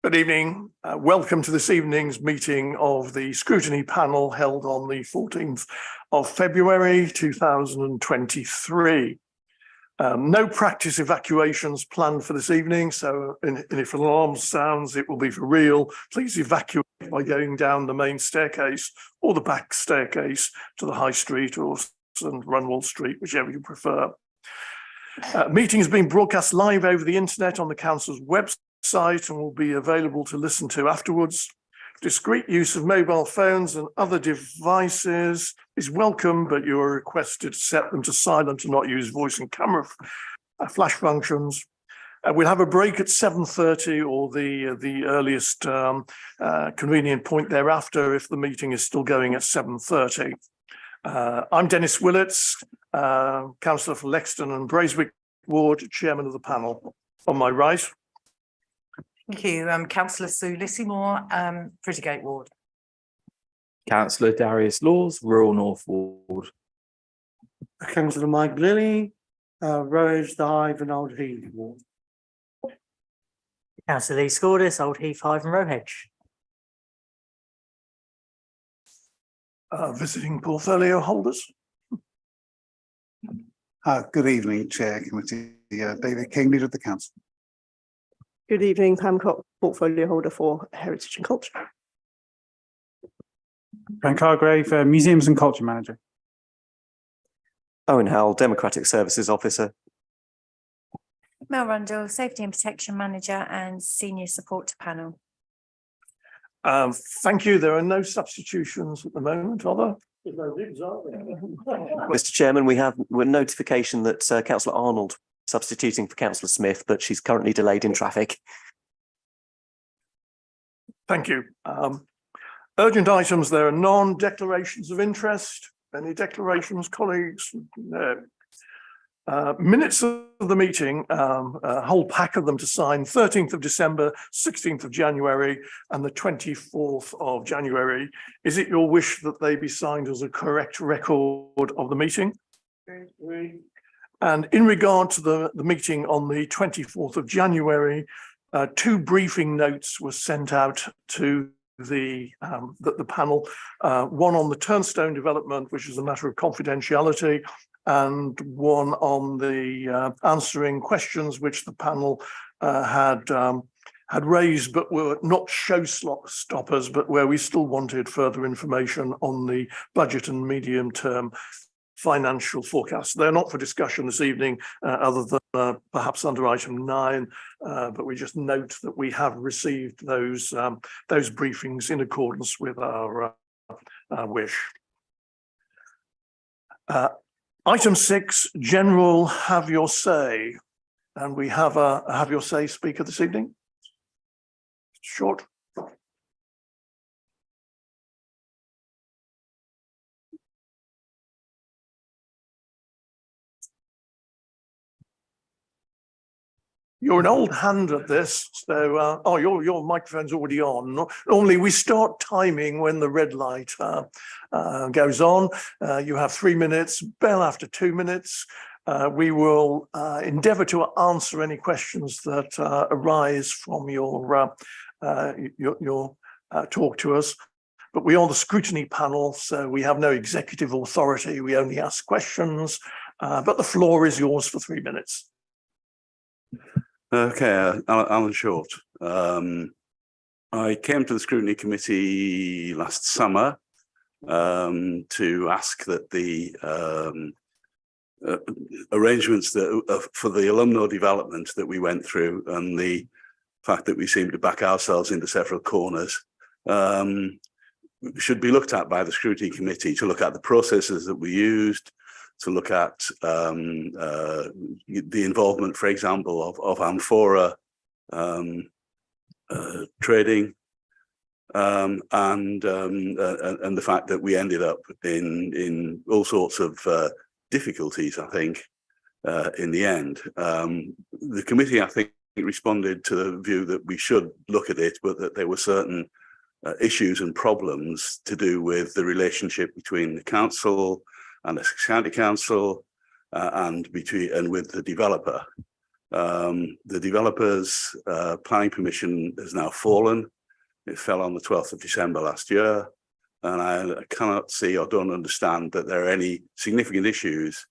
Good evening. Welcome to this evening's meeting of the Scrutiny Panel held on the 14th of February 2023. No practice evacuations planned for this evening, so if an alarm sounds, it will be for real. Please evacuate by going down the main staircase or the back staircase to the High Street or St Runwell Street, whichever you prefer. Meeting is being broadcast live over the internet on the Council's website and will be available to listen to afterwards. Discreet use of mobile phones and other devices is welcome, but you are requested to set them to silent and not use voice and camera flash functions. We'll have a break at 7:30 or the earliest convenient point thereafter if the meeting is still going at 7:30. I'm Dennis Willets, Councillor for Lexton and Braeswick Ward, Chairman of the panel. On my right. Thank you. Councillor Sue Lissymore, Frittygate Ward. Councillor Darius Laws, Rural North Ward. Councillor Mike Lilly, Rose, the Hive and Old Heath Ward. Councillor Lee Scordis, Old Heath, Hive and Rowhedge. Visiting portfolio holders. Good evening, Chair Committee. David King, Leader of the Council. Good evening, Pam Cock, Portfolio Holder for Heritage and Culture. Frank Hargrave, Museums and Culture Manager. Owen Howell, Democratic Services Officer. Mel Rundle, Safety and Protection Manager and Senior Support to Panel. Thank you. There are no substitutions at the moment, are there? There's no libs, are there? Mr. Chairman, we have notification that Councillor Arnold substituting for Councillor Smith, but she's currently delayed in traffic. Thank you. Urgent items, there are none. Declarations of interest. Any declarations, colleagues? No. Minutes of the meeting, a whole pack of them to sign, 13th of December, 16th of January and the 24th of January. Is it your wish that they be signed as a correct record of the meeting? And in regard to the meeting on the 24th of January, two briefing notes were sent out to the panel, one on the Turnstone development, which is a matter of confidentiality, and one on the answering questions which the panel had raised, but were not showstoppers, but where we still wanted further information on the budget and medium-term financial forecast. They're not for discussion this evening, other than perhaps under item 9, but we just note that we have received those briefings in accordance with our wish. Item 6, General Have Your Say, and we have a Have Your Say speaker this evening. Short. You're an old hand at this, so your microphone's already on. Normally we start timing when the red light goes on. You have 3 minutes, bell after 2 minutes. We will endeavour to answer any questions that arise from your talk to us. But we are the scrutiny panel, so we have no executive authority. We only ask questions, but the floor is yours for 3 minutes. Okay, Alan Short. I came to the Scrutiny Committee last summer to ask that the arrangements for the alumni development that we went through and the fact that we seem to back ourselves into several corners should be looked at by the Scrutiny Committee, to look at the processes that we used, to look at the involvement, for example, of Amphora trading, and the fact that we ended up in all sorts of difficulties, I think, in the end. The committee, I think, responded to the view that we should look at it, but that there were certain issues and problems to do with the relationship between the council and the County Council and with the developer. The developers' planning permission has now fallen. It fell on the 12th of December last year. And I cannot see or don't understand that there are any significant issues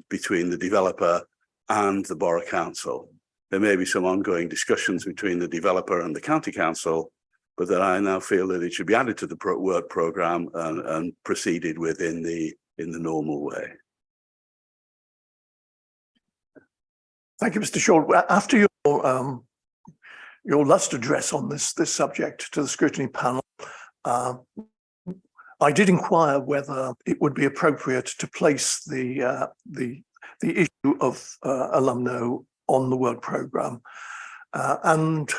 between the developer and the Borough Council. There may be some ongoing discussions between the developer and the County Council, but that I now feel that it should be added to the work programme and proceeded with in the normal way. Thank you, Mr. Shaw. After your last address on this subject to the scrutiny panel, I did inquire whether it would be appropriate to place the issue of alumno on the work programme, and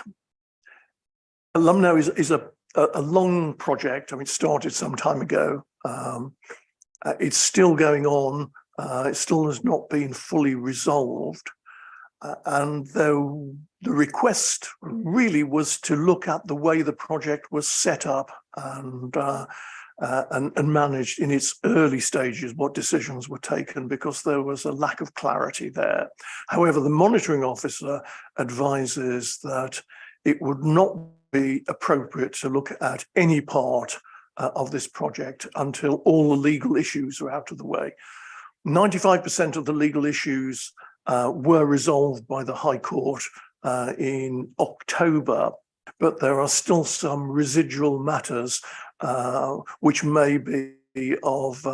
alumno is a long project. I mean, it started some time ago. It's still going on. It still has not been fully resolved. And though the request really was to look at the way the project was set up and managed in its early stages, what decisions were taken, because there was a lack of clarity there. However, the monitoring officer advises that it would not be appropriate to look at any part of this project until all the legal issues are out of the way. 95% of the legal issues were resolved by the High Court in October, but there are still some residual matters which may be of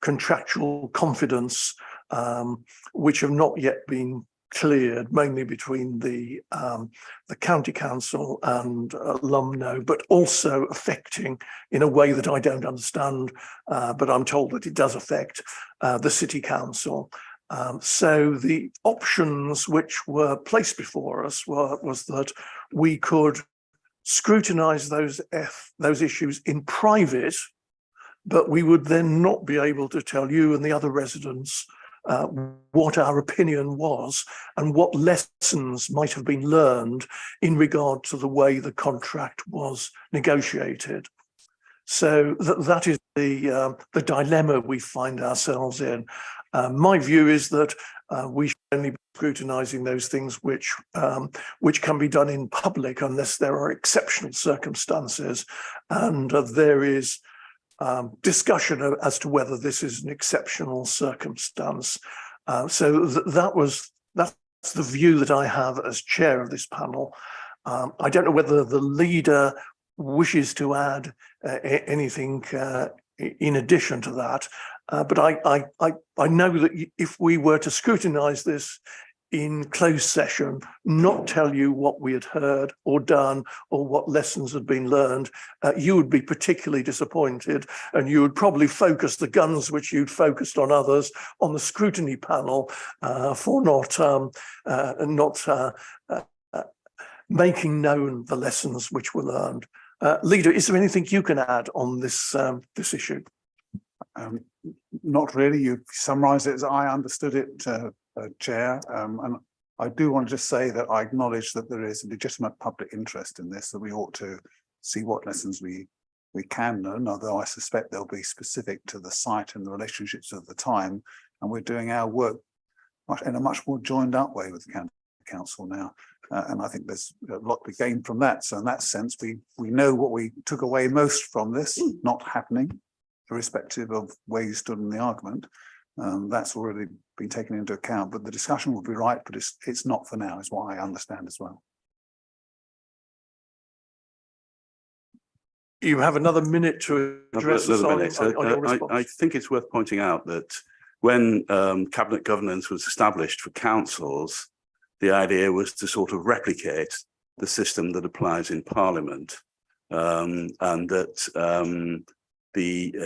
contractual confidence, which have not yet been cleared, mainly between the County Council and alumno, but also affecting, in a way that I don't understand, but I'm told that it does affect the City Council. So the options which were placed before us was that we could scrutinise those issues in private, but we would then not be able to tell you and the other residents what our opinion was and what lessons might have been learned in regard to the way the contract was negotiated. So that is the dilemma we find ourselves in. My view is that we should only be scrutinising those things which can be done in public unless there are exceptional circumstances, and there is discussion as to whether this is an exceptional circumstance. So that's the view that I have as chair of this panel. I don't know whether the leader wishes to add anything in addition to that, but I know that if we were to scrutinise this in closed session, not tell you what we had heard or done or what lessons had been learned, you would be particularly disappointed, and you would probably focus the guns which you'd focused on others on the scrutiny panel for not making known the lessons which were learned. Leader, is there anything you can add on this issue? Not really. You summarised it as I understood it, Chair. And I do want to just say that I acknowledge that there is a legitimate public interest in this, that we ought to see what lessons we can learn, although I suspect they'll be specific to the site and the relationships of the time. And we're doing our work in a much more joined up way with the County Council now. And I think there's a lot to gain from that. So in that sense, we know what we took away most from this not happening, irrespective of where you stood in the argument. That's already been taken into account, but the discussion will be right, but it's not for now, is what I understand as well. You have another minute to address this on your response. I think it's worth pointing out that when cabinet governance was established for councils, the idea was to sort of replicate the system that applies in Parliament, and that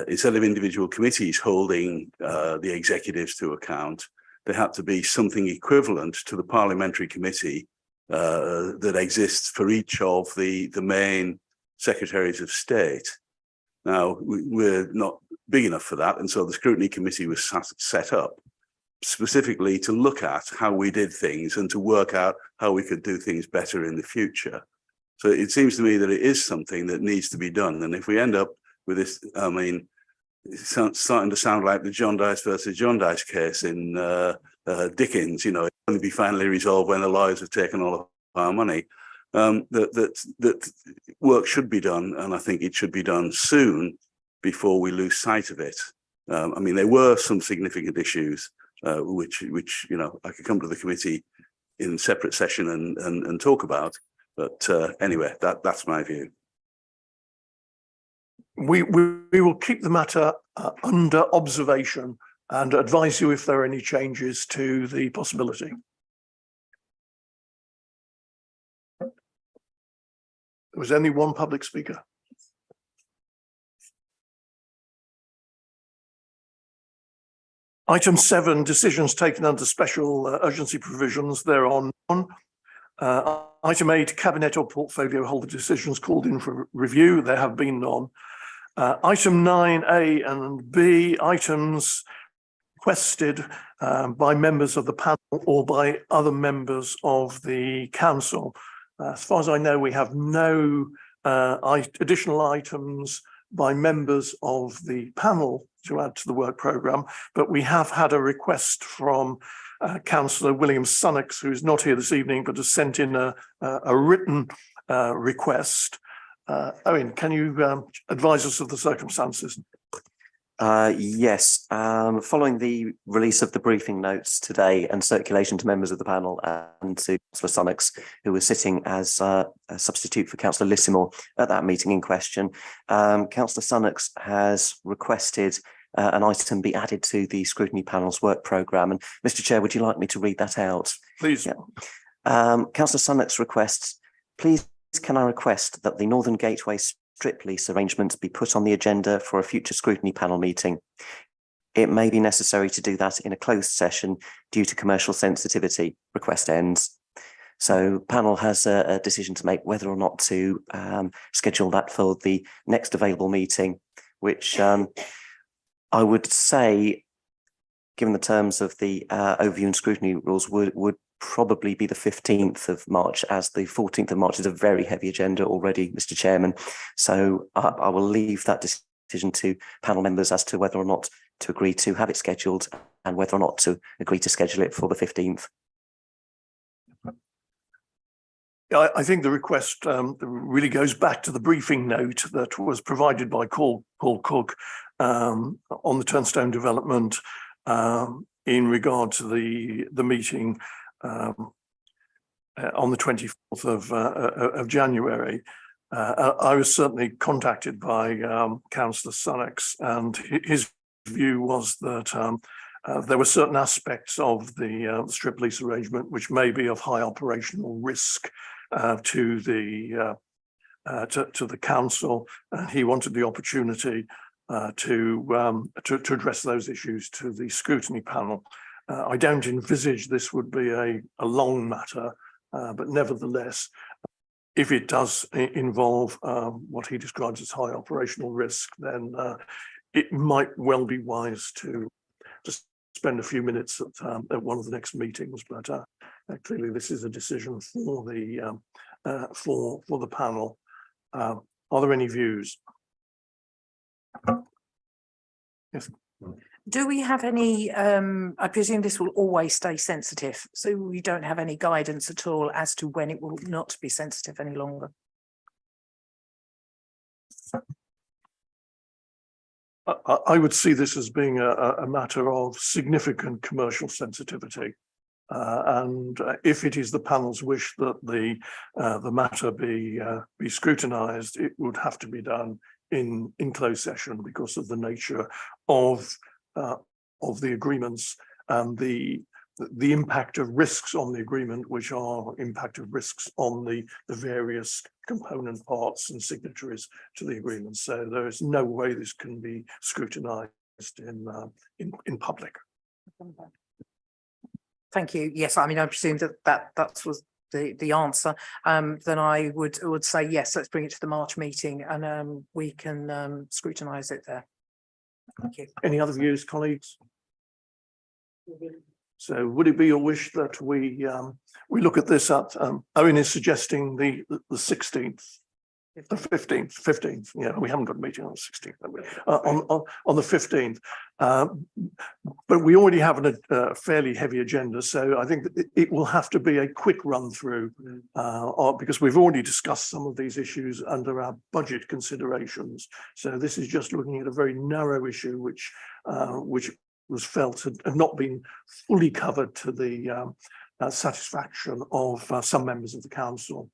instead of individual committees holding the executives to account, there had to be something equivalent to the parliamentary committee that exists for each of the main secretaries of state. Now, we're not big enough for that, and so the scrutiny committee was set up specifically to look at how we did things and to work out how we could do things better in the future. So it seems to me that it is something that needs to be done, and if we end up with this, I mean, it's starting to sound like the John Dice versus John Dice case in Dickens, it'll only be finally resolved when the lawyers have taken all of our money. That work should be done, and I think it should be done soon before we lose sight of it. I mean, there were some significant issues which I could come to the committee in separate session and talk about. But anyway, that's my view. We will keep the matter under observation and advise you if there are any changes to the possibility. There was only one public speaker. Item 7, decisions taken under special urgency provisions. There are none. Item 8, cabinet or portfolio holder decisions called in for review. There have been none. Item 9A and B, items requested by members of the panel or by other members of the council. As far as I know, we have no additional items by members of the panel to add to the work programme, but we have had a request from Councillor William Sunnox, who is not here this evening, but has sent in a written request. Owen, can you advise us of the circumstances? Yes, following the release of the briefing notes today and circulation to members of the panel and to Councillor Sunnox, who was sitting as a substitute for Councillor Lissimore at that meeting in question, Councillor Sunnox has requested an item be added to the Scrutiny Panel's work programme. And Mr. Chair, would you like me to read that out? Please. Yeah. Councillor Sunnox requests, please can I request that the Northern Gateway strip lease arrangement be put on the agenda for a future Scrutiny Panel meeting. It may be necessary to do that in a closed session due to commercial sensitivity. Request ends. So panel has a decision to make whether or not to schedule that for the next available meeting, which I would say, given the terms of the overview and scrutiny rules, would probably be the 15th of March, as the 14th of March is a very heavy agenda already, Mr. Chairman. So I will leave that decision to panel members as to whether or not to agree to have it scheduled and whether or not to agree to schedule it for the 15th. I think the request really goes back to the briefing note that was provided by Paul Cook on the Turnstone development in regard to the meeting on the 24th of January. I was certainly contacted by Councillor Sunnox, and his view was that there were certain aspects of the strip lease arrangement which may be of high operational risk to the council, and he wanted the opportunity to address those issues to the scrutiny panel. I don't envisage this would be a long matter, but nevertheless, if it does involve what he describes as high operational risk, then it might well be wise to just spend a few minutes at one of the next meetings. But clearly, this is a decision for the panel. Are there any views? Yes. Do we have any, I presume this will always stay sensitive, so we don't have any guidance at all as to when it will not be sensitive any longer? I would see this as being a matter of significant commercial sensitivity. And if it is the panel's wish that the matter be scrutinised, it would have to be done in closed session because of the nature of the agreements and the impact of risks on the agreement, which are impact of risks on the various component parts and signatories to the agreement. So there is no way this can be scrutinised in public. Thank you. Yes, I mean, I presume that was the answer. Then I would say yes. Let's bring it to the March meeting, and we can scrutinise it there. Thank you. Any other views, colleagues? So would it be your wish that we look at this at Owen is suggesting the 16th? The 15th, yeah, we haven't got a meeting on the 16th, have we? On the 15th. But we already have a fairly heavy agenda, so I think that it will have to be a quick run through because we've already discussed some of these issues under our budget considerations. So this is just looking at a very narrow issue which was felt had not been fully covered to the satisfaction of some members of the council.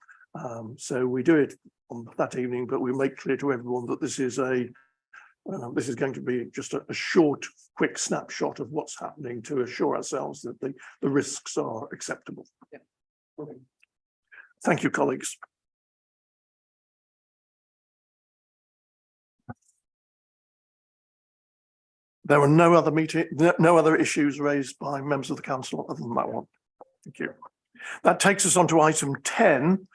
So we do it on that evening, but we make clear to everyone that this is going to be just a short, quick snapshot of what's happening to assure ourselves that the risks are acceptable. Yeah. Thank you, colleagues. There were no other issues raised by members of the council other than that one. Thank you. That takes us on to item 10.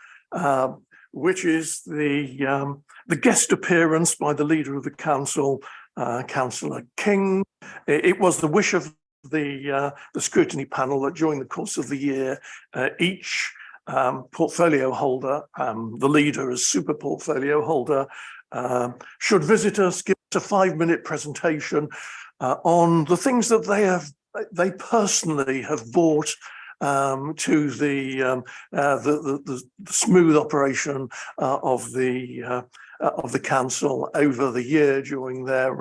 Which is the guest appearance by the leader of the council, Councillor King. It was the wish of the scrutiny panel that during the course of the year, each portfolio holder, the leader as super portfolio holder, should visit us, give us a 5-minute presentation on the things that they personally have brought to the smooth operation of the council over the year during their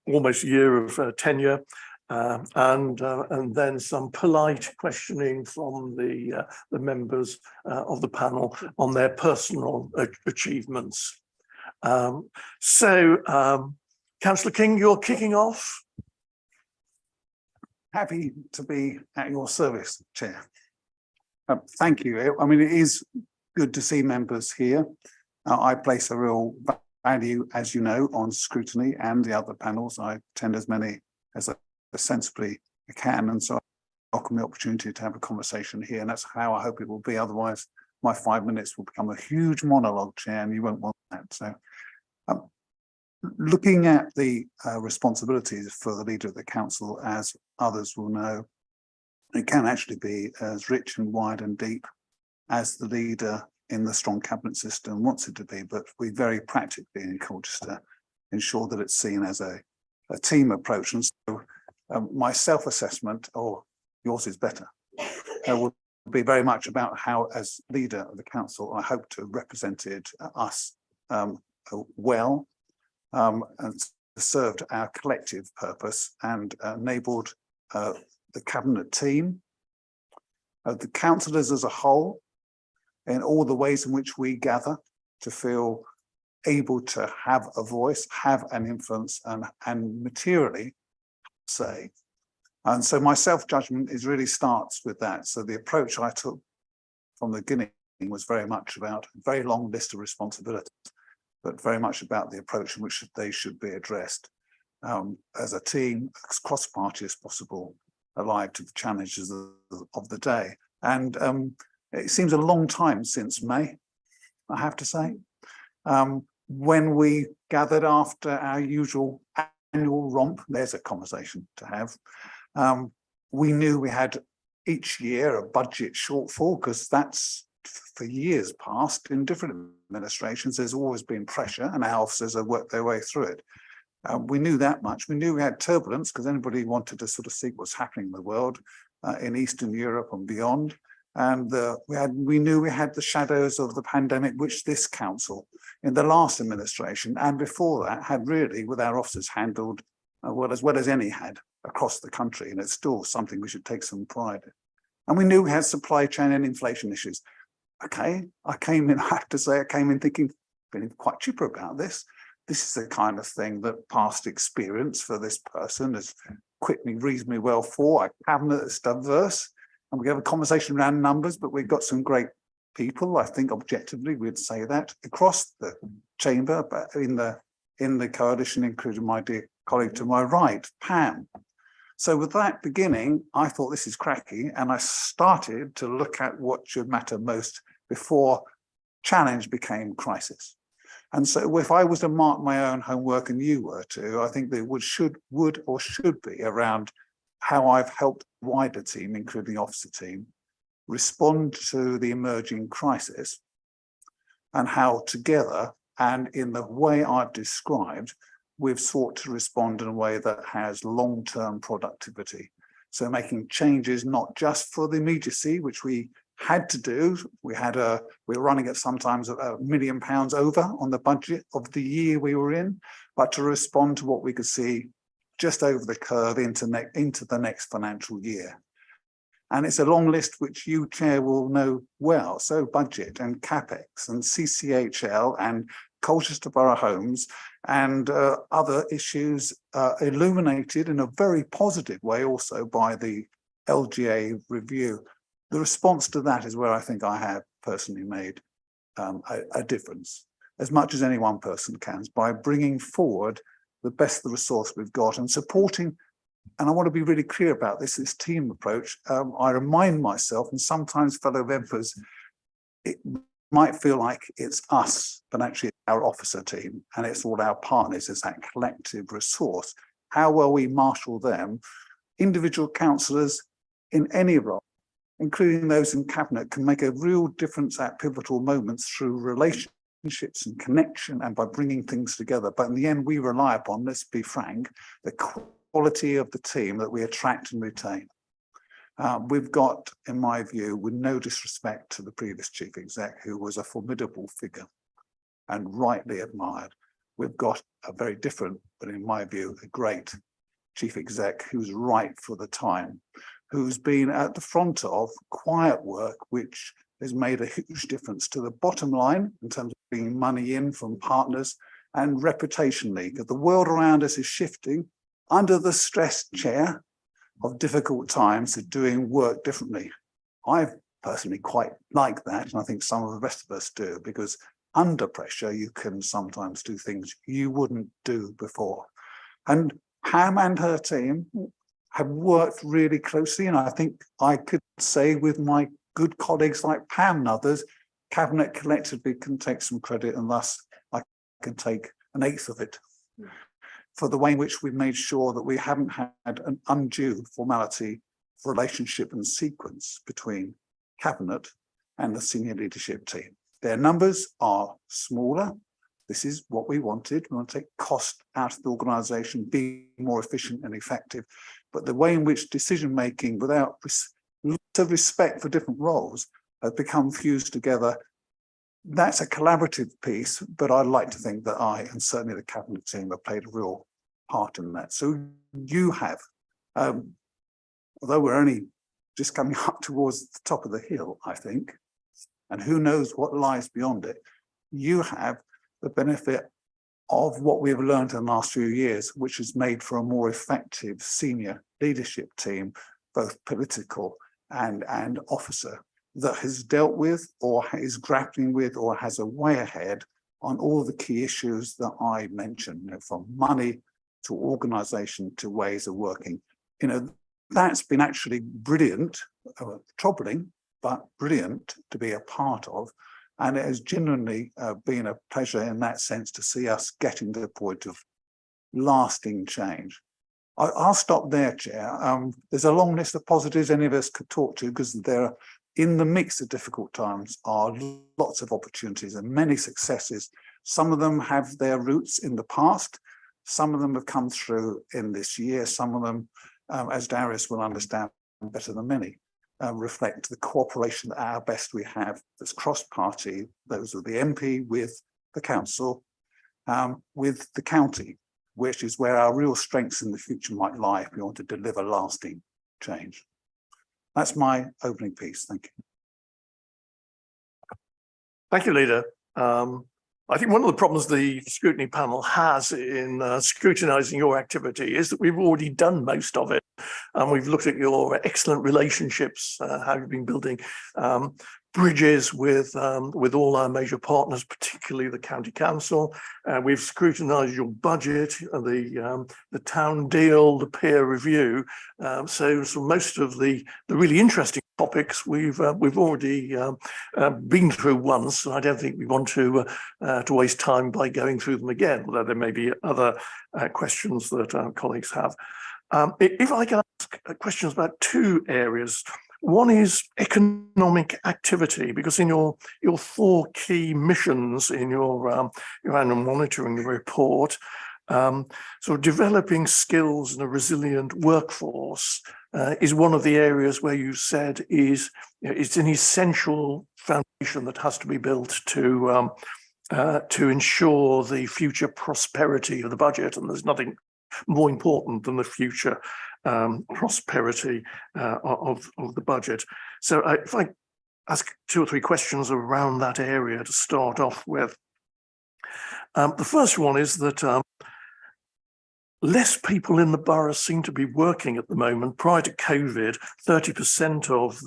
almost year of tenure, and then some polite questioning from the members of the panel on their personal achievements. Councillor King, you're kicking off. Happy to be at your service, Chair. Thank you. I mean, it is good to see members here. I place a real value, as you know, on scrutiny and the other panels. I attend as many as I sensibly can, and so I welcome the opportunity to have a conversation here, and that's how I hope it will be. Otherwise, my 5 minutes will become a huge monologue, Chair, and you won't want that. So, looking at the responsibilities for the leader of the council, as others will know, it can actually be as rich and wide and deep as the leader in the strong cabinet system wants it to be, but we very practically in Colchester ensure that it's seen as a team approach. And so my self-assessment, or yours is better, will be very much about how, as leader of the council, I hope to have represented us well, and served our collective purpose and enabled the cabinet team, the councillors as a whole, in all the ways in which we gather, to feel able to have a voice, have an influence, and materially say. And so my self-judgment really starts with that. So the approach I took from the beginning was very much about a very long list of responsibilities, but very much about the approach in which they should be addressed as a team, as cross-party as possible, alive to the challenges of the day. And it seems a long time since May, I have to say, when we gathered after our usual annual romp. There's a conversation to have. We knew we had each year a budget shortfall, because that's for years past in different administrations, there's always been pressure and our officers have worked their way through it. We knew that much. We knew we had turbulence because anybody wanted to sort of see what's happening in the world, in Eastern Europe and beyond. And we knew we had the shadows of the pandemic, which this council in the last administration and before that had really, with our officers, handled well as any had across the country. And it's still something we should take some pride in. And we knew we had supply chain and inflation issues. Okay, I came in, I have to say, I came in thinking, feeling quite chipper about this. This is the kind of thing that past experience for this person has equipped me reasonably well for. A cabinet that's diverse, and we have a conversation around numbers, but we've got some great people. I think objectively we'd say that across the chamber, but in the coalition, including my dear colleague to my right, Pam. So with that beginning, I thought this is cracky, and I started to look at what should matter most before challenge became crisis. And so if I was to mark my own homework and you were to, I think that would should be around how I've helped wider team, including the officer team, respond to the emerging crisis and how together and in the way I've described, we've sought to respond in a way that has long-term productivity. So making changes not just for the immediacy, which we had to do. We were running at sometimes £1 million over on the budget of the year we were in, but to respond to what we could see just over the curve into the next financial year. And it's a long list which you, Chair, will know well. So budget and CapEx and CCHL and Colchester Borough Homes and other issues illuminated in a very positive way also by the LGA review. The response to that is where I think I have personally made a difference, as much as any one person can, by bringing forward the best of the resource we've got and supporting. And I want to be really clear about this team approach. I remind myself, and sometimes fellow members, it might feel like it's us, but actually it's our officer team, and it's all our partners, it's that collective resource. How well we marshal them, individual councillors in any role, including those in cabinet, can make a real difference at pivotal moments through relationships and connection and by bringing things together. But in the end, we rely upon, let's be frank, the quality of the team that we attract and retain. We've got, in my view, with no disrespect to the previous chief exec, who was a formidable figure and rightly admired, we've got a very different, but in my view, a great chief exec who's right for the time, who's been at the front of quiet work, which has made a huge difference to the bottom line in terms of bringing money in from partners and reputationally, because the world around us is shifting under the stress, Chair, of difficult times to doing work differently. I personally quite like that, and I think some of the rest of us do, because under pressure, you can sometimes do things you wouldn't do before. And Pam and her team have worked really closely, and I think I could say with my good colleagues like Pam and others, Cabinet collectively can take some credit, and thus I can take an eighth of it for the way in which we've made sure that we haven't had an undue formality relationship and sequence between Cabinet and the senior leadership team. Their numbers are smaller. This is what we wanted. We want to take cost out of the organisation, be more efficient and effective. But the way in which decision-making, without lots of respect for different roles, have become fused together, that's a collaborative piece, but I'd like to think that I, and certainly the Cabinet team, have played a real part in that. So you have, although we're only just coming up towards the top of the hill, I think, and who knows what lies beyond it, you have the benefit of what we've learned in the last few years, which has made for a more effective senior leadership team, both political and officer, that has dealt with or is grappling with or has a way ahead on all the key issues that I mentioned, from money to organisation to ways of working. That's been actually brilliant, troubling, but brilliant to be a part of. And it has genuinely been a pleasure in that sense to see us getting to the point of lasting change. I'll stop there, Chair. There's a long list of positives any of us could talk to, because there, in the mix of difficult times, are lots of opportunities and many successes. Some of them have their roots in the past. Some of them have come through in this year. Some of them, as Darius will understand better than many, reflect the cooperation at our best we have that's cross-party, those of the MP with the council, with the county, which is where our real strengths in the future might lie if we want to deliver lasting change. That's my opening piece. Thank you. Thank you, Leader. I think one of the problems the scrutiny panel has in scrutinising your activity is that we've already done most of it. And we've looked at your excellent relationships, how you've been building bridges with all our major partners, particularly the county council. We've scrutinised your budget, the town deal, the peer review. So most of the really interesting topics we've already been through once, and I don't think we want to waste time by going through them again, although there may be other questions that our colleagues have. If I can ask questions about two areas. One is economic activity, because in your four key missions in your annual monitoring report, sort of developing skills and a resilient workforce is one of the areas where you said is, it's an essential foundation that has to be built to ensure the future prosperity of the budget, and there's nothing more important than the future prosperity of the budget. So if I ask 2 or 3 questions around that area to start off with. The first one is that less people in the borough seem to be working at the moment. Prior to COVID, 30% of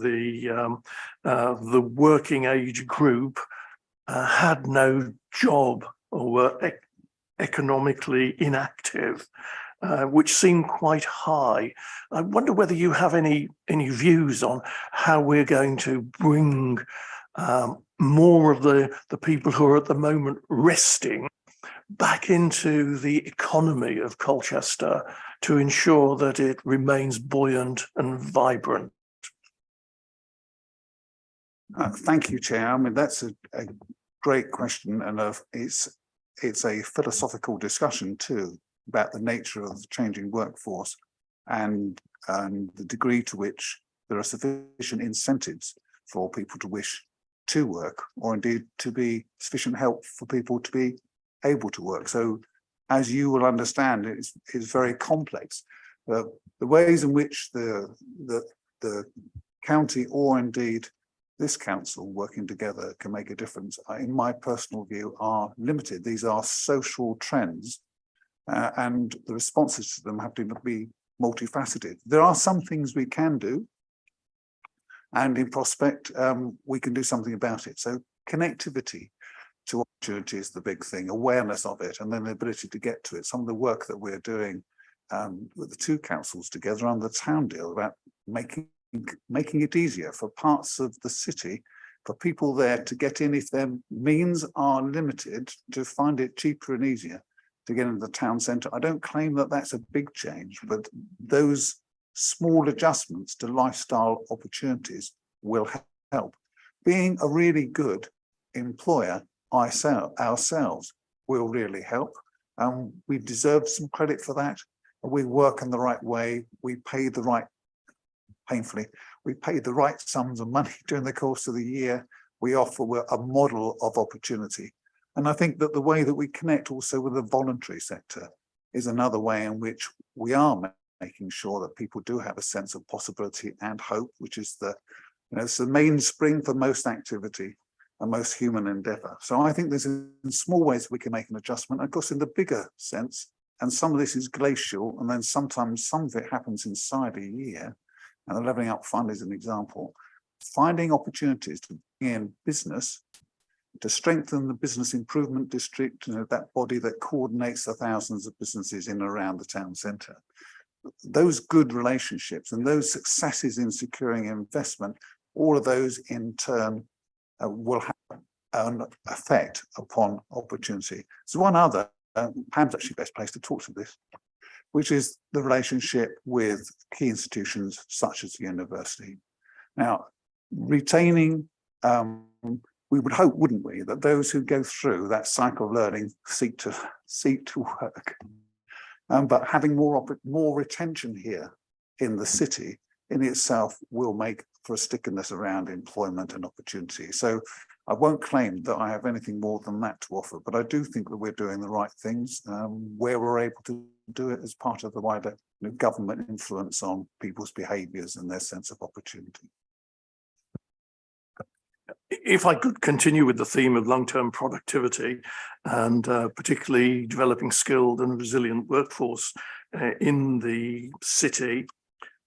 the working age group had no job or were economically inactive, which seemed quite high. I wonder whether you have any views on how we're going to bring more of the people who are at the moment resting back into the economy of Colchester to ensure that it remains buoyant and vibrant. Thank you, Chair. I mean, that's a great question, and it's a philosophical discussion too about the nature of the changing workforce and the degree to which there are sufficient incentives for people to wish to work, or indeed to be sufficient help for people to be able to work. So, as you will understand, it's very complex. The ways in which the county, or indeed this council working together, can make a difference, in my personal view, are limited. These are social trends, and the responses to them have to be multifaceted. There are some things we can do, and in prospect, we can do something about it. So connectivity to opportunity is the big thing, awareness of it, and then the ability to get to it. Some of the work that we're doing with the 2 councils together on the town deal about making it easier for parts of the city, for people there to get in if their means are limited, to find it cheaper and easier to get into the town centre. I don't claim that that's a big change, but those small adjustments to lifestyle opportunities will help. Being a really good employer ourselves will really help. We deserve some credit for that. We work in the right way. We pay the right, painfully, we pay the right sums of money during the course of the year. We offer a model of opportunity. And I think that the way that we connect also with the voluntary sector is another way in which we are making sure that people do have a sense of possibility and hope, which is it's the mainspring for most activity and most human endeavour. So I think there's in small ways we can make an adjustment. Of course, in the bigger sense, and some of this is glacial, and then sometimes some of it happens inside a year, and the Levelling Up Fund is an example, finding opportunities to bring in business, to strengthen the business improvement district, that body that coordinates the thousands of businesses in and around the town centre. Those good relationships and those successes in securing investment, all of those in turn will have an effect upon opportunity. So one other, Pam's actually best placed to talk to this, which is the relationship with key institutions such as the university. Now, retaining, we would hope, wouldn't we, that those who go through that cycle of learning seek to work. But having more retention here in the city in itself will make for a stickiness around employment and opportunity. So I won't claim that I have anything more than that to offer, but I do think that we're doing the right things where we're able to do it as part of the wider government influence on people's behaviours and their sense of opportunity. If I could continue with the theme of long-term productivity and particularly developing skilled and resilient workforce in the city,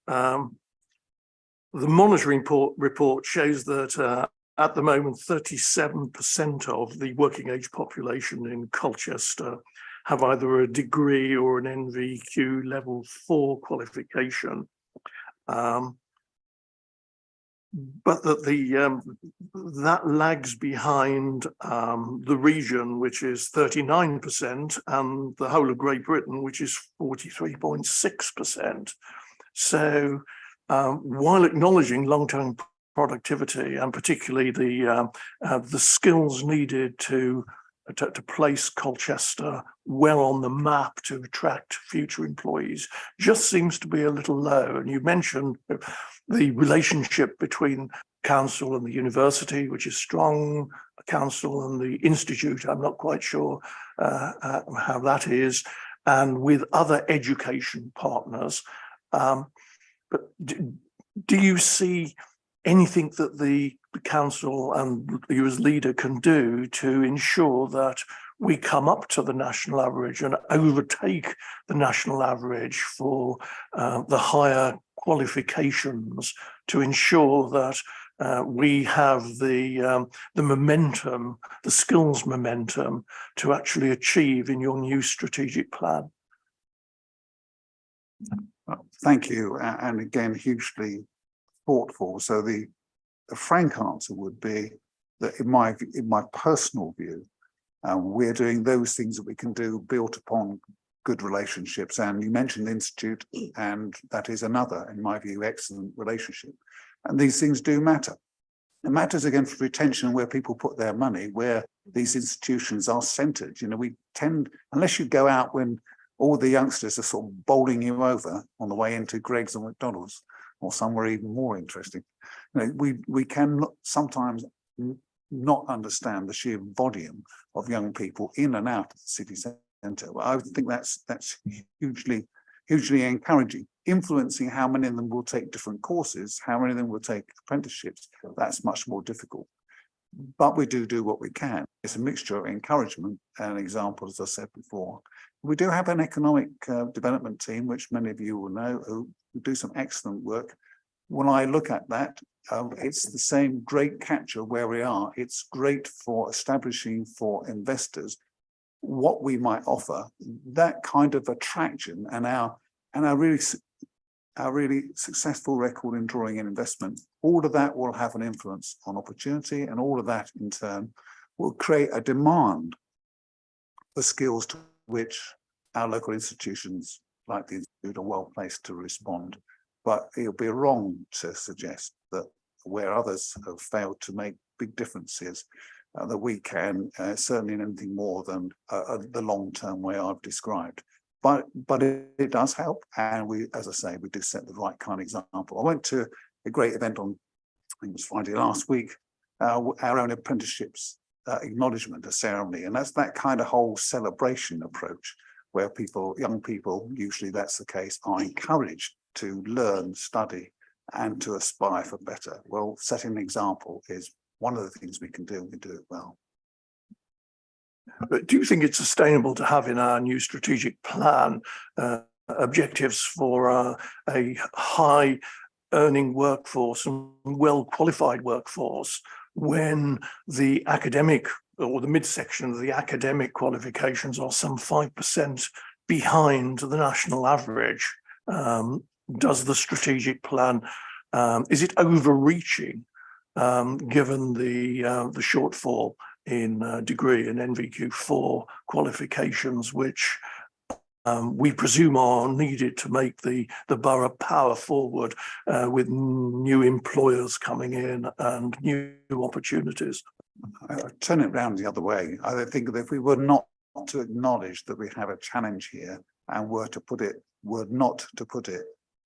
the monitoring report shows that at the moment 37% of the working age population in Colchester have either a degree or an NVQ level 4 qualification. But that that lags behind the region, which is 39%, and the whole of Great Britain, which is 43.6%. So while acknowledging long-term productivity and particularly the skills needed to place Colchester well on the map to attract future employees, just seems to be a little low. And you mentioned the relationship between council and the university, which is strong, council and the institute, I'm not quite sure how that is, and with other education partners. But do you see anything that the council and you as leader can do to ensure that we come up to the national average and overtake the national average for the higher qualifications, to ensure that we have the momentum, the skills momentum to actually achieve in your new strategic plan? Thank you, and again, hugely thoughtful. So the frank answer would be that in my personal view, we're doing those things that we can do built upon good relationships. And you mentioned the institute, and that is another, in my view, excellent relationship. And these things do matter. It matters again for retention, where people put their money, where these institutions are centered. You know, we tend, unless you go out when all the youngsters are sort of bowling you over on the way into Greggs or McDonald's, or somewhere even more interesting. You know, we can sometimes not understand the sheer volume of young people in and out of the city centre. Well, I think that's hugely encouraging. Influencing how many of them will take different courses, how many of them will take apprenticeships, that's much more difficult. But we do what we can. It's a mixture of encouragement and example, as I said before. We do have an economic development team, which many of you will know, who do some excellent work. When I look at that, it's the same great catcher where we are. It's great for establishing for investors what we might offer. That kind of attraction and our really successful record in drawing in investment, all of that will have an influence on opportunity, and all of that in turn will create a demand for skills to which our local institutions like the Institute are well placed to respond. But it would be wrong to suggest that where others have failed to make big differences, that we can, certainly in anything more than the long-term way I've described. But it does help, and we, as I say, we do set the right kind of example. I went to a great event on, I think it was Friday last week, our own apprenticeships acknowledgement, a ceremony, and that's that kind of whole celebration approach where people, young people, usually that's the case, are encouraged to learn, study, and to aspire for better. Well, setting an example is one of the things we can do, and we do it well. But do you think it's sustainable to have in our new strategic plan objectives for a high earning workforce and well qualified workforce when the academic or the midsection of the academic qualifications are some 5% behind the national average? Does the strategic plan, is it overreaching given the shortfall in degree and NVQ4 qualifications, which we presume are needed to make the borough power forward with new employers coming in and new opportunities? I turn it round the other way. I think that if we were not to acknowledge that we have a challenge here and were not to put it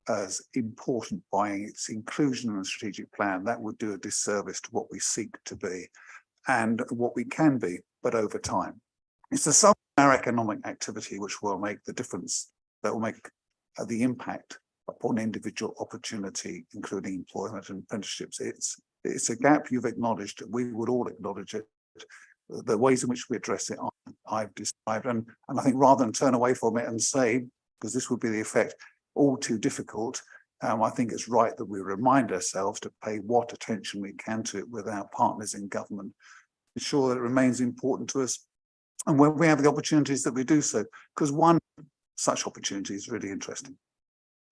as important by its inclusion in the strategic plan, that would do a disservice to what we seek to be and what we can be, but over time. It's the sum of our economic activity which will make the difference, that will make the impact upon individual opportunity, including employment and apprenticeships. It's a gap you've acknowledged. We would all acknowledge it. The ways in which we address it, I've described, and I think rather than turn away from it and say, because this would be the effect, all too difficult, I think it's right that we remind ourselves to pay what attention we can to it with our partners in government, ensure that it remains important to us, and when we have the opportunities that we do so, because one such opportunity is really interesting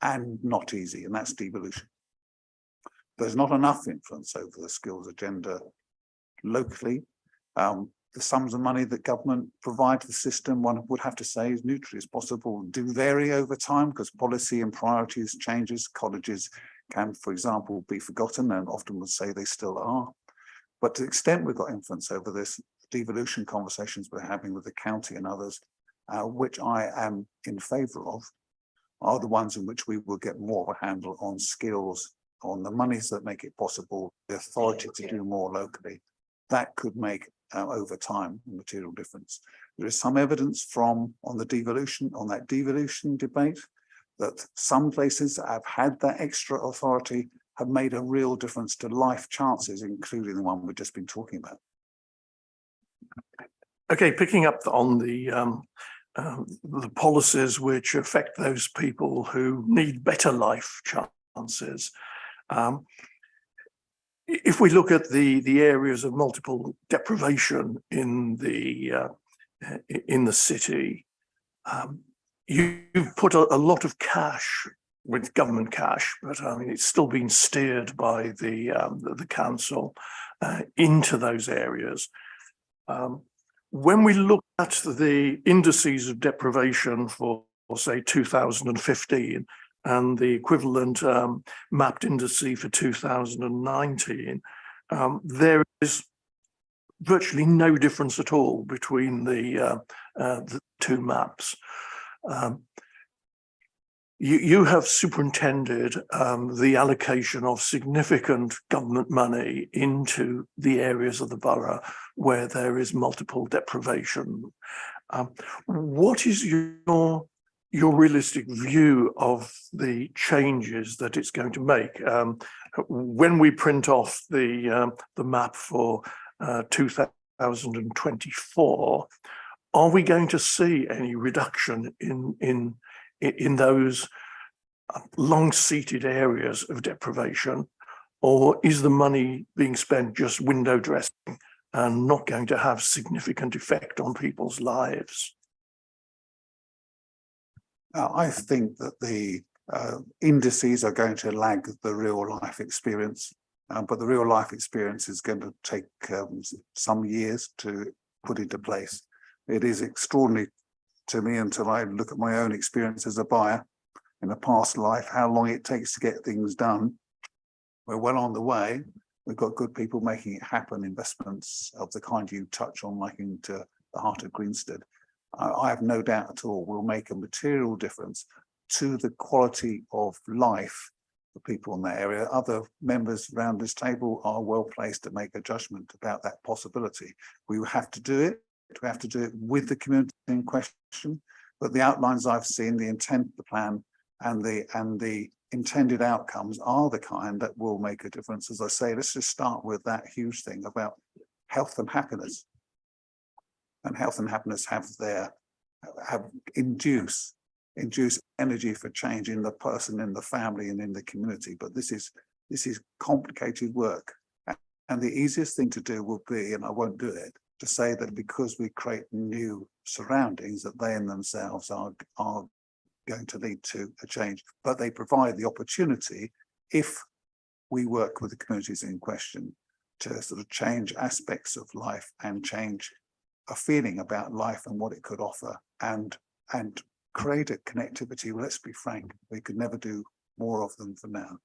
and not easy, and that's devolution. There's not enough influence over the skills agenda locally. The sums of money that government provide to the system, one would have to say, as neutral as possible, do vary over time because policy and priorities changes. Colleges can, for example, be forgotten, and often would say they still are. But to the extent we've got influence over this, devolution conversations we're having with the county and others, which I am in favour of, are the ones in which we will get more of a handle on skills, on the monies that make it possible, the authority to do more locally. That could make, over time, a material difference. There is some evidence on that devolution debate, that some places that have had that extra authority have made a real difference to life chances, including the one we've just been talking about. Okay, picking up on the policies which affect those people who need better life chances. If we look at the areas of multiple deprivation in the city, you've put a lot of cash, with government cash, but I mean it's still being steered by the council into those areas. When we look at the indices of deprivation for, say, 2015 and the equivalent mapped indice for 2019, there is virtually no difference at all between the two maps. You have superintended the allocation of significant government money into the areas of the borough where there is multiple deprivation. What is your realistic view of the changes that it's going to make? When we print off the map for 2024, are we going to see any reduction in those long-seated areas of deprivation, or is the money being spent just window dressing and not going to have significant effect on people's lives? I think that the indices are going to lag the real life experience, but the real life experience is going to take some years to put into place. It is extraordinary to me, until I look at my own experience as a buyer in a past life, how long it takes to get things done. We're well on the way. We've got good people making it happen, investments of the kind you touch on, like into the heart of Greenstead. I have no doubt at all will make a material difference to the quality of life for people in that area. Other members around this table are well placed to make a judgment about that possibility. We will have to do it. We have to do it with the community in question, but the outlines I've seen, the intent of the plan and the intended outcomes are the kind that will make a difference. As I say, let's just start with that huge thing about health and happiness. And health and happiness induce energy for change in the person, in the family, and in the community. But this is complicated work. And the easiest thing to do will be, and I won't do it, to say that because we create new surroundings, that they in themselves are going to lead to a change. But they provide the opportunity, if we work with the communities in question, to sort of change aspects of life and change a feeling about life and what it could offer, and create a connectivity. Well, let's be frank, we could never do more of them for now.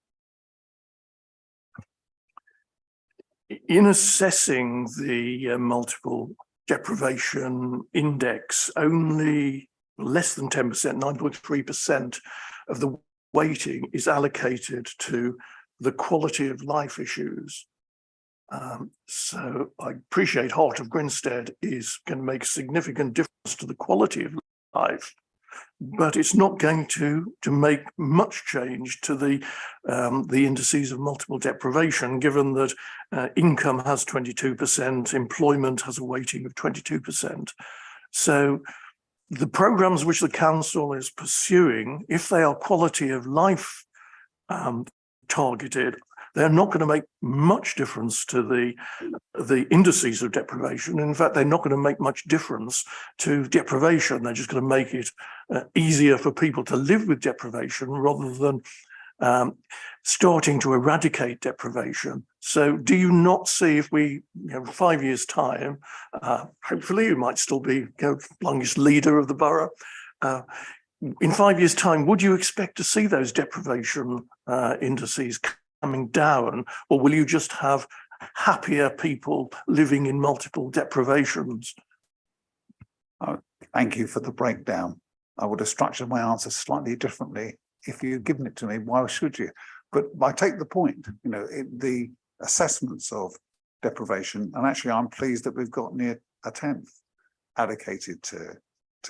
In assessing the multiple deprivation index, only less than 10%, 9.3% of the weighting is allocated to the quality of life issues. So I appreciate Heart of Grinstead is going to make a significant difference to the quality of life, but it's not going to make much change to the indices of multiple deprivation, given that income has 22%, employment has a weighting of 22%. So the programs which the council is pursuing, if they are quality of life targeted, they're not going to make much difference to the indices of deprivation. In fact, they're not going to make much difference to deprivation. They're just going to make it easier for people to live with deprivation rather than starting to eradicate deprivation. So do you not see, if we, 5 years' time, hopefully you might still be longest leader of the borough, in 5 years' time, would you expect to see those deprivation indices coming down, or will you just have happier people living in multiple deprivations? Thank you for the breakdown. I would have structured my answer slightly differently. If you'd given it to me, why should you? But I take the point, you know, the assessments of deprivation, and actually I'm pleased that we've got near a 10th allocated to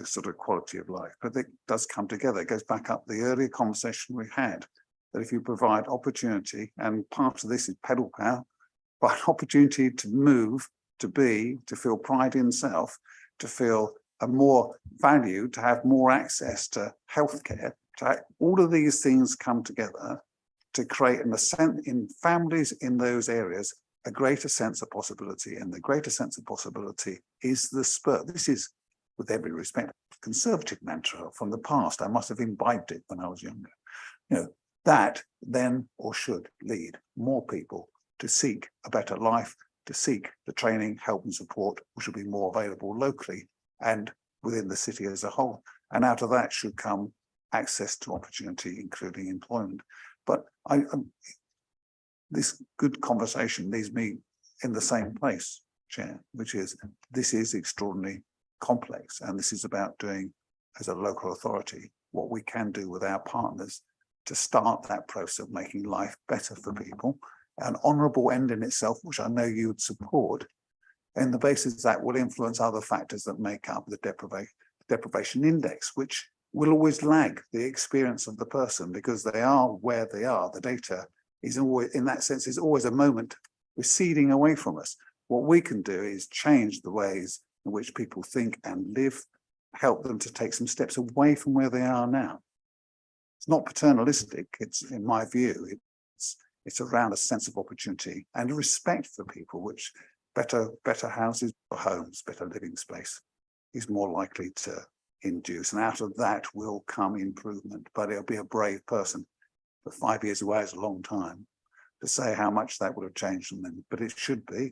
sort of quality of life, but it does come together. It goes back up the earlier conversation we had, that if you provide opportunity, and part of this is pedal power, but opportunity to move, to feel pride in self, to feel a more value, to have more access to healthcare, all of these things come together to create in families in those areas a greater sense of possibility, and the greater sense of possibility is the spur. This is, with every respect, conservative mantra from the past. I must have imbibed it when I was younger. You know, that then or should lead more people to seek a better life, to seek the training, help and support, which will be more available locally and within the city as a whole. And out of that should come access to opportunity, including employment. But this good conversation leaves me in the same place, Chair, which is this is extraordinarily complex, and this is about doing, as a local authority, what we can do with our partners to start that process of making life better for people, an honourable end in itself, which I know you would support, and the basis that will influence other factors that make up the deprivation index, which will always lag the experience of the person because they are where they are. The data is always, in that sense, is always a moment receding away from us. What we can do is change the ways in which people think and live, help them to take some steps away from where they are now. It's not paternalistic. It's, in my view, it's around a sense of opportunity and a respect for people, which better houses, homes, better living space is more likely to induce. And out of that will come improvement, but it'll be a brave person. But 5 years away is a long time to say how much that would have changed from them. But it should be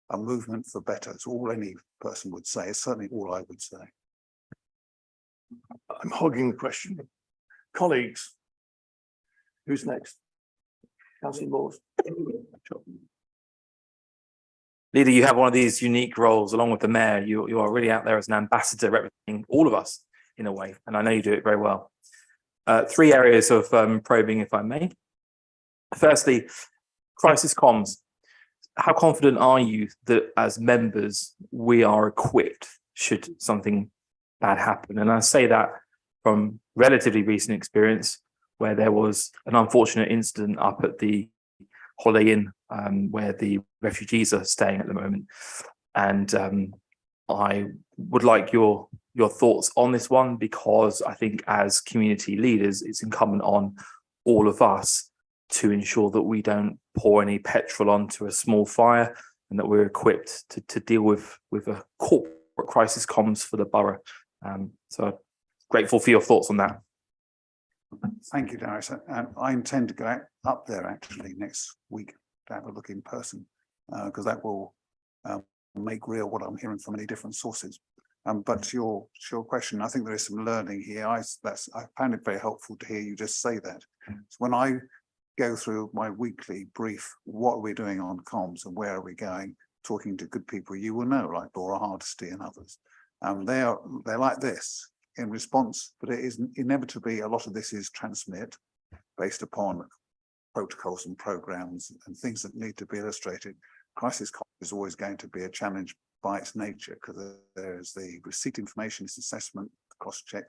a movement for better. It's all any person would say. It's certainly all I would say. I'm hogging the question. Colleagues, who's next? Councillor Laws. Leader, you have one of these unique roles along with the mayor. You are really out there as an ambassador representing all of us in a way, and I know you do it very well. 3 areas of probing, if I may. Firstly, crisis comms. How confident are you that as members we are equipped should something bad happen? And I say that from relatively recent experience where there was an unfortunate incident up at the Holiday Inn where the refugees are staying at the moment. And I would like your thoughts on this one, because I think as community leaders, it's incumbent on all of us to ensure that we don't pour any petrol onto a small fire, and that we're equipped to deal with a corporate crisis comms for the borough. So grateful for your thoughts on that. Thank you, Darius. And I intend to go up there actually next week to have a look in person, because that will make real what I'm hearing from many different sources. But to your question, I think there is some learning here. I found it very helpful to hear you just say that. So when I go through my weekly brief, what are we doing on comms and where are we going, talking to good people you will know, like Laura Hardesty and others. They're like this in response, but it is inevitably a lot of this is transmit based upon protocols and programs and things that need to be illustrated. Crisis comms is always going to be a challenge by its nature, because there is the receipt information, its assessment, cross-check,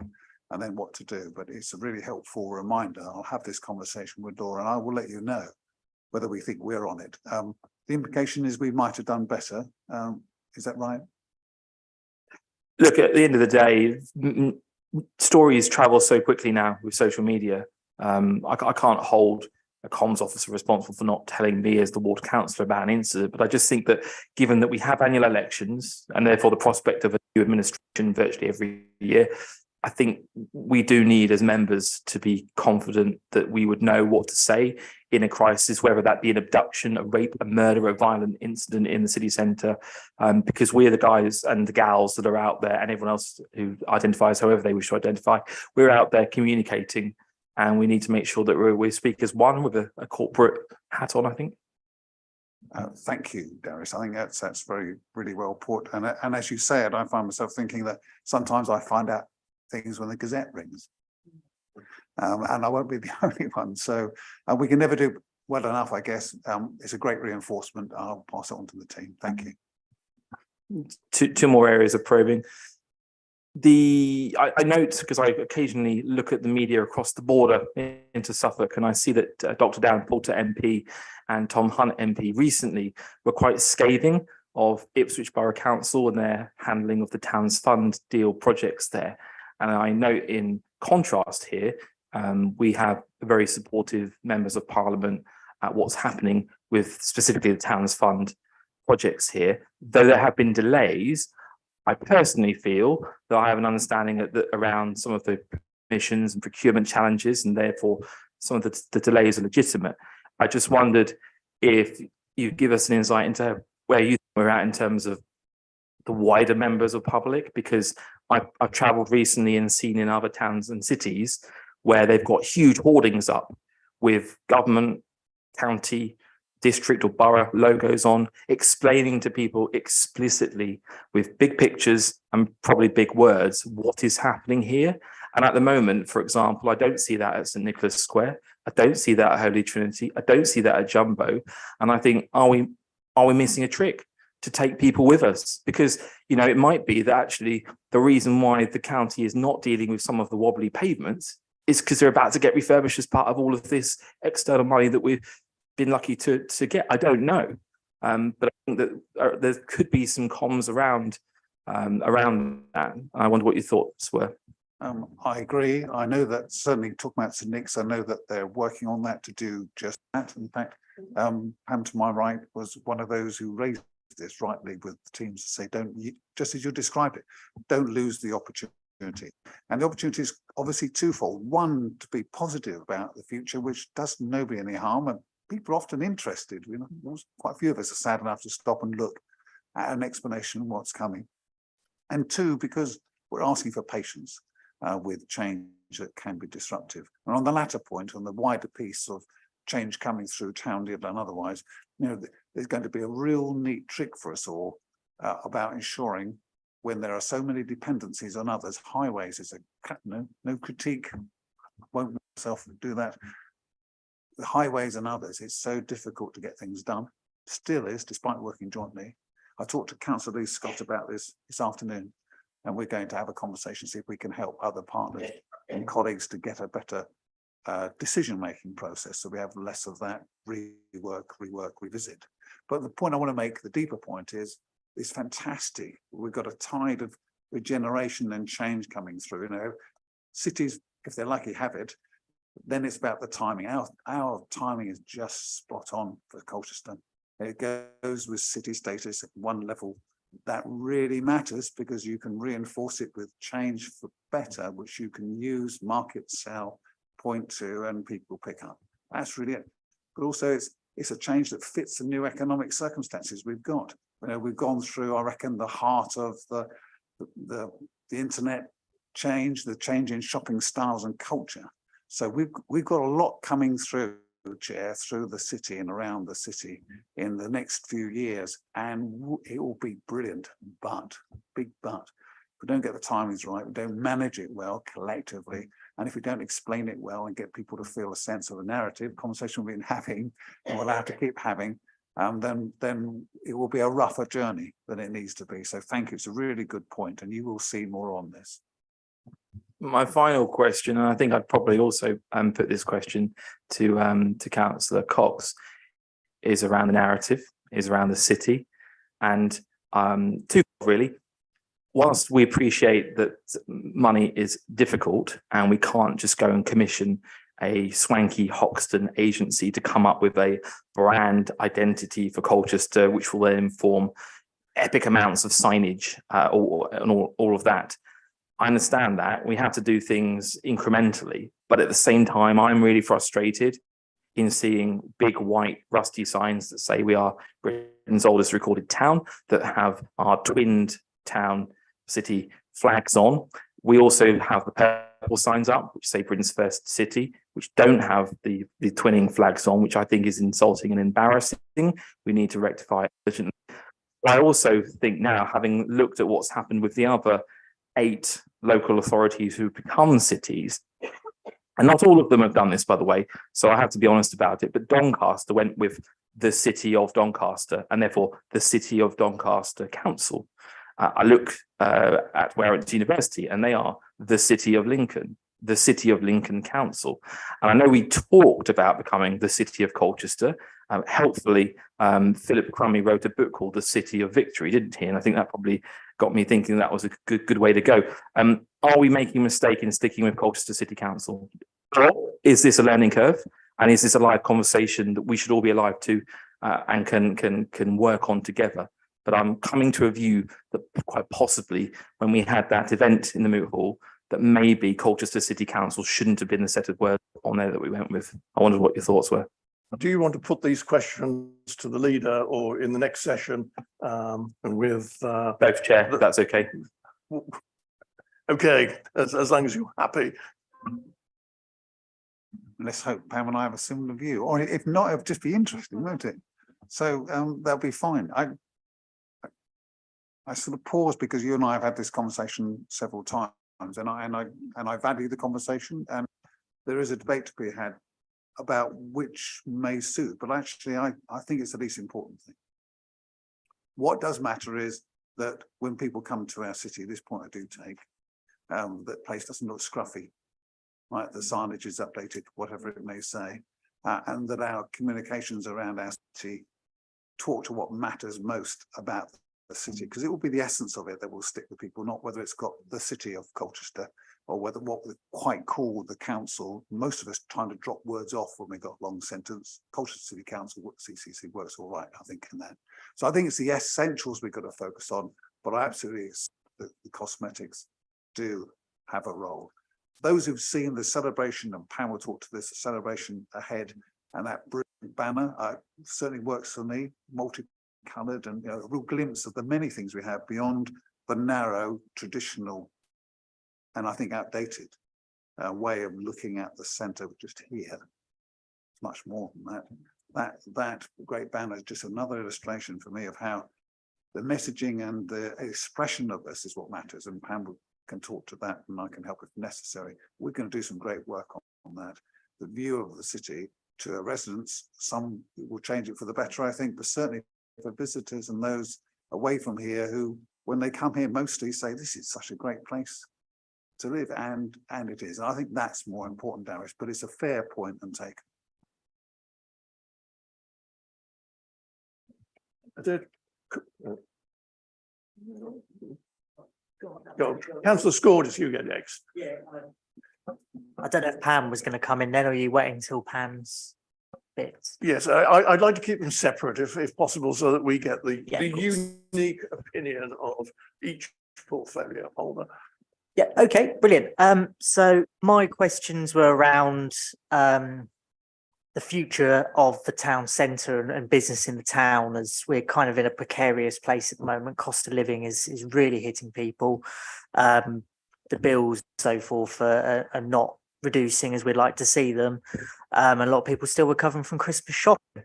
and then what to do. But it's a really helpful reminder. I'll have this conversation with Laura and I will let you know whether we think we're on it. The implication is we might have done better. Is that right? Look, at the end of the day, stories travel so quickly now with social media. I can't hold a comms officer responsible for not telling me as the ward councillor about an incident, but I just think that given that we have annual elections and therefore the prospect of a new administration virtually every year, I think we do need as members to be confident that we would know what to say in a crisis, whether that be an abduction, a rape, a murder, a violent incident in the city centre, because we're the guys and the gals that are out there, and everyone else who identifies however they wish to identify, we're out there communicating, and we need to make sure that we speak as one with a corporate hat on, I think. Thank you, Darius. I think that's really well put. And as you say it, I find myself thinking that sometimes I find out things when the Gazette rings. And I won't be the only one. So we can never do well enough, I guess. It's a great reinforcement. I'll pass it on to the team. Thank you. Two more areas of probing. I note, because I occasionally look at the media across the border into Suffolk, and I see that Dr. Darren Poulter MP and Tom Hunt MP recently were quite scathing of Ipswich Borough Council and their handling of the Towns Fund deal projects there. And I note in contrast here, we have very supportive members of Parliament at what's happening with specifically the Towns Fund projects here. Though there have been delays, I personally feel that I have an understanding that around some of the permissions and procurement challenges, and therefore some of the delays are legitimate. I just wondered if you give us an insight into where you think we're at in terms of the wider members of public, because I've travelled recently and seen in other towns and cities where they've got huge hoardings up with government, county, district or borough logos on, explaining to people explicitly with big pictures and probably big words what is happening here. And at the moment, for example, I don't see that at St Nicholas Square. I don't see that at Holy Trinity. I don't see that at Jumbo. And I think, are we missing a trick to take people with us? Because, you know, it might be that actually the reason why the county is not dealing with some of the wobbly pavements is because they're about to get refurbished as part of all of this external money that we've been lucky to get. I don't know. But I think that there could be some comms around that. I wonder what your thoughts were. I agree. I know that certainly talking about St Nick's, I know that they're working on that to do just that. In fact, Pam to my right was one of those who raised this rightly with the teams to say, just as you described it, don't lose the opportunity. And the opportunity is obviously twofold. One, to be positive about the future, which does nobody any harm, and people are often interested. You know, quite a few of us are sad enough to stop and look at an explanation of what's coming. And two, because we're asking for patience with change that can be disruptive. And on the latter point, on the wider piece of change coming through town deal and otherwise, you know, there's going to be a real neat trick for us all about ensuring, when there are so many dependencies on others, highways is no critique, won't myself do that. The highways and others, it's so difficult to get things done, still is, despite working jointly. I talked to Councillor Lee Scott about this afternoon, and we're going to have a conversation, see if we can help other partners and colleagues to get a better decision-making process, so we have less of that rework, revisit. But the point I want to make, the deeper point is, it's fantastic. We've got a tide of regeneration and change coming through. You know, cities, if they're lucky, have it. Then it's about the timing. Our timing is just spot on for Colchester. It goes with city status at one level. That really matters because you can reinforce it with change for better, which you can use, market, sell, point to, and people pick up. That's really it. But also it's a change that fits the new economic circumstances we've got. You know, we've gone through, I reckon, the heart of the internet change, the change in shopping styles and culture. So we've got a lot coming through, Chair, through the city and around the city in the next few years, and it will be brilliant. But big but, if we don't get the timings right, we don't manage it well collectively, and if we don't explain it well and get people to feel a sense of a narrative, conversation we've been having and we'll have to keep having, then it will be a rougher journey than it needs to be. So thank you. It's a really good point, and you will see more on this. My final question, and I think I'd probably also put this question to Councillor Cox, is around the narrative, is around the city, and two really. Whilst we appreciate that money is difficult and we can't just go and commission a swanky Hoxton agency to come up with a brand identity for Colchester, which will then inform epic amounts of signage and all of that. I understand that we have to do things incrementally, but at the same time, I'm really frustrated in seeing big white rusty signs that say we are Britain's oldest recorded town, that have our twinned town city flags on. We also have the purple signs up, which say Britain's first city, which don't have the twinning flags on, which I think is insulting and embarrassing. We need to rectify it urgently. I also think now, having looked at what's happened with the other 8 local authorities who become cities, and not all of them have done this, by the way, so I have to be honest about it, but Doncaster went with the City of Doncaster, and therefore the City of Doncaster Council. I look at where it's university, and they are the City of Lincoln, the City of Lincoln Council. And I know we talked about becoming the City of Colchester. Helpfully, Philip Crummy wrote a book called The City of Victory, didn't he? And I think that probably got me thinking that was a good way to go. Are we making a mistake in sticking with Colchester City Council? Or is this a learning curve? And is this a live conversation that we should all be alive to and can work on together? But I'm coming to a view that quite possibly when we had that event in the Moot Hall, that maybe Colchester City Council shouldn't have been the set of words on there that we went with. I wondered what your thoughts were. Do you want to put these questions to the leader or in the next session and with both, Chair, if that's okay. Okay, as long as you're happy. Let's hope Pam and I have a similar view, or if not, it'll just be interesting, won't it? So that'll be fine. I sort of pause because you and I have had this conversation several times, and I value the conversation, and there is a debate to be had about which may suit, but actually I think it's the least important thing. What does matter is that when people come to our city, this point I do take, that place doesn't look scruffy, right? The signage is updated, whatever it may say, and that our communications around our city talk to what matters most about the city, because it will be the essence of it that will stick with people, not whether it's got the City of Colchester or whether what we quite call the council. Most of us trying to drop words off when we got long sentence. Colchester City Council, CCC works all right, I think, in that. So I think it's the essentials we've got to focus on, but I absolutely, the cosmetics do have a role. Those who've seen the celebration, and Pam will talk to this, the celebration ahead, and that brilliant banner certainly works for me, multi-coloured, and a real glimpse of the many things we have beyond the narrow, traditional, and I think outdated way of looking at the centre just here. It's much more than that. That great banner is just another illustration for me of how the messaging and the expression of this is what matters, and Pam can talk to that, and I can help if necessary. We're going to do some great work on that. The view of the city to our residents, some will change it for the better, I think, but certainly for visitors and those away from here who, when they come here, mostly say, this is such a great place to live, and it is. And I think that's more important, Darius, but it's a fair point and take. Councillor Scordis, you go next. Yeah. I don't know if Pam was going to come in then, or are you waiting till Pam's bit? Yes, I'd like to keep them separate if possible, so that we get the unique opinion of each portfolio holder. Yeah, okay, brilliant. So my questions were around the future of the town centre and business in the town, as we're kind of in a precarious place at the moment. Cost of living is really hitting people. The bills and so forth are not reducing as we'd like to see them. A lot of people still recovering from Christmas shopping.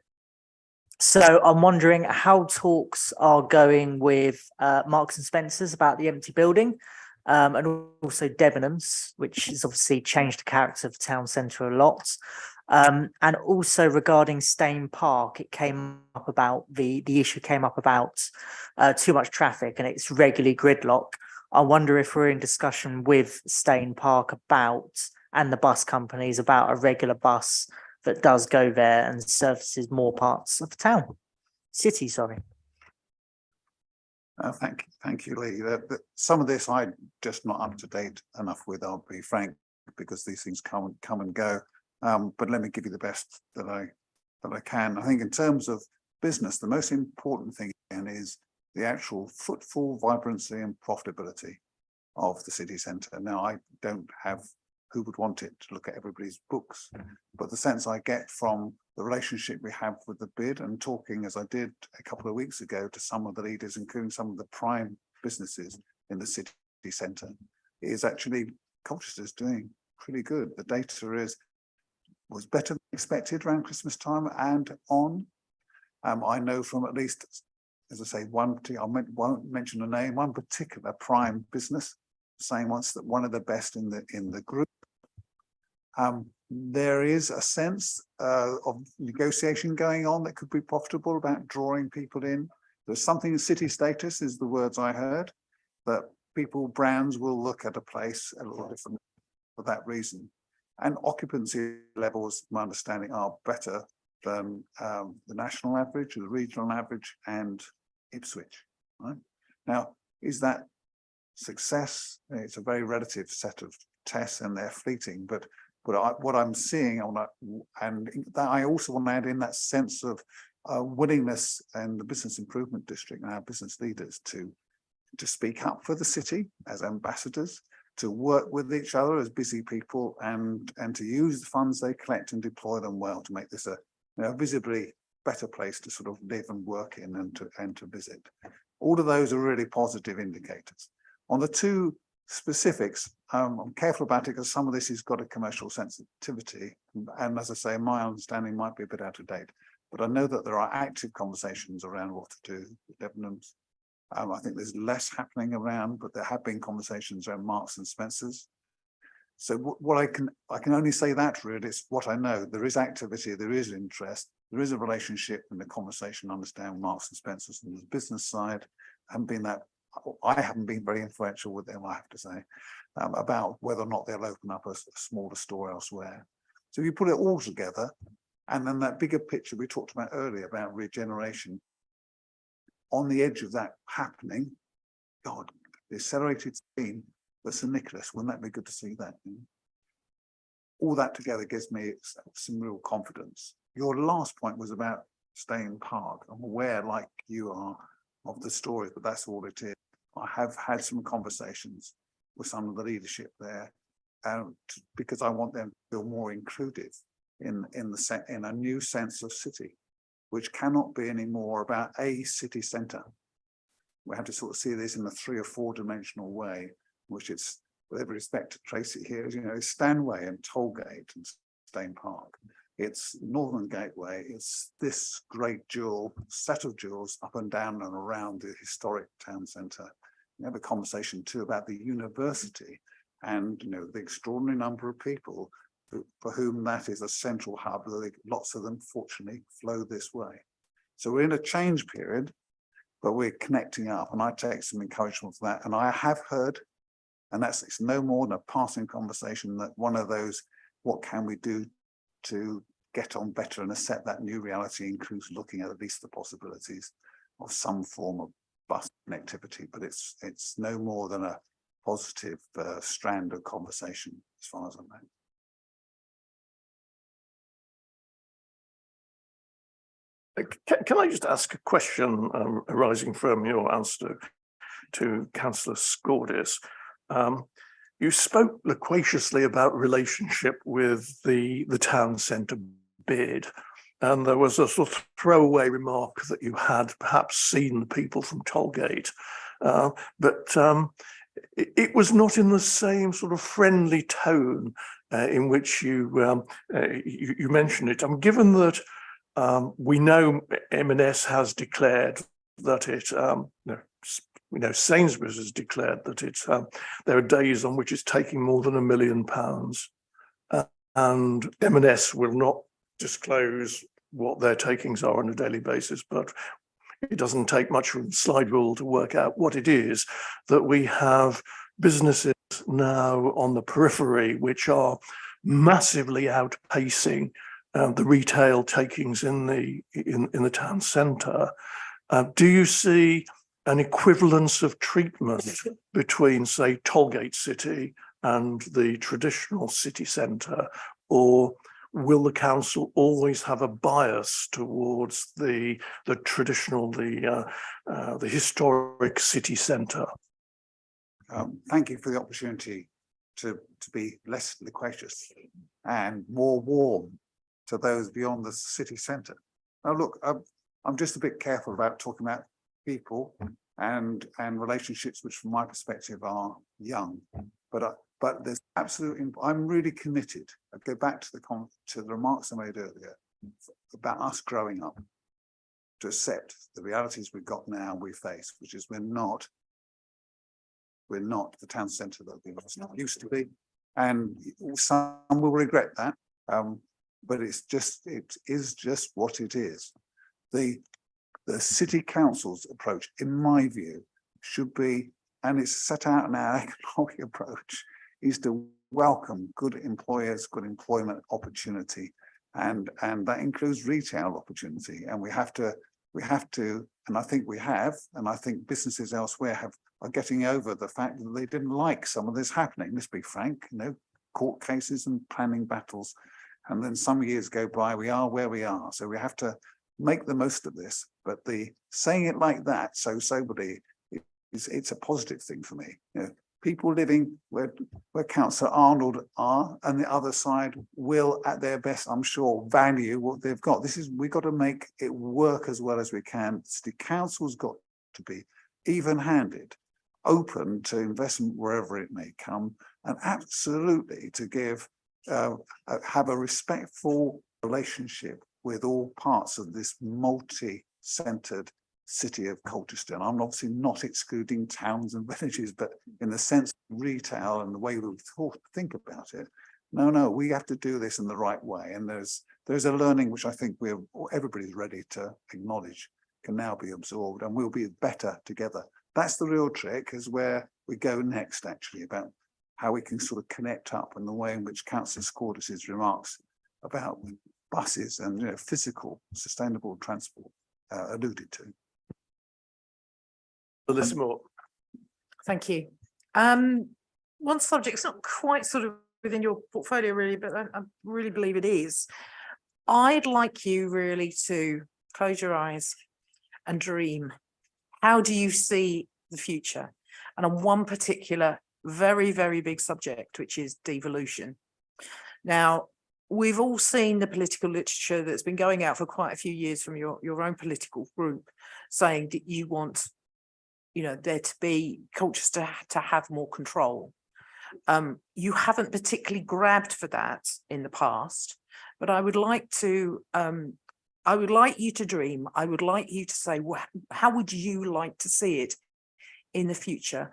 So I'm wondering how talks are going with Marks and Spencer's about the empty building, and also Debenhams, which has obviously changed the character of the town centre a lot. And also regarding Stane Park, it came up about the issue came up about too much traffic and it's regularly gridlock. I wonder if we're in discussion with Stane Park about, and the bus companies, about a regular bus that does go there and services more parts of the town, city, sorry. Thank you, Lee. Some of this I'm just not up to date enough with, I'll be frank, because these things come and go. But let me give you the best that I can. I think in terms of business, the most important thing is the actual footfall, vibrancy, and profitability. of the city centre. Now, I don't have who would want it to look at everybody's books, but the sense I get from the relationship we have with the bid and talking, as I did a couple of weeks ago, to some of the leaders, including some of the prime businesses in the city centre, is actually Colchester's doing pretty good. The data was better than expected around Christmas time and on. I know from at least, as I say, I won't mention a name, one particular prime business saying once that one of the best in the group. There is a sense of negotiation going on that could be profitable about drawing people in. There's something, city status is the words I heard, that brands will look at a place a little different for that reason. And occupancy levels, my understanding, are better than the national average, the regional average, and Ipswich. Right? Now, is that success? It's a very relative set of tests, and they're fleeting. But what I'm seeing on that, and that I also want to add in that sense of willingness and the business improvement district and our business leaders to speak up for the city as ambassadors, to work with each other as busy people, and to use the funds they collect and deploy them well to make this a visibly better place to sort of live and work in and to visit. All of those are really positive indicators. On the two specifics, I'm careful about it because some of this has got a commercial sensitivity, and as I say, my understanding might be a bit out of date, but I know that there are active conversations around what to do with Debenhams. I think there's less happening around, but there have been conversations around Marks and Spencers. So what I can only say that really, it's what I know. There is activity, there is interest, there is a relationship and a conversation, understand Marks and Spencers and the business side. I haven't been very influential with them, I have to say, about whether or not they'll open up a smaller store elsewhere. So if you put it all together, and then that bigger picture we talked about earlier about regeneration, on the edge of that happening, God, the accelerated scheme for St Nicholas, wouldn't that be good to see that? All that together gives me some real confidence. Your last point was about Staying Park. I'm aware, like you are, of the story, but that's all it is. I have had some conversations with some of the leadership there, because I want them to feel more included in a new sense of city, which cannot be any more about a city centre. We have to sort of see this in a 3 or 4 dimensional way, which it's, with every respect to Tracy here, Stanway and Tollgate and Stayne Park. It's Northern Gateway, it's this great set of jewels up and down and around the historic town centre. We have a conversation too about the university and the extraordinary number of people for whom that is a central hub. Lots of them, fortunately, flow this way. So we're in a change period, but we're connecting up, and I take some encouragement for that. And I have heard, and it's no more than a passing conversation, that one of those, what can we do to get on better and accept that new reality, includes looking at least the possibilities of some form of bus connectivity, but it's no more than a positive strand of conversation as far as I know. Can I just ask a question arising from your answer to Councillor Scordis? You spoke loquaciously about relationship with the town centre bid, and there was a sort of throwaway remark that you had perhaps seen the people from Tollgate, but it was not in the same sort of friendly tone in which you mentioned it. Given that we know M&S has declared that it, Sainsbury's has declared that there are days on which it's taking more than £1 million, and M&S will not disclose what their takings are on a daily basis, but it doesn't take much of a slide rule to work out what it is that we have businesses now on the periphery which are massively outpacing the retail takings in the town centre. Do you see an equivalence of treatment between, say, Tollgate City and the traditional city centre, or will the council always have a bias towards the traditional, the historic city centre? thank you for the opportunity to be less loquacious and more warm to those beyond the city centre. Now, look, I'm just a bit careful about talking about people and relationships, which from my perspective are young, but there's absolutely, I'm really committed. I go back to the remarks I made earlier about us growing up to accept the realities we've got now we face, which is we're not the town centre that we used to be, and some will regret that. But it is just what it is. The city council's approach, in my view, should be, and it's set out in our economic approach, is to welcome good employers, good employment opportunity, and that includes retail opportunity. And we have to, and I think we have, and I think businesses elsewhere are getting over the fact that they didn't like some of this happening. Let's be frank, court cases and planning battles. And then some years go by, we are where we are. So we have to make the most of this. But saying it like that so soberly, it's a positive thing for me. People living where Councillor Arnold are, and the other side will, at their best, I'm sure, value what they've got. We've got to make it work as well as we can. The council's got to be even-handed, open to investment wherever it may come, and absolutely to have a respectful relationship with all parts of this multi-centred city of Colchester. I'm obviously not excluding towns and villages, but in the sense of retail and the way we think about it, no, we have to do this in the right way. And there's a learning which I think everybody's ready to acknowledge can now be absorbed, and we'll be better together. That's the real trick, is where we go next, actually, about how we can sort of connect up, and the way in which Councillor Scordis's remarks about buses and physical sustainable transport alluded to. Melissa Moore. Thank you. One subject, it's not quite sort of within your portfolio really, but I really believe it is. I'd like you really to close your eyes and dream. How do you see the future? And on one particular very, very big subject, which is devolution. Now, we've all seen the political literature that's been going out for quite a few years from your own political group, saying that you want, there to be Colchester to have more control. You haven't particularly grabbed for that in the past, but I would like you to dream. I would like you to say, well, how would you like to see it in the future?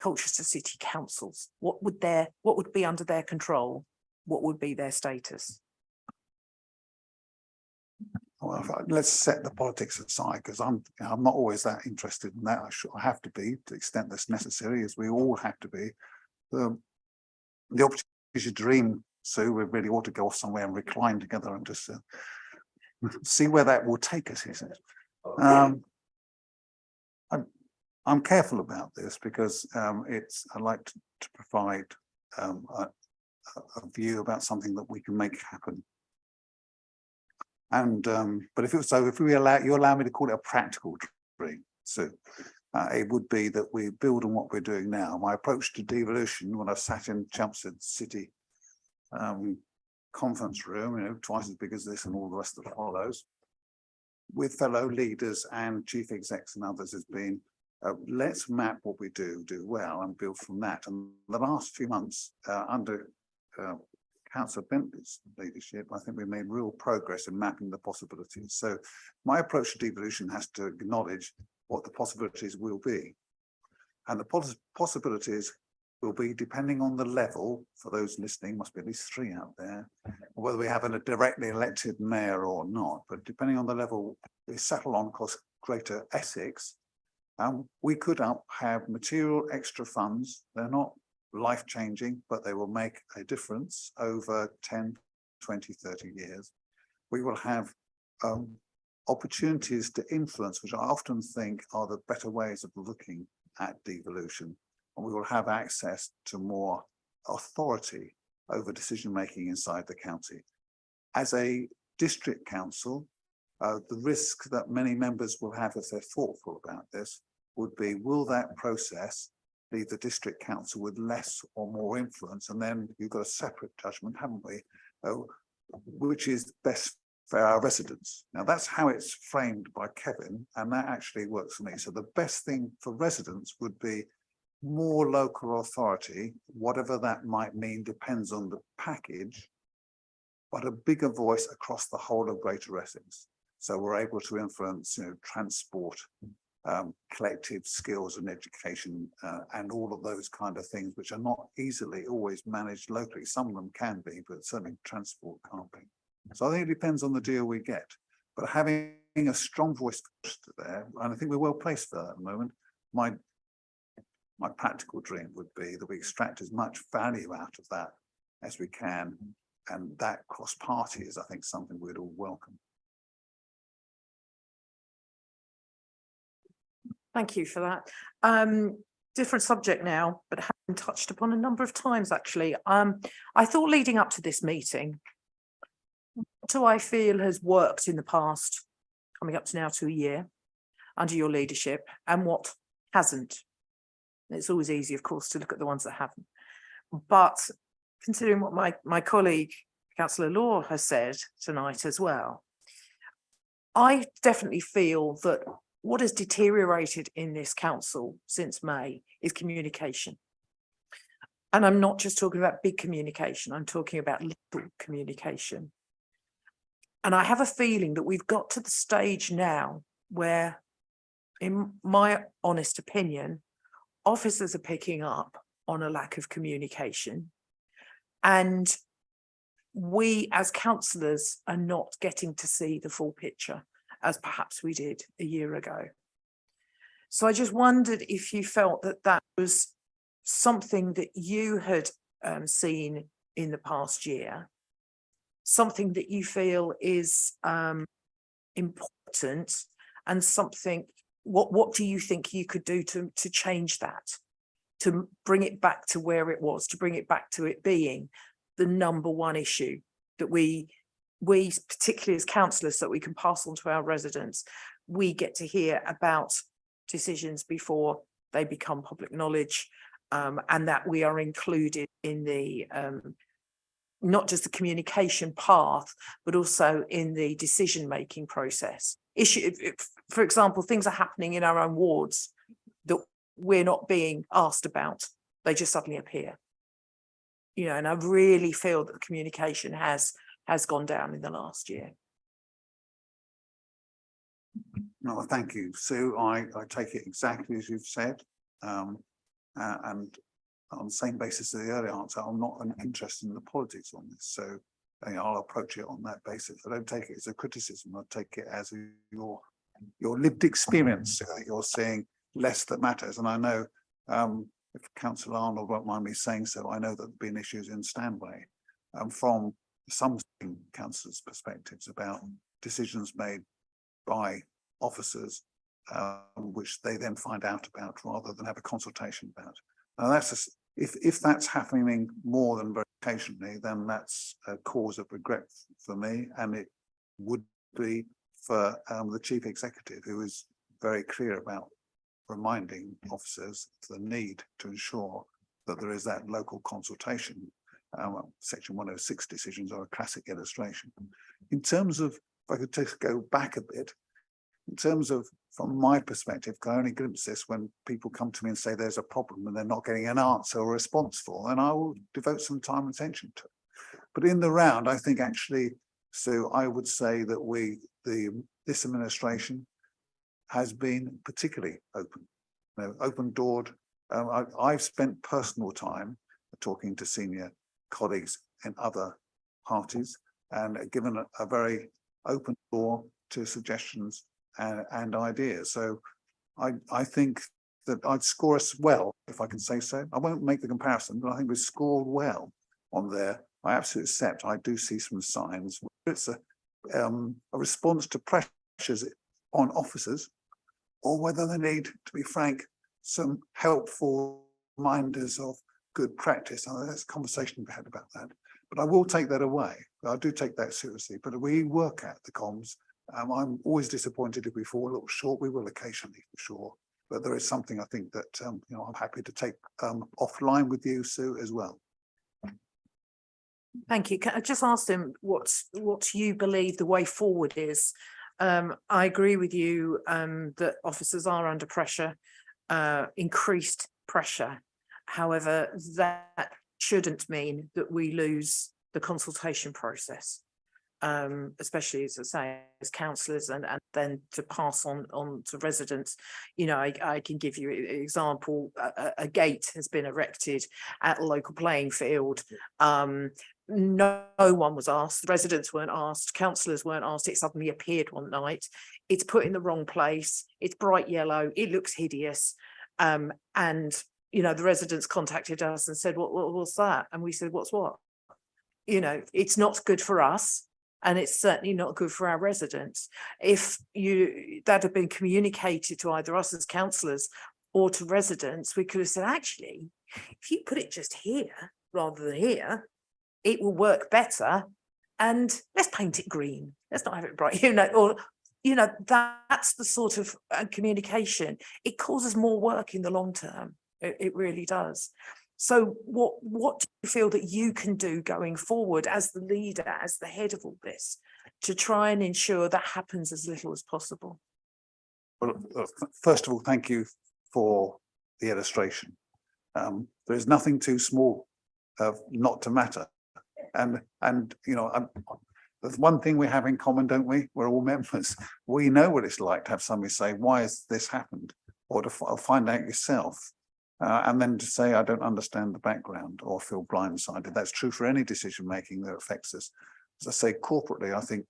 Colchester City Councils, what would be under their control? What would be their status? Well, let's set the politics aside, because I'm not always that interested in that. I have to be, to the extent that's necessary, as we all have to be. The opportunity to dream, Sue, we really ought to go off somewhere and recline together and just see where that will take us, he says. I'm careful about this because I like to provide a view about something that we can make happen. And but if you allow me to call it a practical dream, so it would be that we build on what we're doing now. My approach to devolution, when I sat in Chelmsford City conference room, twice as big as this and all the rest that follows, with fellow leaders and chief execs and others, has been let's map what we do well and build from that. And the last few months under Councillor Bentley's leadership, I think we made real progress in mapping the possibilities. So my approach to devolution has to acknowledge what the possibilities will be. And the possibilities will be, depending on the level, for those listening, must be at least 3 out there, whether we have a directly elected mayor or not, but depending on the level we settle on across Greater Essex, we could have material extra funds. They're not life-changing, but they will make a difference over 10, 20, 30 years. We will have opportunities to influence, which I often think are the better ways of looking at devolution. And we will have access to more authority over decision-making inside the county. As a district council, the risk that many members will have if they're thoughtful about this would be, will that process leave the district council with less or more influence, and then you've got a separate judgment, haven't we? Which is best for our residents. Now that's how it's framed by Kevin, and that actually works for me. So the best thing for residents would be more local authority, whatever that might mean depends on the package, but a bigger voice across the whole of Greater Essex. So we're able to influence, transport, collective skills and education, and all of those kind of things, which are not easily always managed locally. Some of them can be, but certainly transport can't be. So I think it depends on the deal we get. But having a strong voice there, and I think we're well placed for that at the moment. My practical dream would be that we extract as much value out of that as we can, and that cross-party is, I think, something we'd all welcome. Thank you for that. Different subject now, but having touched upon a number of times actually. I thought leading up to this meeting, what do I feel has worked in the past, coming up to now to a year, under your leadership, and what hasn't? It's always easy, of course, to look at the ones that haven't. But considering what my colleague, Councillor Law, has said tonight as well, I definitely feel that what has deteriorated in this council since May is communication. And I'm not just talking about big communication, I'm talking about little communication. And I have a feeling that we've got to the stage now where, in my honest opinion, officers are picking up on a lack of communication. And we as councillors are not getting to see the full picture as perhaps we did a year ago. So I just wondered if you felt that that was something that you had seen in the past year, something that you feel is important, and something, what do you think you could do to change that, to bring it back to where it was, to bring it back to it being the number one issue that we particularly as councillors, that we can pass on to our residents. We get to hear about decisions before they become public knowledge, and that we are included in the not just the communication path, but also in the decision-making process. For example, things are happening in our own wards that we're not being asked about. They just suddenly appear. And I really feel that the communication has gone down in the last year. No, thank you, Sue. I take it exactly as you've said. And on the same basis as the earlier answer, I'm not interested in the politics on this. So I'll approach it on that basis. I don't take it as a criticism. I take it as your lived experience. You're seeing less that matters. And I know, if Councillor Arnold won't mind me saying so, I know that there have been issues in Stanway from some councillors' perspectives about decisions made by officers, which they then find out about rather than have a consultation about. Now that's if that's happening more than very occasionally, then that's a cause of regret for me, and it would be for the chief executive, who is very clear about reminding officers the need to ensure that there is that local consultation. Section 106 decisions are a classic illustration. In terms of, if I could just go back a bit, in terms of, from my perspective, I only glimpse this when people come to me and say there's a problem and they're not getting an answer or response for, and I will devote some time and attention to it. But in the round, I think actually, so I would say that this administration has been particularly open, open-doored. I've spent personal time talking to senior colleagues in other parties and given a very open door to suggestions and ideas. So I think that I'd score us well, if I can say so. I won't make the comparison, but I think we scored well on there. I absolutely accept I do see some signs. It's a response to pressures on officers, or whether they need, to be frank, some helpful reminders of good practice. There's a conversation we had about that, but I will take that away. I do take that seriously, but we work at the comms. I'm always disappointed if we fall a little short. We will occasionally, for sure, But there is something I think that, I'm happy to take offline with you, Sue, as well. Thank you. Can I just ask them what you believe the way forward is? I agree with you that officers are under pressure, increased pressure. However, that shouldn't mean that we lose the consultation process, especially as I say, as councillors, and then to pass on to residents. I can give you an example. A gate has been erected at a local playing field. No one was asked, the residents weren't asked, councillors weren't asked. It suddenly appeared one night. It's put in the wrong place. It's bright yellow. It looks hideous. And the residents contacted us and said, what was that? And we said, what's what? It's not good for us. And it's certainly not good for our residents. If that had been communicated to either us as councillors or to residents, we could have said, actually, if you put it just here rather than here, it will work better, and let's paint it green. Let's not have it bright, that's the sort of communication. It causes more work in the long term. It really does. So what do you feel that you can do going forward as the leader, as the head of all this, to try and ensure that happens as little as possible? Well, first of all, thank you for the illustration. There is nothing too small not to matter. And there's one thing we have in common, don't we? We're all members. We know what it's like to have somebody say, why has this happened? Or to find out yourself. And then to say, I don't understand the background or feel blindsided. That's true for any decision making that affects us. As I say, corporately, I think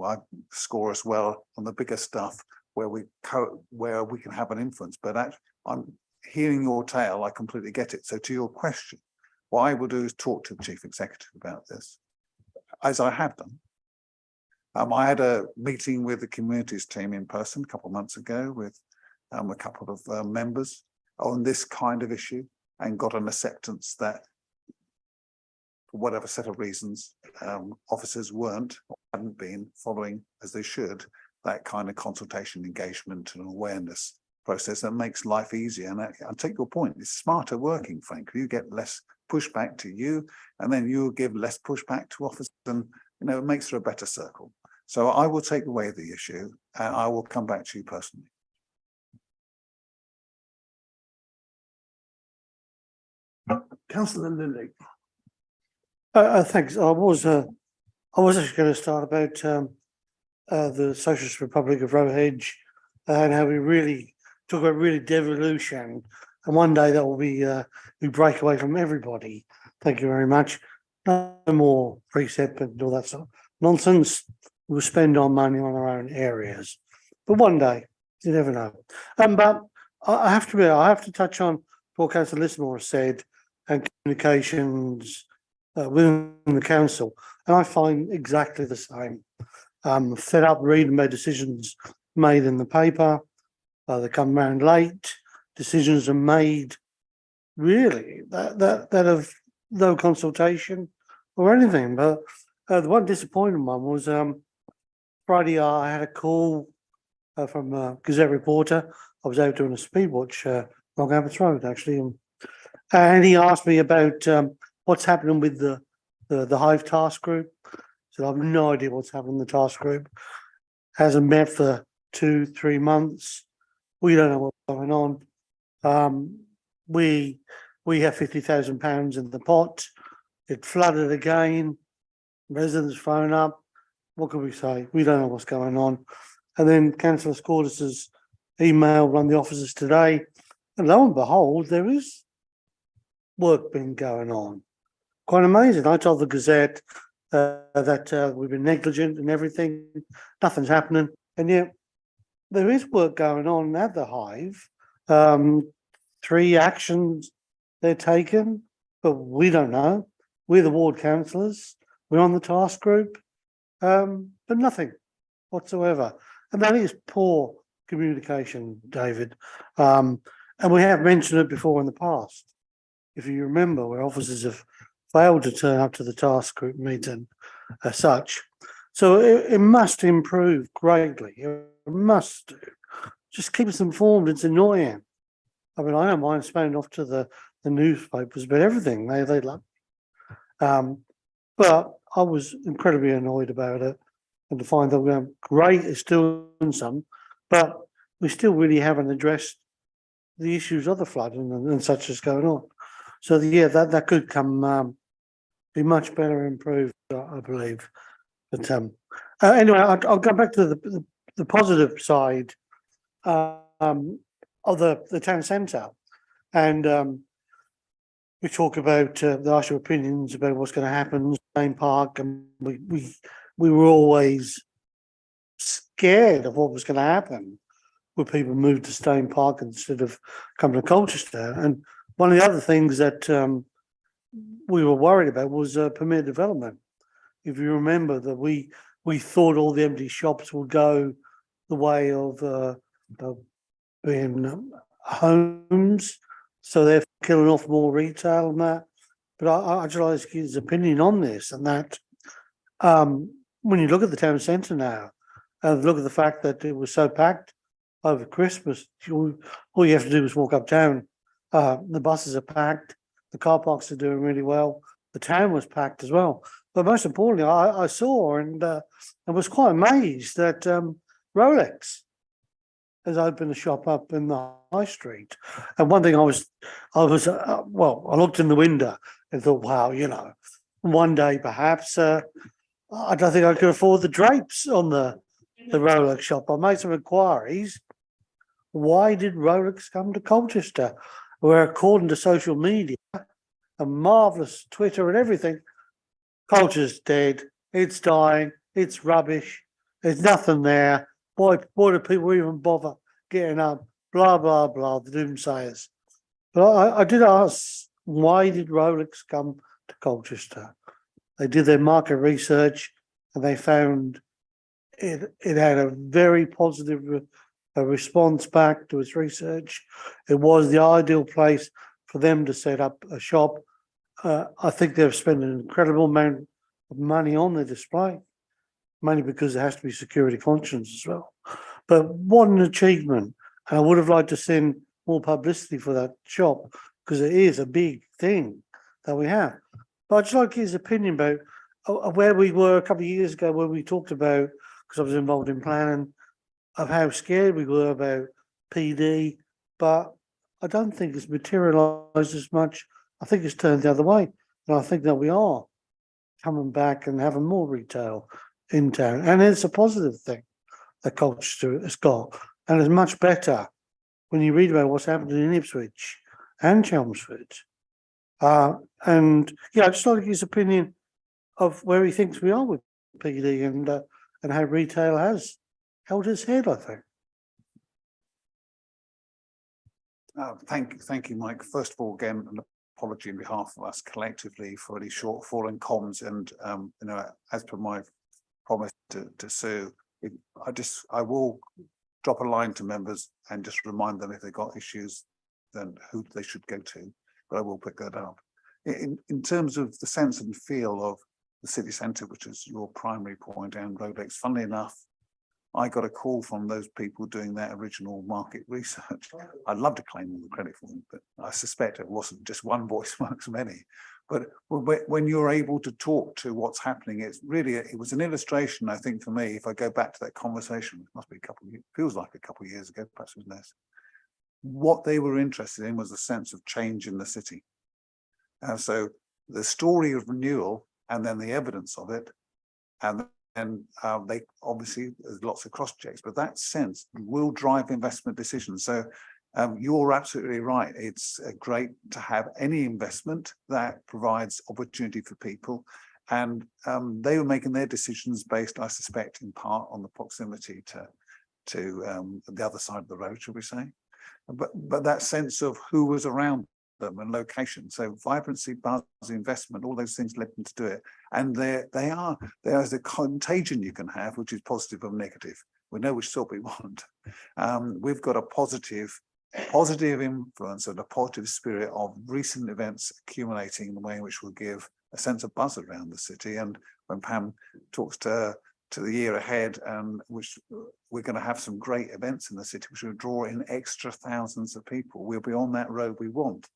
I score us well on the bigger stuff where we can have an influence. But I'm hearing your tale, I completely get it. So to your question, what I will do is talk to the chief executive about this, as I have done. I had a meeting with the communities team in person a couple of months ago with a couple of members on this kind of issue, and got an acceptance that, for whatever set of reasons, officers hadn't been following as they should that kind of consultation, engagement, and awareness process that makes life easier. And I take your point, it's smarter working, frankly. You get less pushback to you, and then you give less pushback to officers, and it makes for a better circle. So I will take away the issue, and I will come back to you personally. Councillor Lilly. Thanks. I was actually going to start about the Socialist Republic of Rowhedge and how we really talk about really devolution, and one day that will be we break away from everybody. Thank you very much. No more precept and all that sort of nonsense. We'll spend our money on our own areas, but one day you never know. But I have to touch on what Councillor Lismore said and communications within the council, and I find exactly the same. I'm fed up reading about decisions made in the paper. They come around late. Decisions are made really that have no consultation or anything. But the one disappointing one was Friday. I had a call from a Gazette reporter. I was out doing a speed watch along Abbots Road actually, and he asked me about what's happening with the Hive task group. So I have no idea what's happening in the task group. Hasn't met for 2-3 months. We don't know what's going on. We have £50,000 in the pot. It flooded again. Residents phone up. What can we say? We don't know what's going on. And then Councillor Scordis has emailed one of the officers today, and lo and behold, there is work been going on. Quite amazing. I told the Gazette that we've been negligent and everything. Nothing's happening, and yet there is work going on at the Hive. 3 actions they're taken, but we don't know. We're the ward councillors. We're on the task group, but nothing whatsoever. And that is poor communication, David. And we have mentioned it before in the past. If you remember, where officers have failed to turn up to the task group meeting as such. So it must improve greatly. It must do. Just keep us informed. It's annoying. I mean, I don't mind spouting off to the newspapers about everything. They love. But I was incredibly annoyed about it, and to find that we're going, great, it's doing some, but we still really haven't addressed the issues of the flooding and such as going on. So yeah, that could come be much better improved, I believe. But anyway, I'll go back to the positive side of the town centre, and we talk about the ask your opinions about what's going to happen in Stone Park, and we were always scared of what was going to happen when people moved to Stone Park instead of coming to Colchester. And one of the other things that we were worried about was permitted development. If you remember that we thought all the empty shops would go the way of being homes, so they're killing off more retail and that. But I'd just like to get his opinion on this, and that when you look at the town centre now, and look at the fact that it was so packed over Christmas, all you have to do is walk uptown. The buses are packed, the car parks are doing really well, the town was packed as well. But most importantly, I saw and was quite amazed that Rolex has opened a shop up in the high street. And one thing I looked in the window and thought, wow, one day perhaps I don't think I could afford the drapes on the Rolex shop. I made some inquiries. Why did Rolex come to Colchester? Where, according to social media, a marvellous Twitter and everything, Colchester's dead, it's dying, it's rubbish, there's nothing there. Why do people even bother getting up? Blah, blah, blah, the doomsayers. But I did ask, why did Rolex come to Colchester? They did their market research and they found it had a very positive response back to its research. It was the ideal place for them to set up a shop. I think they've spent an incredible amount of money on the display, mainly because there has to be security conscience as well. But what an achievement. And I would have liked to send more publicity for that shop, because it is a big thing that we have. But I'd just like his opinion about where we were a couple of years ago, where we talked about, because I was involved in planning, of how scared we were about PD, but I don't think it's materialised as much. I think it's turned the other way. And I think that we are coming back and having more retail in town. And it's a positive thing that Colchester has got. And it's much better when you read about what's happening in Ipswich and Chelmsford. And yeah, I'd just like his opinion of where he thinks we are with PD and how retail has held its head, I think. Thank you, Mike. First of all, again, an apology on behalf of us collectively for any shortfall in comms, and as per my promise to Sue, I will drop a line to members and just remind them if they've got issues, then who they should go to, but I will pick that up. In terms of the sense and feel of the city centre, which is your primary point, and Rolex, funnily enough, I got a call from those people doing that original market research. I'd love to claim all the credit for them, but I suspect it wasn't just one voice amongst many. But when you're able to talk to what's happening, it's really, it was an illustration, I think, for me, if I go back to that conversation, it must be feels like a couple of years ago, perhaps it was less. What they were interested in was a sense of change in the city. So the story of renewal and then the evidence of it, and they obviously, there's lots of cross checks, but that sense will drive investment decisions. So you're absolutely right. It's great to have any investment that provides opportunity for people. And they were making their decisions based, I suspect, in part on the proximity to the other side of the road, shall we say. But that sense of who was around them and location. So vibrancy, buzz, investment, all those things led them to do it. And there's a contagion you can have, which is positive or negative. We know which sort we want. We've got a positive influence and a positive spirit of recent events accumulating in the way in which will give a sense of buzz around the city. And when Pam talks to to the year ahead, which we're going to have some great events in the city, which will draw in extra thousands of people. We'll be on that road we want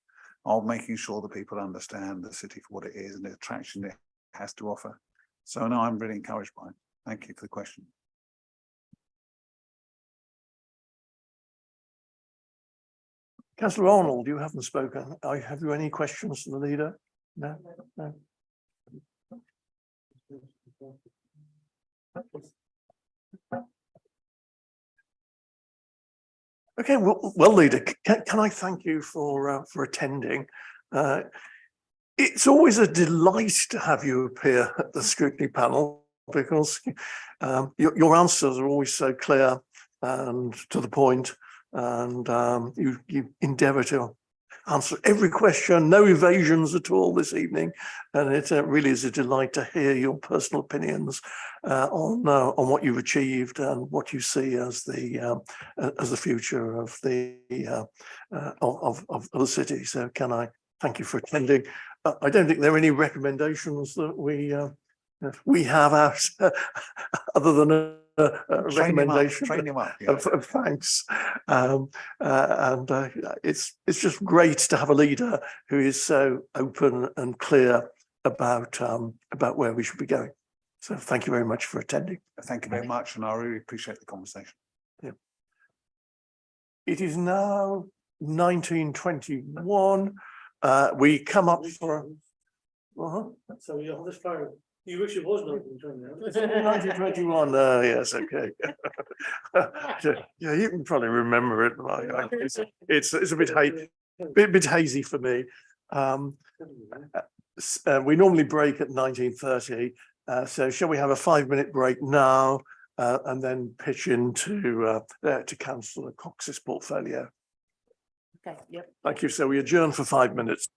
of making sure that people understand the city for what it is and the attraction it has to offer. So no, I'm really encouraged by it. Thank you for the question. Councillor Arnold, you haven't spoken. Have you any questions to the leader? No, no. Okay, well, leader, can I thank you for attending? It's always a delight to have you appear at the scrutiny panel because your answers are always so clear and to the point, and you endeavour to answer every question, no evasions at all this evening, and it really is a delight to hear your personal opinions on what you've achieved and what you see as the future of the city. So can I thank you for attending? I don't think there are any recommendations that we have out other than a recommendation Train him up. Yeah. of thanks. It's just great to have a leader who is so open and clear about where we should be going. So thank you very much for attending. Thank you very much, and I really appreciate the conversation. Yeah. It is now 19:21. We come up for. So you're on this phone. You wish it was 1921, yes, okay. Yeah, you can probably remember it. It's a bit hazy for me. We normally break at 19:30. So shall we have a 5-minute break now and then pitch into to Councillor Cox's portfolio? Okay, yep. Thank you. So we adjourn for 5 minutes.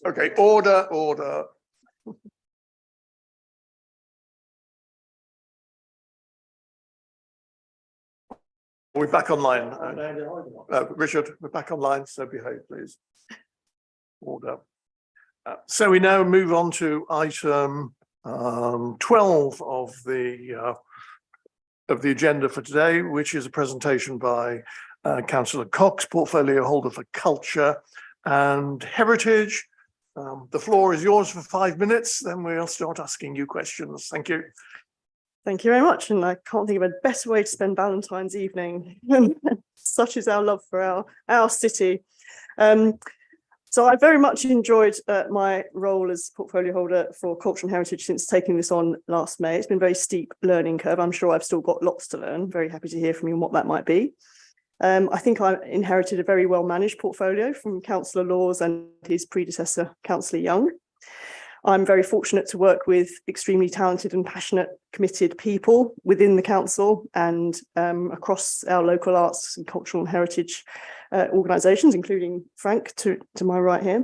Okay, order. We're back online. Richard, we're back online, so behave, please. Order. So we now move on to item 12 of the agenda for today, which is a presentation by Councillor Cox, portfolio holder for culture and heritage. The floor is yours for 5 minutes, then we'll start asking you questions. Thank you. Thank you very much. And I can't think of a better way to spend Valentine's evening. Such is our love for our city. So I very much enjoyed my role as portfolio holder for culture and heritage since taking this on last May. It's been a very steep learning curve. I'm sure I've still got lots to learn. Very happy to hear from you on what that might be. I think I inherited a very well managed portfolio from Councillor Laws and his predecessor, Councillor Young. I'm very fortunate to work with extremely talented and passionate, committed people within the council and across our local arts and cultural and heritage organisations, including Frank to my right here.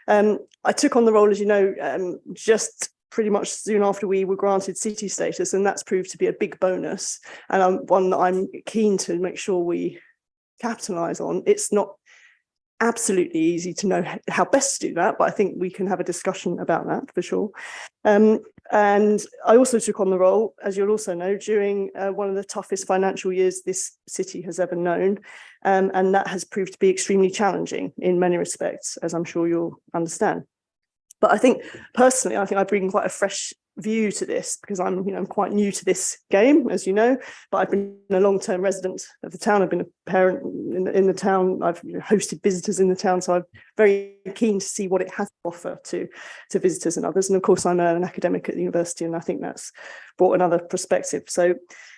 I took on the role, as you know, just pretty much soon after we were granted city status, and that's proved to be a big bonus and one that I'm keen to make sure we capitalise on. It's not absolutely easy to know how best to do that, but I think we can have a discussion about that for sure. And I also took on the role, as you'll also know, during one of the toughest financial years this city has ever known, and that has proved to be extremely challenging in many respects, as I'm sure you'll understand. But I think personally, I bring quite a fresh view to this because I'm quite new to this game, as you know, but I've been a long-term resident of the town. I've been a parent in the town. I've hosted visitors in the town, so I'm very keen to see what it has to offer to visitors and others. And of course, I'm an academic at the university, and I think that's brought another perspective. So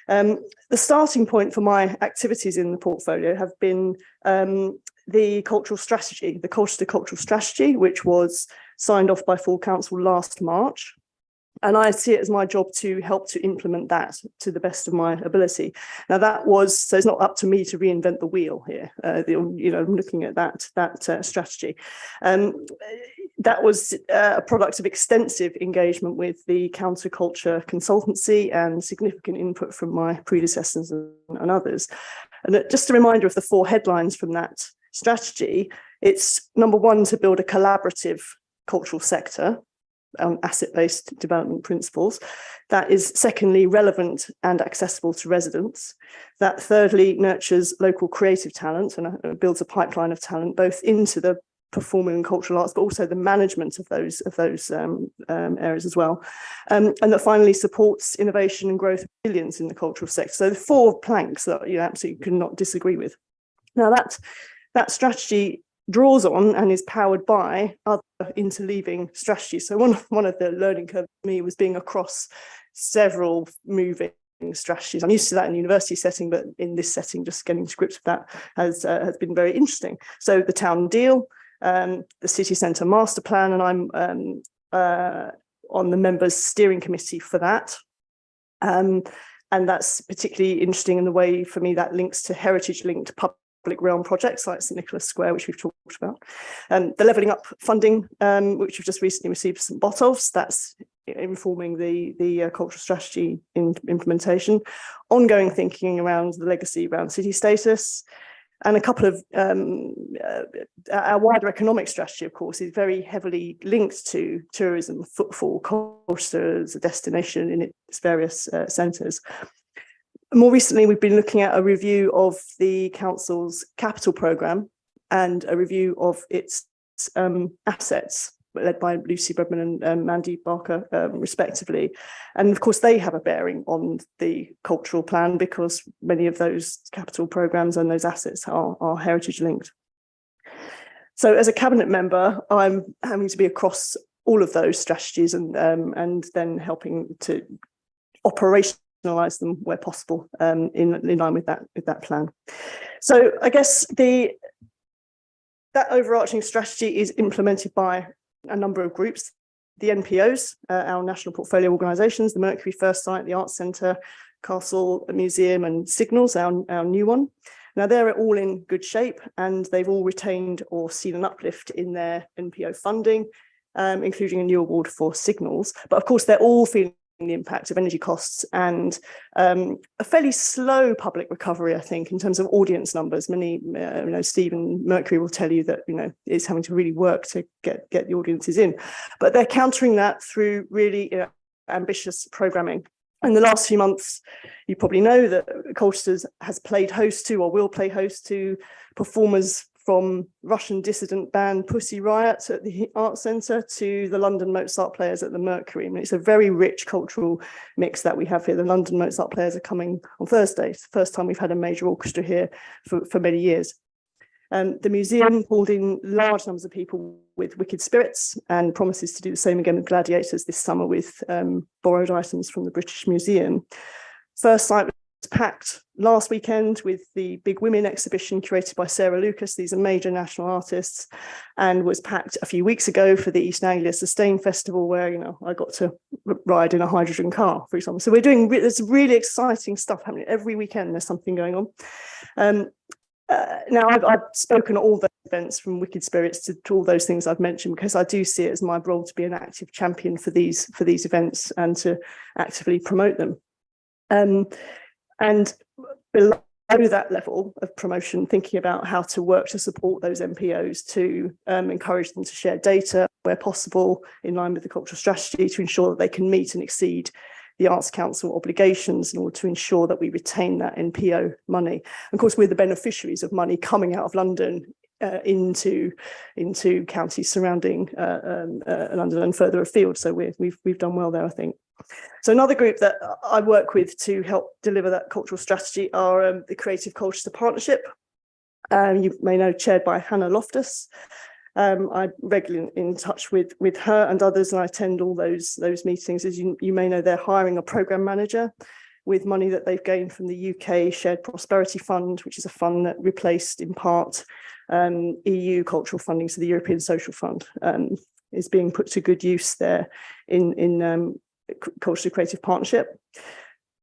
the starting point for my activities in the portfolio have been the cultural strategy, the cultural strategy, which was signed off by full council last March. And I see it as my job to help to implement that to the best of my ability. Now so it's not up to me to reinvent the wheel here. I'm looking at that strategy. That was a product of extensive engagement with the counterculture consultancy and significant input from my predecessors and others. And just a reminder of the 4 headlines from that strategy. It's number 1, to build a collaborative cultural sector on asset-based development principles. That is secondly, relevant and accessible to residents. That thirdly, nurtures local creative talent and builds a pipeline of talent, both into the performing and cultural arts, but also the management of those areas as well. And that finally supports innovation and growth of resilience in the cultural sector. So the 4 planks that you absolutely could not disagree with. Now that strategy draws on and is powered by other interleaving strategies. So one of the learning curves for me was being across several moving strategies. I'm used to that in the university setting, but in this setting, just getting to grips with that has been very interesting. So the town deal, the city centre master plan, and I'm on the members steering committee for that. And that's particularly interesting in the way, for me, that links to heritage-linked public realm projects like St Nicholas Square, which we've talked about. The levelling up funding, which we've just recently received St Botolph's, that's informing the cultural strategy implementation. Ongoing thinking around the legacy around city status. And a couple of our wider economic strategy, of course, is very heavily linked to tourism, footfall, culture as a destination in its various centres. More recently, we've been looking at a review of the council's capital programme and a review of its assets, led by Lucy Bredman and Mandy Barker, respectively. And of course, they have a bearing on the cultural plan because many of those capital programmes and those assets are heritage linked. So as a cabinet member, I'm having to be across all of those strategies and then helping to operationalise them where possible in line with that plan. So I guess that overarching strategy is implemented by a number of groups, the NPOs, our national portfolio organisations, the Mercury First Site, the Arts Centre, Castle Museum and Signals, our new one. Now they're all in good shape and they've all retained or seen an uplift in their NPO funding, including a new award for signals. But of course, they're all feeling the impact of energy costs and a fairly slow public recovery, I think, in terms of audience numbers. Many, Stephen Mercury will tell you that, it's having to really work to get the audiences in. But they're countering that through really ambitious programming. In the last few months, you probably know that Colchester has played host to or will play host to performers from Russian dissident band Pussy Riot at the Arts Centre to the London Mozart players at the Mercury. I mean, it's a very rich cultural mix that we have here. The London Mozart players are coming on Thursday. It's the first time we've had a major orchestra here for many years. The museum pulled in large numbers of people with Wicked Spirits and promises to do the same again with Gladiators this summer with borrowed items from the British Museum. First Sight was packed last weekend with the Big Women exhibition curated by Sarah Lucas. These are major national artists, and was packed a few weeks ago for the East Anglia Sustain Festival, where I got to ride in a hydrogen car, for example. So we're doing there's really exciting stuff happening every weekend. There's something going on. Now I've spoken at all the events from Wicked Spirits to all those things I've mentioned, because I do see it as my role to be an active champion for these events and to actively promote them. And below that level of promotion, thinking about how to work to support those MPOs, to encourage them to share data where possible in line with the cultural strategy, to ensure that they can meet and exceed the Arts Council obligations in order to ensure that we retain that NPO money. Of course, we're the beneficiaries of money coming out of London into counties surrounding London and further afield. So we've done well there, I think. So another group that I work with to help deliver that cultural strategy are the Creative Colchester Partnership. You may know, chaired by Hannah Loftus. I'm regularly in touch with her and others, and I attend all those meetings. As you may know, they're hiring a programme manager with money that they've gained from the UK Shared Prosperity Fund, which is a fund that replaced in part EU cultural funding. So the European Social Fund is being put to good use there in Colchester Creative Partnership.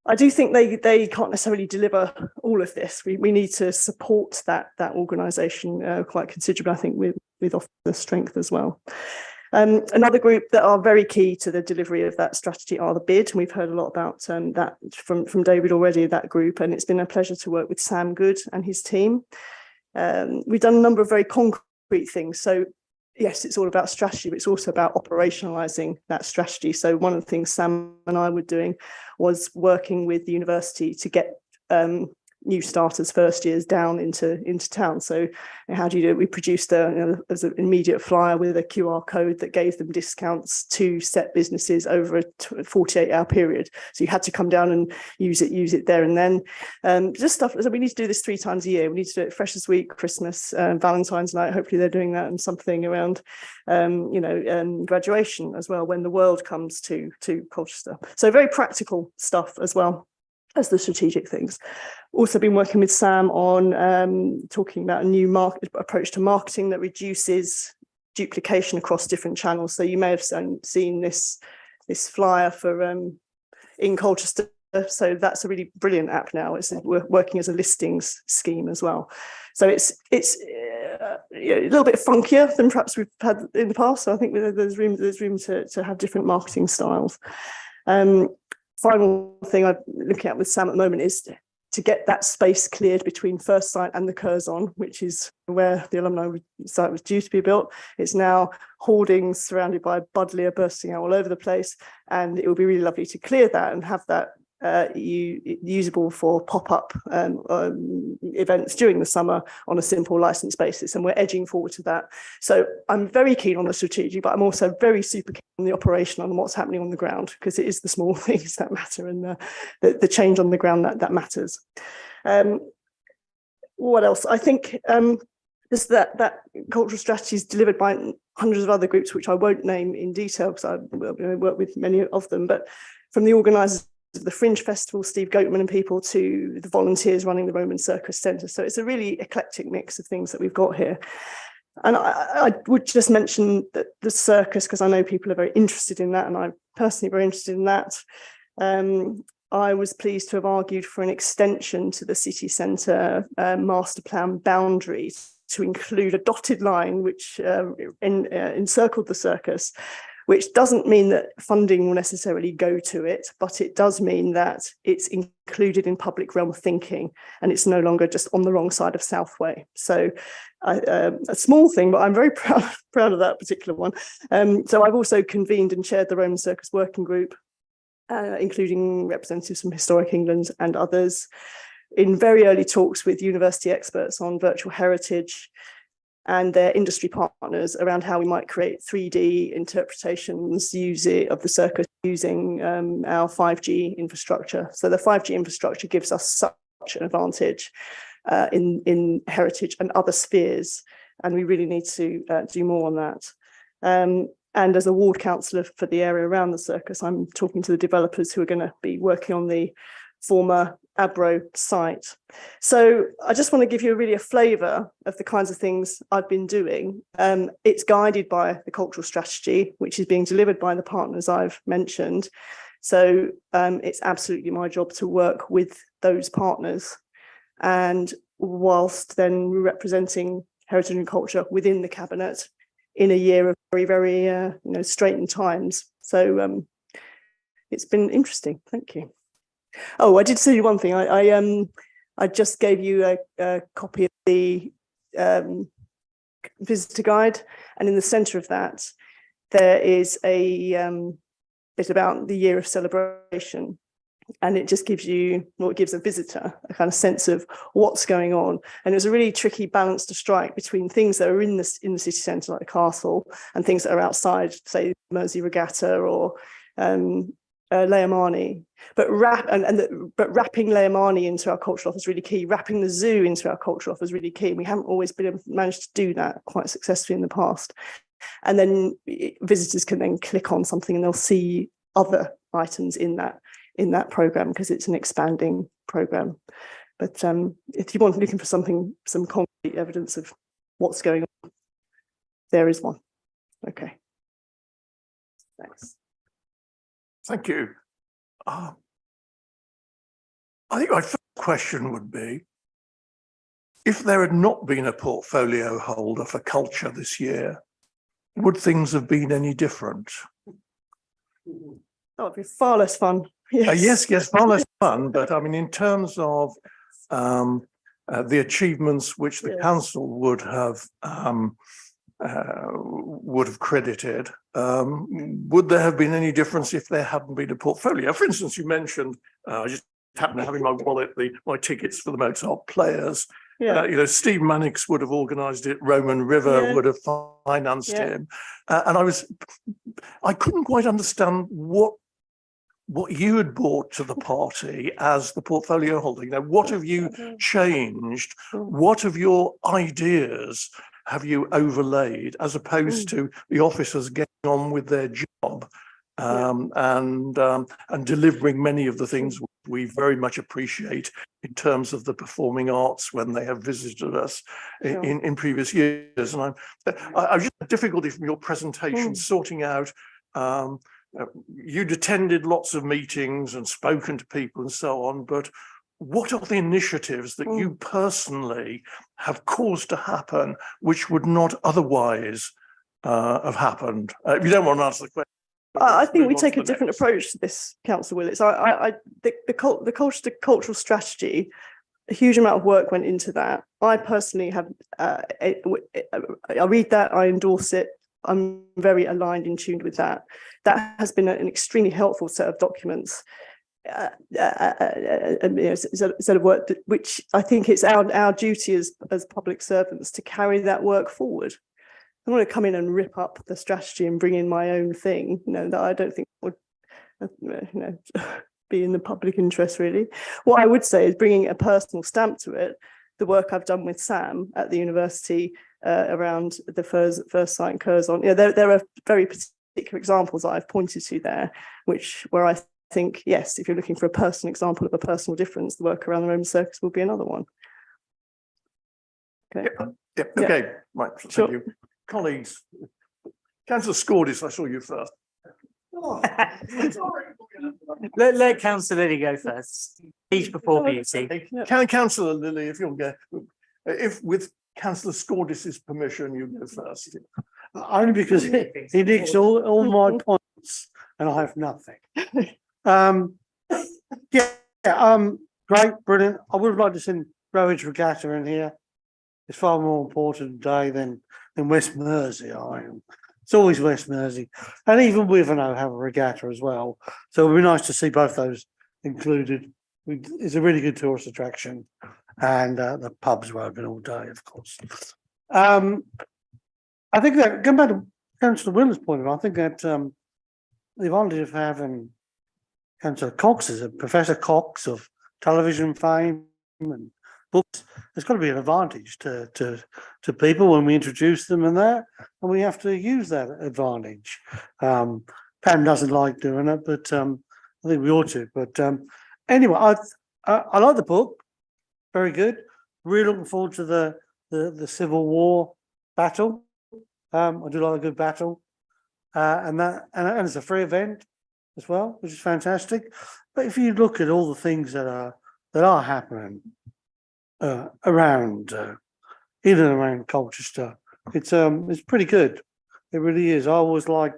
I do think they can't necessarily deliver all of this. We need to support that organisation quite considerably, I think, with the strength as well. Another group that are very key to the delivery of that strategy are the BID, and we've heard a lot about that from David already, that group, and it's been a pleasure to work with Sam Good and his team. We've done a number of very concrete things. So yes, it's all about strategy, but it's also about operationalising that strategy. So one of the things Sam and I were doing was working with the university to get new starters, first years down into town. So how do you do it? We produced as an immediate flyer with a QR code that gave them discounts to set businesses over a 48-hour period. So you had to come down and use it there and then. Just stuff. So we need to do this 3 times a year. We need to do it Freshers Week, Christmas, Valentine's Night. Hopefully they're doing that, and something around graduation as well, when the world comes to Colchester. So very practical stuff as well as the strategic things. Also been working with Sam on talking about a new approach to marketing that reduces duplication across different channels. So you may have seen this flyer for in Colchester. So that's a really brilliant app now. It's working as a listings scheme as well. So it's a little bit funkier than perhaps we've had in the past. So I think there's room to have different marketing styles. Final thing I'm looking at with Sam at the moment is to get that space cleared between First Sight and the Curzon, which is where the alumni site was due to be built. It's now hoardings surrounded by buddleia bursting out all over the place, and it would be really lovely to clear that and have that usable for pop-up events during the summer on a simple license basis, and we're edging forward to that. So I'm very keen on the strategy, but I'm also very super keen on the operational and what's happening on the ground, because it is the small things that matter, and the change on the ground that matters. What else? I think just that cultural strategy is delivered by hundreds of other groups, which I won't name in detail because I work with many of them, but from the organisers of the Fringe Festival, Steve Goatman and people, to the volunteers running the Roman Circus Centre. So it's a really eclectic mix of things that we've got here. And I would just mention that the circus, because I know people are very interested in that, and I'm personally very interested in that. I was pleased to have argued for an extension to the city centre master plan boundaries to include a dotted line which encircled the circus, which doesn't mean that funding will necessarily go to it, but it does mean that it's included in public realm thinking and it's no longer just on the wrong side of Southway. So a small thing, but I'm very proud of that particular one. So I've also convened and chaired the Roman Circus Working Group, including representatives from Historic England and others, in very early talks with university experts on virtual heritage and their industry partners around how we might create 3D interpretations of the circus using our 5G infrastructure. So the 5G infrastructure gives us such an advantage in heritage and other spheres, and we really need to do more on that. And as a ward councillor for the area around the circus, I'm talking to the developers who are going to be working on the former Abro site. So I just want to give you really a flavour of the kinds of things I've been doing. It's guided by the cultural strategy, which is being delivered by the partners I've mentioned. So it's absolutely my job to work with those partners, and whilst then representing heritage and culture within the cabinet in a year of very, very straitened times. So it's been interesting. Thank you. Oh, I did say one thing. I just gave you a copy of the visitor guide, and in the centre of that, there is a bit about the year of celebration, and it just gives you, well, it gives a visitor a kind of sense of what's going on. And it was a really tricky balance to strike between things that are in the city centre, like the castle, and things that are outside, say Mersey Regatta or Leomani, but wrapping Leomani into our cultural offer is really key. Wrapping the zoo into our cultural offer is really key. We haven't always been able to manage to do that quite successfully in the past. And then visitors can then click on something and they'll see other items in that program, because it's an expanding program. But if you want looking for some concrete evidence of what's going on, there is one. Okay. Thanks. Thank you. I think my first question would be, if there had not been a portfolio holder for culture this year, would things have been any different? That would be far less fun. Yes. Yes, far less fun. But I mean, in terms of the achievements which the council would have credited, would there have been any difference if there hadn't been a portfolio? For instance, you mentioned, I just happen to have in my wallet my tickets for the Mozart Players. Steve Mannix would have organised it, Roman River would have financed him, and I couldn't quite understand what you had brought to the party as the portfolio holder. What have you changed? What of your ideas have you overlaid, as opposed to the officers getting on with their job and delivering many of the things we very much appreciate in terms of the performing arts when they have visited us in previous years? And I just had difficulty from your presentation sorting out. You'd attended lots of meetings and spoken to people and so on, but what are the initiatives that you personally have caused to happen which would not otherwise have happened? If you don't want to answer the question. I think we take a different approach to this, Councillor Willits. The cultural strategy, a huge amount of work went into that. I personally have, I read that, I endorse it. I'm very aligned and tuned with that. That has been an extremely helpful set of documents, set of work, which I think it's our duty as public servants to carry that work forward. I don't want to come in and rip up the strategy and bring in my own thing, that I don't think would, be in the public interest, really. What I would say is bringing a personal stamp to it. The work I've done with Sam at the university around the first site in Curzon, there are very particular examples that I've pointed to there, where I think, yes, if you're looking for a personal example of a personal difference, the work around the Roman Circus will be another one. Okay. Okay, right. Thank you. Colleagues, Councillor Scordis, I saw you first. Let Councillor Lily go first. Speech before beauty. Councillor Lilly, if you'll go, if with Councillor Scordis's permission, you go first. Only because he nicks all my points and I have nothing. Great, brilliant. I would have liked to seen Rowage Regatta in here. It's far more important today than West Mersey. It's always West Mersey, and even Wivenhoe have a regatta as well. So it'd be nice to see both those included. It's a really good tourist attraction, and the pubs were open all day, of course. I think that going back to Councillor Willer's point of view, I think that the advantage of having Councillor Cox as a Professor Cox of television fame and books, there's got to be an advantage to people when we introduce them and that, and we have to use that advantage. Pam doesn't like doing it, but I think we ought to. But anyway, I like the book, very good. Really looking forward to the Civil War battle. I do like a good battle, and it's a free event as well, which is fantastic. But if you look at all the things that are happening around in and around Colchester, it's pretty good. It really is. I always like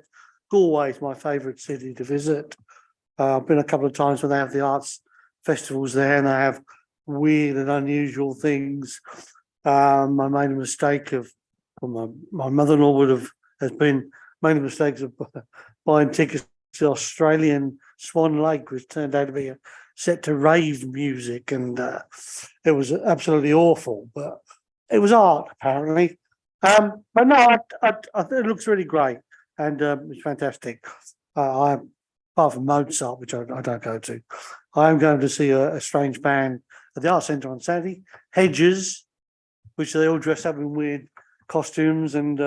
Galway's my favourite city to visit. I've been a couple of times when they have the arts festivals there, and they have weird and unusual things. I made a mistake of, well, my mother-in-law has made a mistake of buying tickets to Australian Swan Lake, which turned out to be set to rave music, and it was absolutely awful, but it was art apparently. But no, I think it looks really great, and it's fantastic. Apart from Mozart, which I don't go to, I am going to see a strange band at the Art Centre on Saturday, Hedges, which they all dress up in weird costumes, and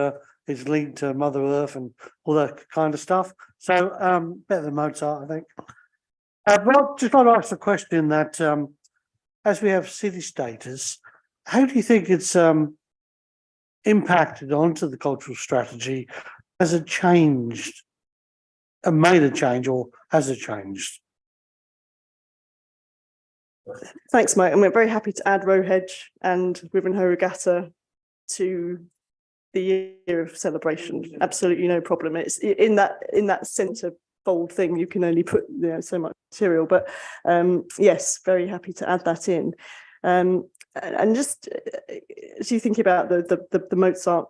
it's linked to Mother Earth and all that kind of stuff. So better than Mozart, I think. But I'd just like to ask the question that as we have city status, how do you think it's impacted onto the cultural strategy? Has it changed and made a change, or has it changed? Thanks, Mike. And we're very happy to add Rowhedge and Wivenhoe Regatta to the year of celebration. Absolutely no problem. It's in that centre bold thing, you can only put so much material, but yes, very happy to add that in. And just as you think about the Mozart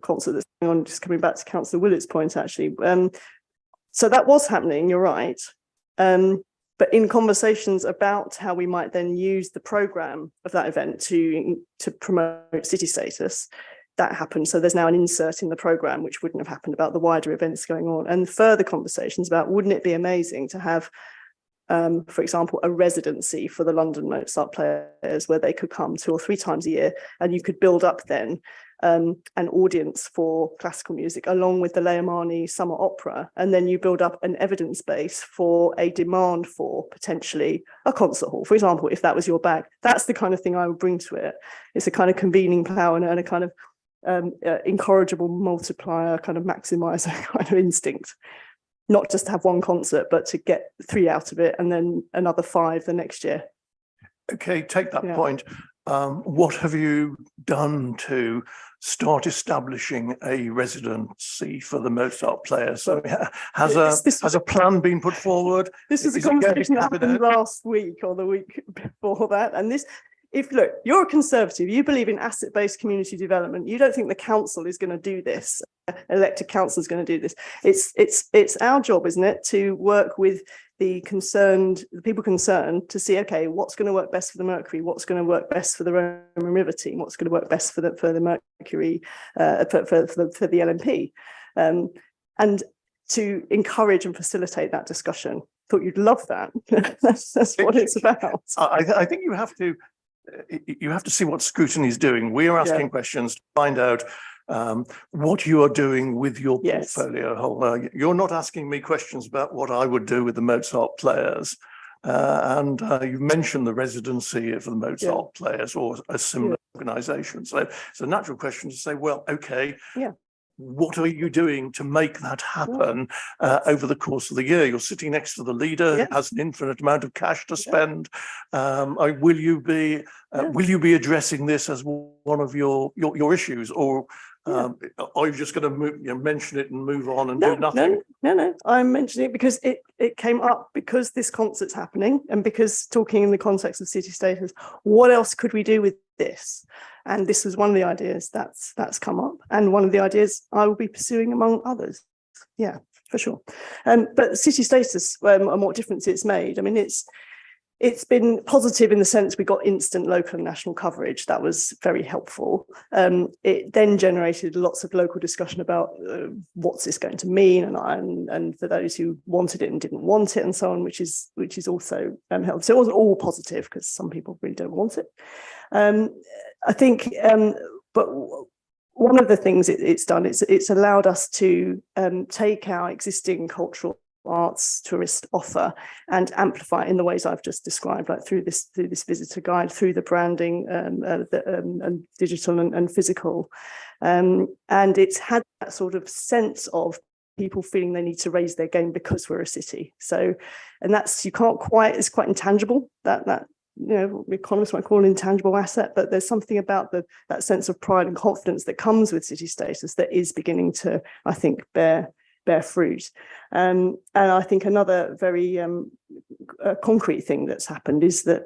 concert that's going on, just coming back to Councillor Willett's point, actually, so that was happening, you're right, but in conversations about how we might then use the programme of that event to promote city status, that happened. So there's now an insert in the programme which wouldn't have happened about the wider events going on, and further conversations about wouldn't it be amazing to have, for example, a residency for the London Mozart players where they could come 2 or 3 times a year, and you could build up then an audience for classical music along with the Leomani summer opera, and then you build up an evidence base for a demand for potentially a concert hall, for example, if that was your bag. That's the kind of thing I would bring to it. It's a kind of convening power and a kind of incorrigible multiplier, kind of maximizer kind of instinct, not just to have one concert but to get 3 out of it and then another 5 the next year. Okay, take that point. What have you done to start establishing a residency for the Mozart players? So has a plan been put forward? This was a conversation that happened last week or the week before that, and this, look, you're a Conservative, you believe in asset-based community development, you don't think the council is going to do this, elected council is going to do this. It's our job, isn't it, to work with the people concerned to see, okay, what's going to work best for the Mercury, what's going to work best for the Roman River team, what's going to work best for the Mercury, for the LNP, and to encourage and facilitate that discussion. Thought you'd love that. that's what it's about. I think you have to see what Scrutiny is doing. We are asking questions to find out what you are doing with your portfolio. You're not asking me questions about what I would do with the Mozart players. And you mentioned the residency for the Mozart players or a similar organisation. So it's a natural question to say, well, okay, what are you doing to make that happen over the course of the year? You're sitting next to the leader, Yeah. has an infinite amount of cash to spend. Will you be addressing this as one of your issues, or are you just going to mention it and move on and do nothing? No. I'm mentioning it because it came up because this concert's happening, and because talking in the context of city status, what else could we do with this? And this was one of the ideas that's come up, and one of the ideas I will be pursuing among others. Yeah, for sure. But city status and what difference it's made. I mean, it's been positive in the sense we got instant local and national coverage. That was very helpful. It then generated lots of local discussion about what's this going to mean, and for those who wanted it and didn't want it, and so on, which is also helpful. So it wasn't all positive because some people really don't want it. I think, but one of the things it's done, it's allowed us to take our existing cultural arts tourist offer and amplify it in the ways I've just described, like through this visitor guide, through the branding and digital and physical, and it's had that sort of sense of people feeling they need to raise their game because we're a city. So, and that's, you can't quite, it's quite intangible, that you know, economists might call an intangible asset, but there's something about that sense of pride and confidence that comes with city status that is beginning to, I think, bear fruit. And I think another very concrete thing that's happened is that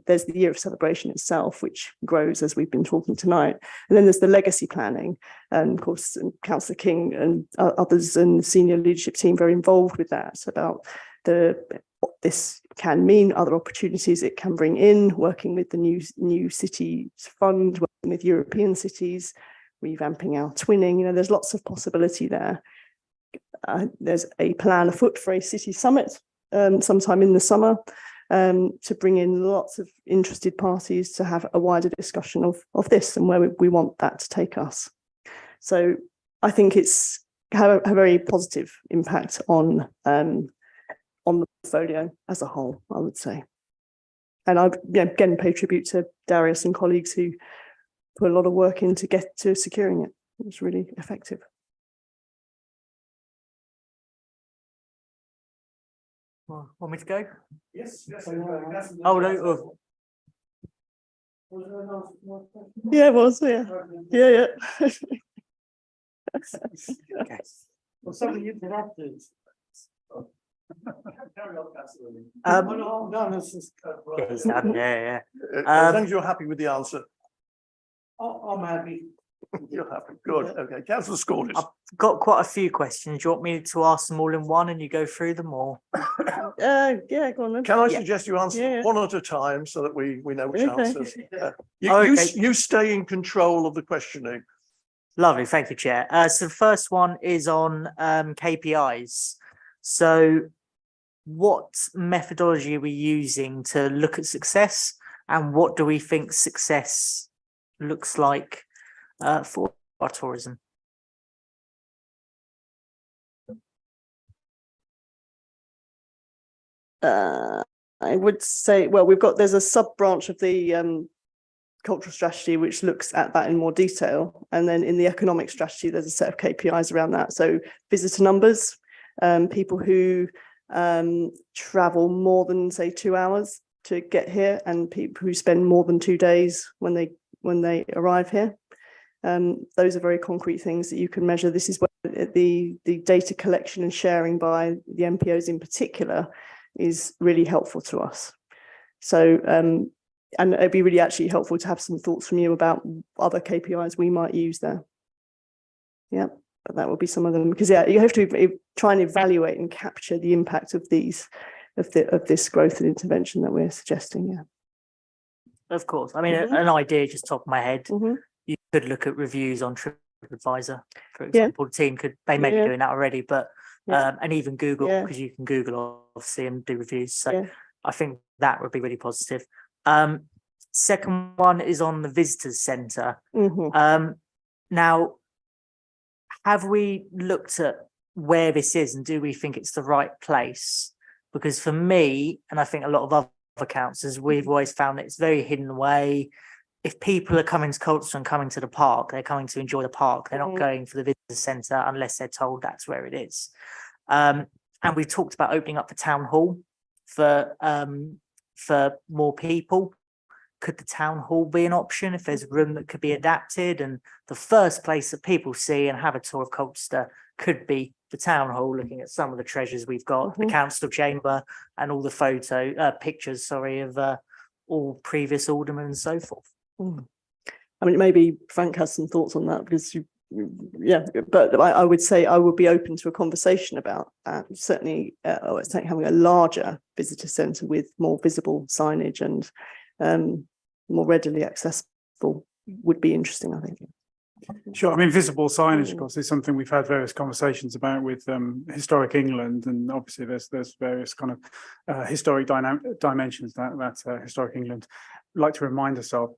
there's the year of celebration itself, which grows as we've been talking tonight. And then there's the legacy planning. And of course, Councillor King and others and the senior leadership team very involved with that, about what this can mean, other opportunities it can bring in, working with the new cities fund, working with European cities, revamping our twinning. You know, there's lots of possibility there. There's a plan afoot for a city summit sometime in the summer to bring in lots of interested parties to have a wider discussion of this and where we want that to take us. So I think it's have a very positive impact on the portfolio as a whole, I would say. And I again pay tribute to Darius and colleagues who put a lot of work in to get to securing it. It was really effective. Want me to go? Yes. Oh, no. Yeah, it was. Yeah. Okay. Well, some of you interrupted. No, this is. Yeah. As long as you're happy with the answer. I'm happy. You're happy. Good. Okay. Councillor Scottish. I've got quite a few questions. Do you want me to ask them all in one and you go through them, or? Yeah, go on then. Can I Yeah. suggest you answer Yeah. one at a time so that we know which Okay. answers? Okay. You stay in control of the questioning. Lovely, thank you, Chair. So the first one is on KPIs. So what methodology are we using to look at success, and what do we think success looks like for our tourism? I would say, well, there's a sub branch of the cultural strategy which looks at that in more detail, and then in the economic strategy there's a set of KPIs around that. So visitor numbers, people who travel more than say 2 hours to get here, and people who spend more than 2 days when they arrive here. Those are very concrete things that you can measure. This is where the data collection and sharing by the MPOs in particular is really helpful to us. So and it'd be really actually helpful to have some thoughts from you about other KPIs we might use there. Yeah, but that will be some of them, because you have to try and evaluate and capture the impact of these of this growth and intervention that we're suggesting. Yeah. Of course. I mean, an idea just top of my head. Mhm. You could look at reviews on TripAdvisor, for example. The team they may be doing that already, but and even Google, because you can Google obviously and do reviews. So I think that would be really positive. Second one is on the visitors centre. Now, have we looked at where this is, and do we think it's the right place? Because for me, and I think a lot of other councils, we've always found that it's very hidden away. if people are coming to Colchester and coming to the park, they're coming to enjoy the park. They're not Mhm. going for the visitor centre unless they're told that's where it is. And we've talked about opening up the town hall for more people. Could the town hall be an option if there's a room that could be adapted? And the first place that people see and have a tour of Colchester could be the town hall, looking at some of the treasures we've got, the Mhm. council chamber, and all the pictures, of all previous aldermen and so forth. Mm. I mean, maybe Frank has some thoughts on that because yeah, but I would say I would be open to a conversation about certainly having a larger visitor centre with more visible signage and more readily accessible would be interesting, I think. Sure. I mean, visible signage, of course, is something we've had various conversations about with Historic England, and obviously there's various kind of historic dimensions that Historic England like to remind us of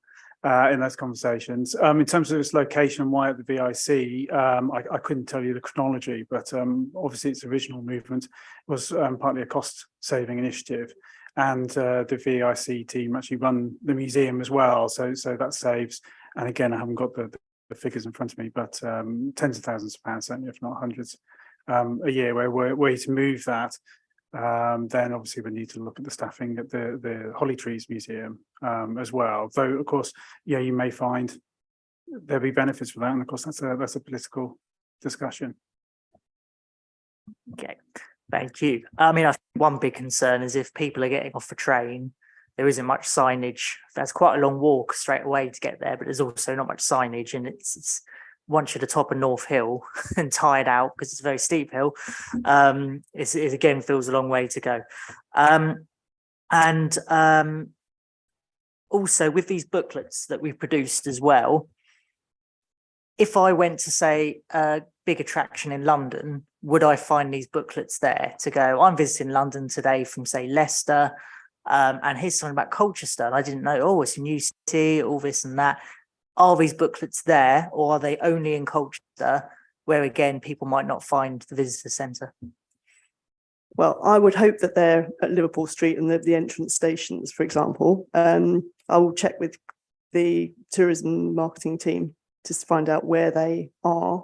in those conversations. In terms of its location and why at the VIC, I couldn't tell you the chronology, but obviously its original movement was partly a cost-saving initiative. And the VIC team actually run the museum as well, so that saves. And again, I haven't got the figures in front of me, but tens of thousands of pounds, certainly, if not hundreds, a year. Where we're to move that, then obviously we need to look at the staffing at the Holly Trees Museum as well. Though, of course, yeah, you may find there'll be benefits for that, and of course that's a political discussion. Okay, thank you. I mean, I think one big concern is if people are getting off the train, there isn't much signage. That's quite a long walk straight away to get there, but there's also not much signage, and it's once you're at the top of North Hill and tired out because it's a very steep hill, it again feels a long way to go. Also with these booklets that we've produced as well, if I went to say a big attraction in London, would I find these booklets there to go, I'm visiting London today from say Leicester, and here's something about Colchester, and I didn't know, oh, it's a new city, all this and that. Are these booklets there, or are they only in Colchester, where again people might not find the visitor centre? Well, I would hope that they're at Liverpool Street and the entrance stations, for example. I will check with the tourism marketing team to find out where they are,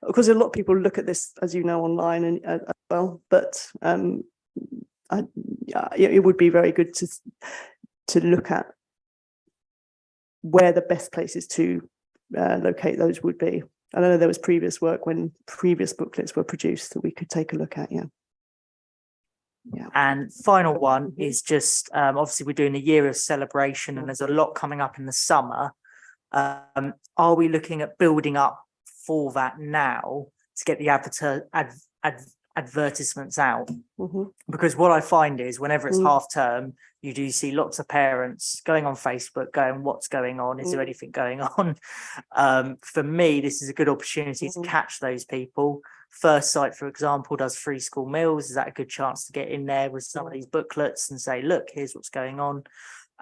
because a lot of people look at this, as you know, online and as well. But it would be very good to look at where the best places to locate those would be. I know there was previous work when previous booklets were produced that we could take a look at. Yeah. And final one is just obviously we're doing a year of celebration and there's a lot coming up in the summer. Are we looking at building up for that now to get the advertisements out? Mm-hmm. Because what I find is whenever it's half term, you do see lots of parents going on Facebook going, what's going on? Is there anything going on? For me, this is a good opportunity to catch those people. First Sight, for example, does free school meals. Is that a good chance to get in there with some of these booklets and say, look, here's what's going on?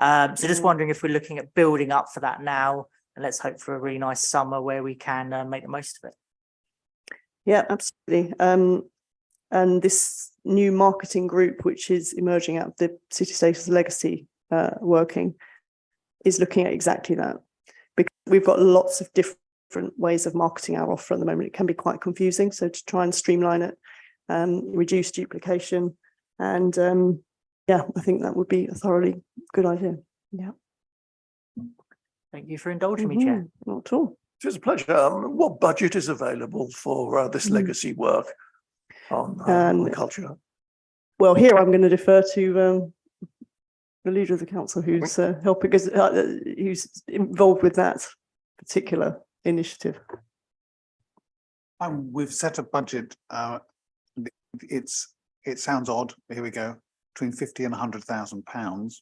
So just wondering if we're looking at building up for that now, and let's hope for a really nice summer where we can make the most of it. Yeah, absolutely. And this new marketing group, which is emerging out of the City Status Legacy working, is looking at exactly that. Because we've got lots of different ways of marketing our offer at the moment. It can be quite confusing. So to try and streamline it, reduce duplication, and yeah, I think that would be a thoroughly good idea. Yeah. Thank you for indulging me, Chair. Not at all. It is a pleasure. What budget is available for this legacy work on the culture? Well, here I'm going to defer to the leader of the council, who's helping us, who's involved with that particular initiative. We've set a budget. It sounds odd. Here we go, between £50,000 and £100,000,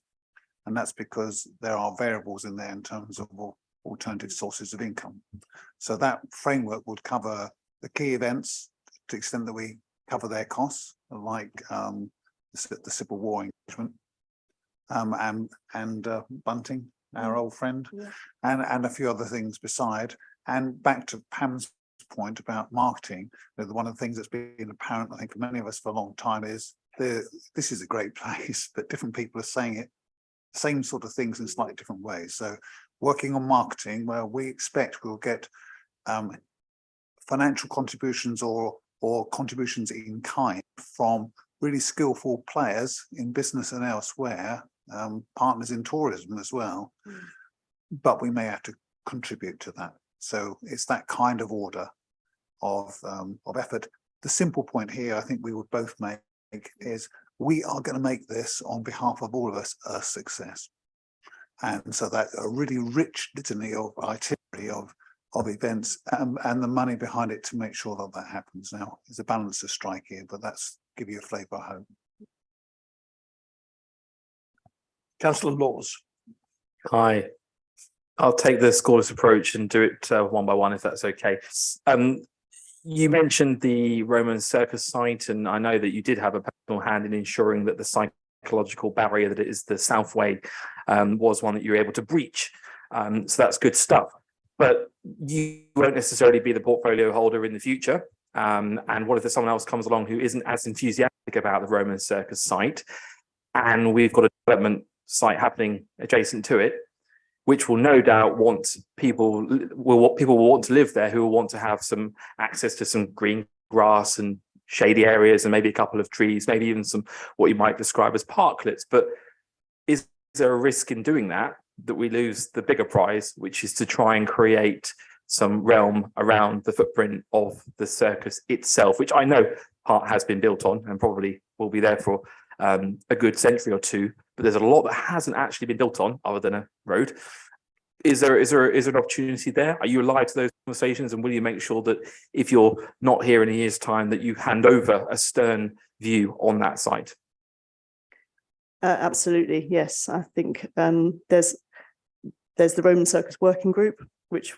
and that's because there are variables in there in terms of alternative sources of income. So that framework would cover the key events to the extent that we cover their costs, like the Civil War engagement, and Bunting, our old friend, and a few other things beside. And back to Pam's point about marketing, one of the things that's been apparent, I think, for many of us for a long time is this is a great place, but different people are saying it, same sort of things in slightly different ways. So working on marketing where we expect we'll get financial contributions or contributions in kind from really skillful players in business and elsewhere, partners in tourism as well. But we may have to contribute to that. So it's that kind of order of effort. The simple point here, I think we would both make, is we are going to make this on behalf of all of us a success. And so that a really rich litany of itinerary of events and the money behind it to make sure that that happens. Now, there's a balance to strike here, but that's give you a flavour, I hope. Councillor Laws. Hi. I'll take the scoreless approach and do it one by one, if that's okay. You mentioned the Roman circus site, and I know that you did have a personal hand in ensuring that the psychological barrier that it is the Southway was one that you were able to breach. So that's good stuff. But you won't necessarily be the portfolio holder in the future. And what if there's someone else comes along who isn't as enthusiastic about the Roman circus site, and we've got a development site happening adjacent to it, which will no doubt want people will want to live there, who will want to have some access to some green grass and shady areas and maybe a couple of trees, maybe even some what you might describe as parklets. But is there a risk in doing that we lose the bigger prize, which is to try and create some realm around the footprint of the circus itself, which I know part has been built on and probably will be there for a good century or two, but there's a lot that hasn't actually been built on other than a road. Is there an opportunity there? Are you alive to those conversations, and will you make sure that if you're not here in a year's time that you hand over a stern view on that site? Absolutely, yes. I think there's the Roman Circus Working Group, which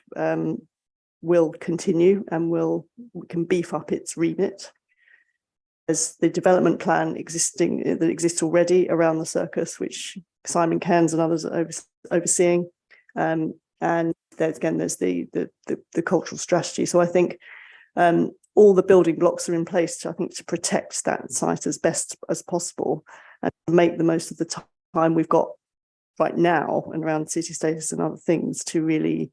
will continue and we can beef up its remit. There's the development plan that exists already around the circus, which Simon Cairns and others are overseeing. And there's the cultural strategy. So I think all the building blocks are in place to protect that site as best as possible and make the most of the time we've got right now and around city status and other things to really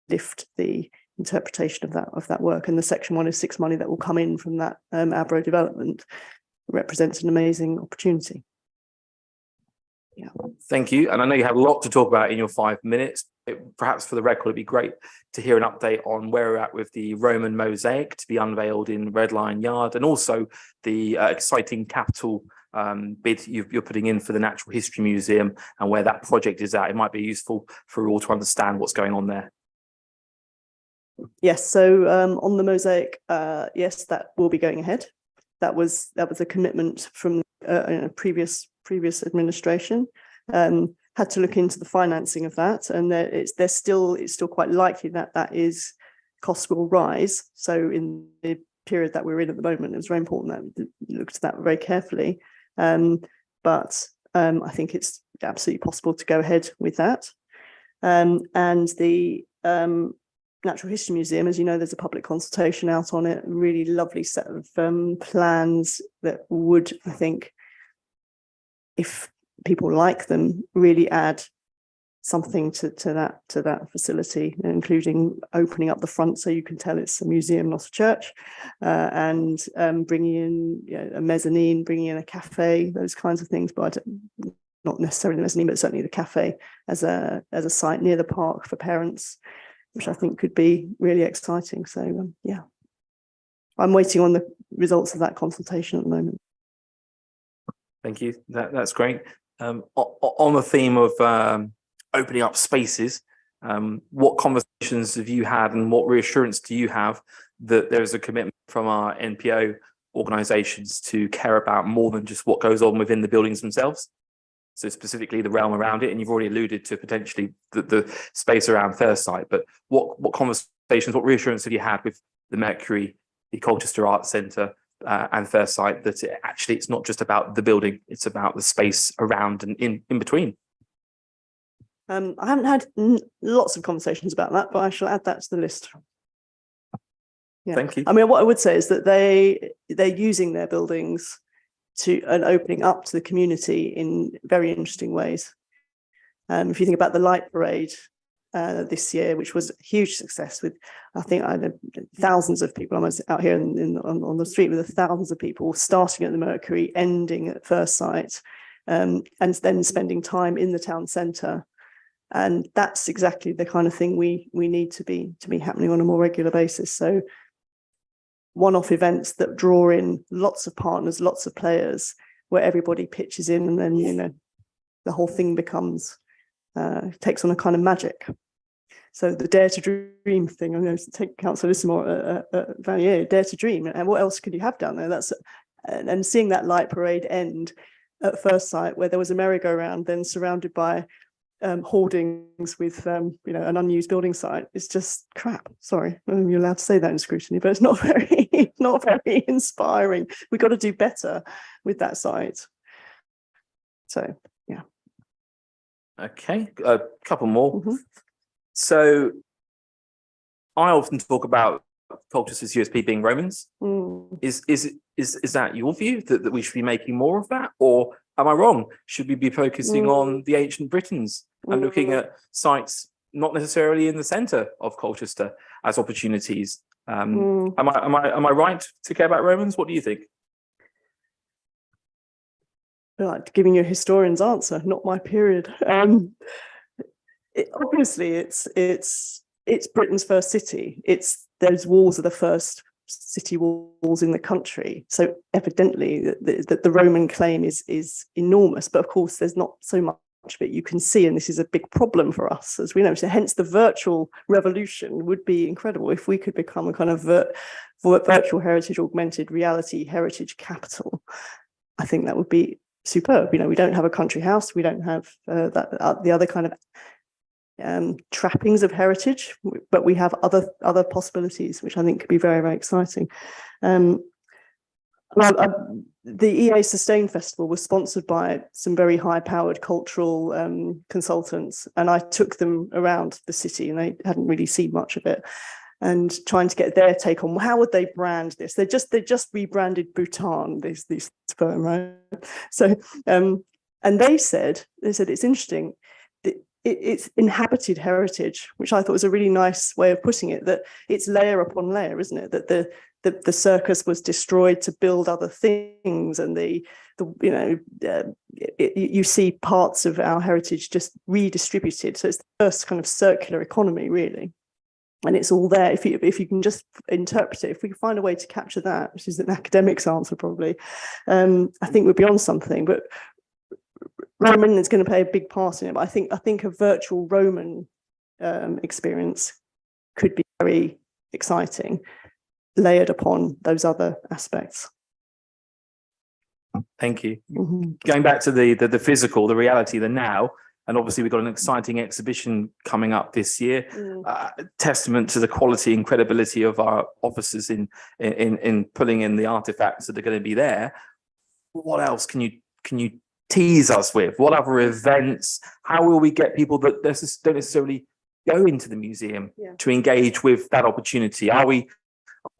lift the interpretation of that work. And the Section 106 money that will come in from that Abro development represents an amazing opportunity. Yeah. Thank you. And I know you have a lot to talk about in your 5 minutes. Perhaps for the record, it'd be great to hear an update on where we're at with the Roman mosaic to be unveiled in Red Lion Yard, and also the exciting capital bid you're putting in for the Natural History Museum and where that project is at. It might be useful for all to understand what's going on there. Yes, so on the mosaic, yes, that will be going ahead. That was a commitment from previous administration. Had to look into the financing of that, and it's still quite likely that costs will rise. So in the period that we're in at the moment, it was very important that we looked at that very carefully. But I think it's absolutely possible to go ahead with that. And the Natural History Museum, as you know, there's a public consultation out on it, a really lovely set of plans that would, I think, if people like them, really add something to that facility, including opening up the front so you can tell it's a museum, not a church, and bringing in a mezzanine, bringing in a cafe, those kinds of things. But not necessarily the mezzanine, but certainly the cafe as a site near the park for parents, which I think could be really exciting. So yeah, I'm waiting on the results of that consultation at the moment. Thank you. That's great. On the theme of opening up spaces, what conversations have you had, and what reassurance do you have that there is a commitment from our NPO organisations to care about more than just what goes on within the buildings themselves? So specifically the realm around it, and you've already alluded to potentially the space around Thurside, but what conversations, what reassurance have you had with the Mercury, the Colchester Arts Centre and Thurside, that it's not just about the building, it's about the space around and in between? I haven't had lots of conversations about that, but I shall add that to the list. Yeah. Thank you. I mean, what I would say is that they're using their buildings and opening up to the community in very interesting ways. If you think about the light parade this year, which was a huge success with, I think I know thousands of people. I was out here on the street with thousands of people starting at the Mercury, ending at First Sight, and then spending time in the town centre. And that's exactly the kind of thing we need to be happening on a more regular basis. So one-off events that draw in lots of partners, lots of players, where everybody pitches in, and then, you know, the whole thing becomes takes on a kind of magic. So the Dare to Dream thing, I'm going to take Councillor Lissamore Vanier, Dare to Dream, and what else could you have down there? That's and seeing that light parade end at First Sight, where there was a merry-go-round, then surrounded by hoardings with you know, an unused building site, it's just crap. Sorry, you're allowed to say that in scrutiny, but it's not very inspiring. We've got to do better with that site. So yeah. Okay, a couple more. So I often talk about cultures as USP being Romans. Is that your view that we should be making more of that, or am I wrong? Should we be focusing on the ancient Britons and looking at sites not necessarily in the centre of Colchester as opportunities? Am I right to care about Romans? What do you think? Like giving you a historian's answer, not my period. Obviously, it's Britain's first city. Those walls are the first city walls in the country. So evidently, the Roman claim is enormous. But of course, there's not so much of it you can see, and this is a big problem for us, as we know. So hence, the virtual revolution would be incredible if we could become a kind of virtual heritage, augmented reality heritage capital. I think that would be superb. You know, we don't have a country house, we don't have the other kind of trappings of heritage, but we have other possibilities, which I think could be very, very exciting. The EA Sustain Festival was sponsored by some very high-powered cultural consultants, and I took them around the city, and they hadn't really seen much of it, and trying to get their take on how would they brand this. They just rebranded Bhutan, this firm, right? So and they said it's interesting, it's inhabited heritage, which I thought was a really nice way of putting it, that it's layer upon layer, isn't it? That the circus was destroyed to build other things, and you see parts of our heritage just redistributed. So it's the first kind of circular economy, really. And it's all there if you can just interpret it. If we can find a way to capture that, which is an academic's answer probably, I think we're beyond something. But Roman is going to play a big part in it. But I think a virtual Roman experience could be very exciting, layered upon those other aspects. Thank you. Going back to the physical, the reality, the now. And obviously, we've got an exciting exhibition coming up this year, testament to the quality and credibility of our officers in pulling in the artifacts that are going to be there. What else can you tease us with? What other events? How will we get people that don't necessarily go into the museum to engage with that opportunity? Are we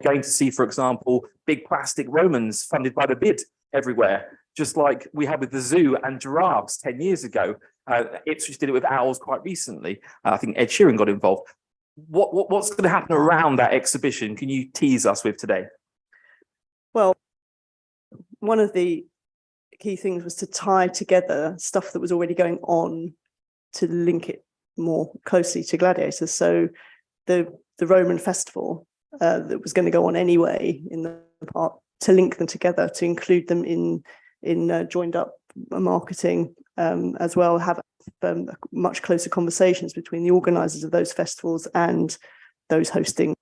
going to see, for example, big plastic Romans funded by the bid everywhere, just like we had with the zoo and giraffes 10 years ago? Ipswich did it with owls quite recently. I think Ed Sheeran got involved. What's going to happen around that exhibition? Can you tease us with today? Well, one of the key things was to tie together stuff that was already going on to link it more closely to gladiators. So the Roman festival that was going to go on anyway in the park, to link them together, to include them in joined up marketing as well, have much closer conversations between the organisers of those festivals and those hosting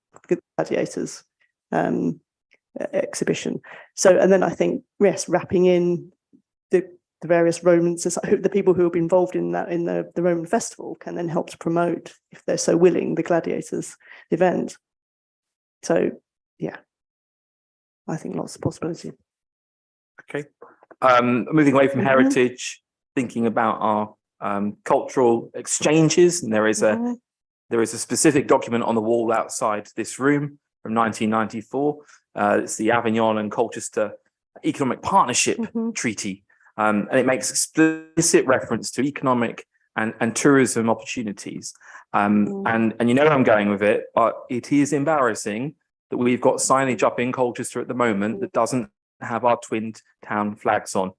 gladiators exhibition. So, and then I think, yes, wrapping in the various Romans, the people who will be involved in that, in the Roman festival, can then help to promote, if they're so willing, the gladiators event. So, yeah, I think lots of possibility. Okay. Moving away from heritage, thinking about our cultural exchanges, and there is a specific document on the wall outside this room from 1994. It's the Avignon and Colchester Economic Partnership Treaty, and it makes explicit reference to economic and tourism opportunities. And you know where I'm going with it, but it is embarrassing that we've got signage up in Colchester at the moment that doesn't have our twinned town flags on.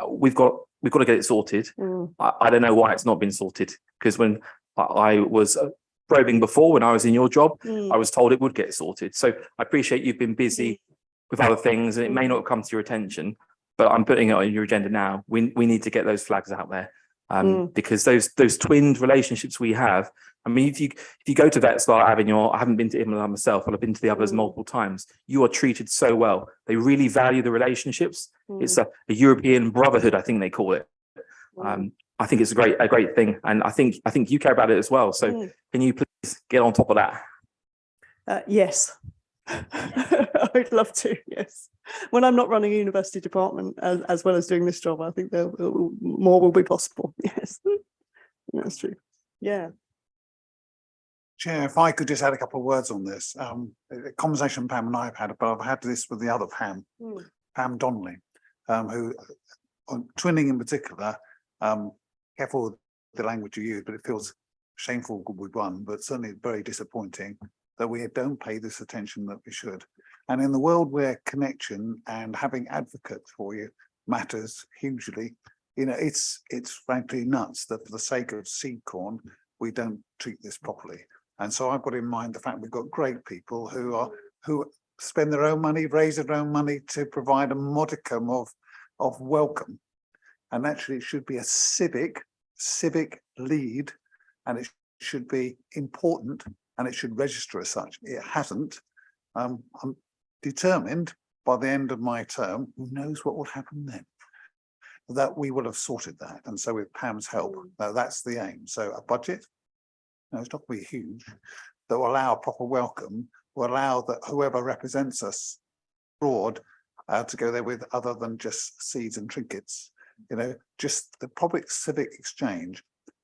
We've got to get it sorted. I don't know why it's not been sorted, because when I was probing before, when I was in your job, I was told it would get sorted. So I appreciate you've been busy with other things and it may not have come to your attention, but I'm putting it on your agenda now. We need to get those flags out there. Because those twinned relationships we have, I mean, if you go to Vetslar Avenue, I haven't been to Imola myself, but I've been to the others multiple times. You are treated so well. They really value the relationships. It's a European brotherhood, I think they call it. I think it's a great thing, and I think you care about it as well. So can you please get on top of that? Yes. I'd love to, yes. When I'm not running a university department as well as doing this job, I think more will be possible. Yes, that's true. Yeah. Chair, if I could just add a couple of words on this. A conversation Pam and I have had, but I've had this with the other Pam, Pam Donnelly, who on twinning in particular, careful with the language you use, but it feels shameful with one, but certainly very disappointing that we don't pay this attention that we should. And in the world where connection and having advocates for you matters hugely, you know, it's frankly nuts that for the sake of seed corn, we don't treat this properly. And so I've got in mind the fact we've got great people who spend their own money, raise their own money to provide a modicum of welcome. And actually it should be a civic lead, and it should be important, and it should register as such. It hasn't. I'm determined by the end of my term, who knows what will happen then, that we will have sorted that. And so with Pam's help, that's the aim. So a budget, no, it's not going to be huge, that will allow a proper welcome, will allow that whoever represents us abroad to go there with other than just seeds and trinkets, you know, just the public civic exchange.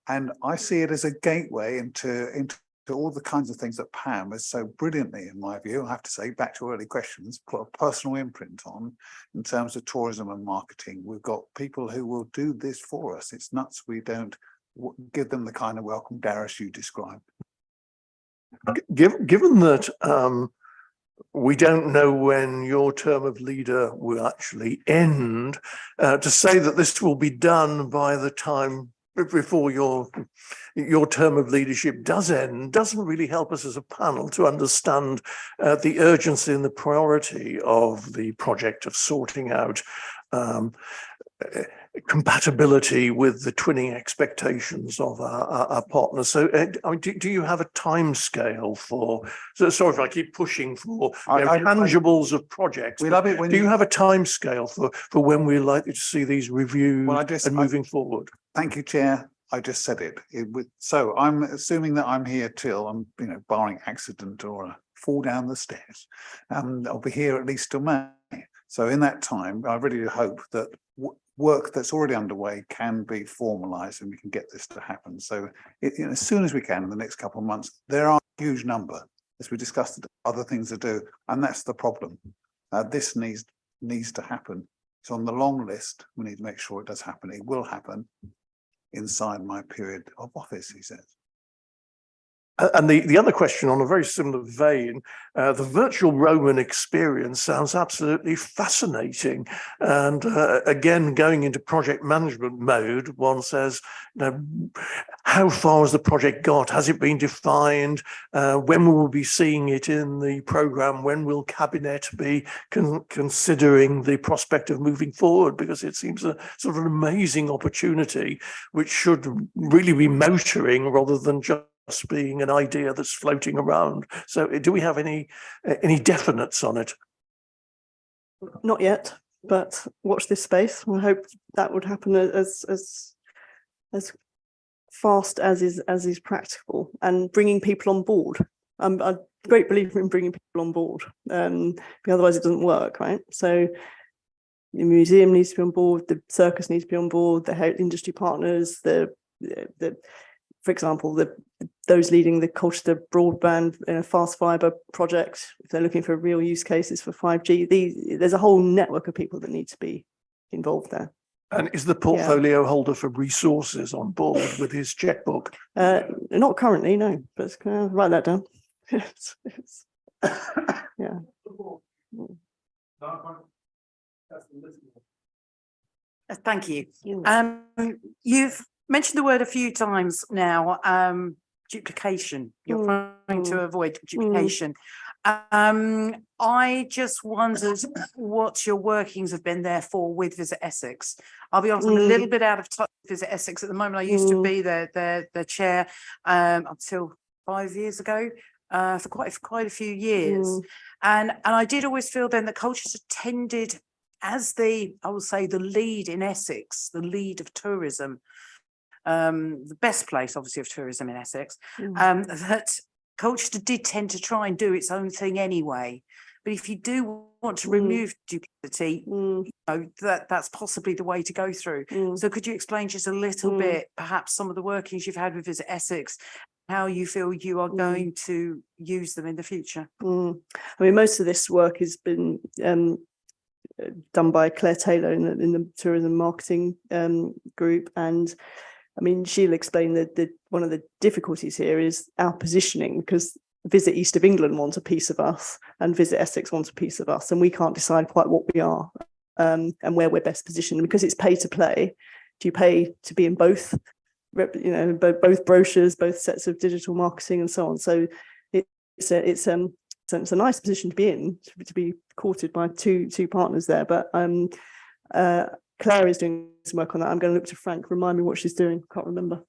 And I see it as a gateway into all the kinds of things that Pam has so brilliantly, in my view, I have to say, back to early questions, put a personal imprint on in terms of tourism and marketing. We've got people who will do this for us. It's nuts we don't give them the kind of welcome, Darius, you described. Given that we don't know when your term of leader will actually end, to say that this will be done by the time before your term of leadership does end doesn't really help us as a panel to understand the urgency and the priority of the project of sorting out compatibility with the twinning expectations of our partners. So do you have a time scale for, so sorry if I keep pushing for tangibles of projects, we love it when do you have a time scale for when we're likely to see these reviewed and moving forward? Thank you, Chair. I just said it. So I'm assuming that I'm here till barring accident or a fall down the stairs. I'll be here at least till May. So in that time, I really hope that work that's already underway can be formalised and we can get this to happen. So as soon as we can in the next couple of months, there are a huge number, as we discussed, other things to do, and that's the problem. This needs to happen. It's on the long list. We need to make sure it does happen. It will happen inside my period of office, he says. And the other question on a very similar vein, the virtual Roman experience sounds absolutely fascinating. And again, going into project management mode, one says, how far has the project got? Has it been defined? When will we be seeing it in the programme? When will Cabinet be considering the prospect of moving forward? Because it seems a sort of an amazing opportunity, which should really be motoring rather than just being an idea that's floating around. So do we have any definites on it? Not yet, but watch this space. I hope that would happen as fast as is practical, and bringing people on board. I'm a great believer in bringing people on board, because otherwise it doesn't work, right? So the museum needs to be on board, the circus needs to be on board, the industry partners, for example, those leading the Colchester broadband fast fibre project, if they're looking for real use cases for 5G, there's a whole network of people that need to be involved there. And is the portfolio holder for resources on board with his checkbook? Not currently, no, but write that down. Yeah. Thank you. Mm. You've mentioned the word a few times now, duplication. You're trying to avoid duplication. I just wondered what your workings have been there for with Visit Essex. I'll be honest, I'm a little bit out of touch with Visit Essex at the moment. I used to be their chair until 5 years ago, for quite a few years. And I did always feel then that Colchester tended as I will say, the lead in Essex, the lead of tourism, the best place obviously of tourism in Essex, that Colchester did tend to try and do its own thing anyway. But if you do want to remove duplicity, you know, that's possibly the way to go through. So could you explain just a little bit, perhaps some of the workings you've had with Visit Essex, how you feel you are going to use them in the future? I mean, most of this work has been done by Claire Taylor in the tourism marketing group, and I mean, she'll explain that one of the difficulties here is our positioning, because Visit East of England wants a piece of us and Visit Essex wants a piece of us, and we can't decide quite what we are and where we're best positioned. Because it's pay to play, do you pay to be in both, you know, both brochures, both sets of digital marketing and so on? So it's a nice position to be in, to be courted by two partners there. But Claire is doing some work on that. I'm going to look to Frank. Remind me what she's doing. Can't remember.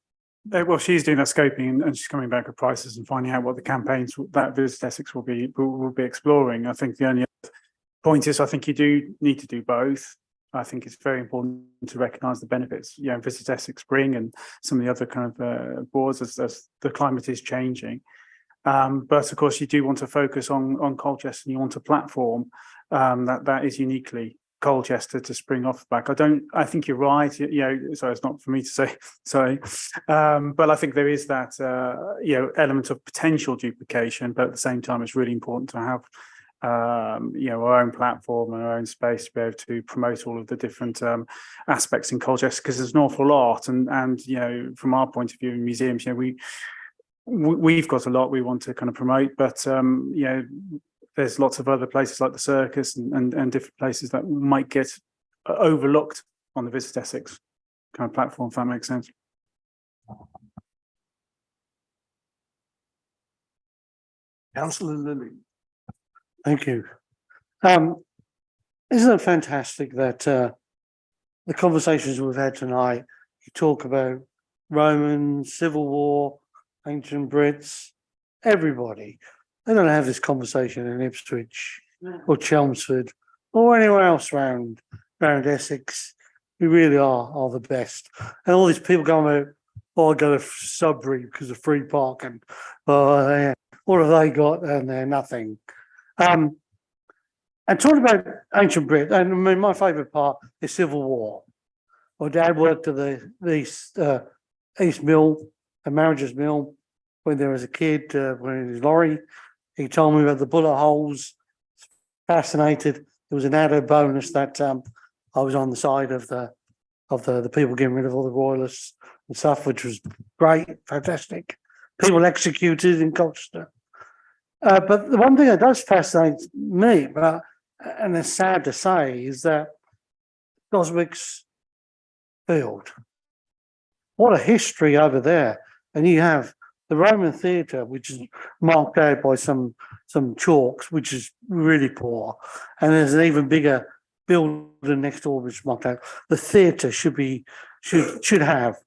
Well, she's doing that scoping and she's coming back with prices and finding out what the campaigns that Visit Essex will be exploring. I think the only point is, I think you do need to do both. I think it's very important to recognise the benefits, you know, Visit Essex bring and some of the other kind of boards as the climate is changing. But of course, you do want to focus on Colchester, and you want a platform that is uniquely Colchester to spring off the back. I think you're right, you know, so it's not for me to say, sorry. But I think there is that, you know, element of potential duplication, but at the same time, it's really important to have, you know, our own platform and our own space to be able to promote all of the different aspects in Colchester, because there's an awful lot. And, you know, from our point of view in museums, you know, we've got a lot we want to kind of promote, but you know, there's lots of other places like the circus and different places that might get overlooked on the Visit Essex kind of platform, if that makes sense. Councillor Lilly. Thank you. Isn't it fantastic that the conversations we've had tonight, you talk about Romans, Civil War, ancient Brits, everybody. They don't have this conversation in Ipswich or Chelmsford or anywhere else around Essex. We really are the best. And all these people going out, oh, I go to Sudbury because of free parking. Oh, yeah. What have they got? And they're nothing. And talking about ancient Brit, and I mean, my favourite part is Civil War. My dad worked at the East Mill, the Marriages Mill, when there was a kid, when he was lorry. He told me about the bullet holes. Fascinated. There was an added bonus that I was on the side of the people getting rid of all the royalists and stuff, which was great, fantastic. People executed in Colchester. But the one thing that does fascinate me, and it's sad to say, is that Goswick's field. What a history over there. And you have the Roman theatre, which is marked out by some chalks, which is really poor. And there's an even bigger building next door which is marked out. The theatre should have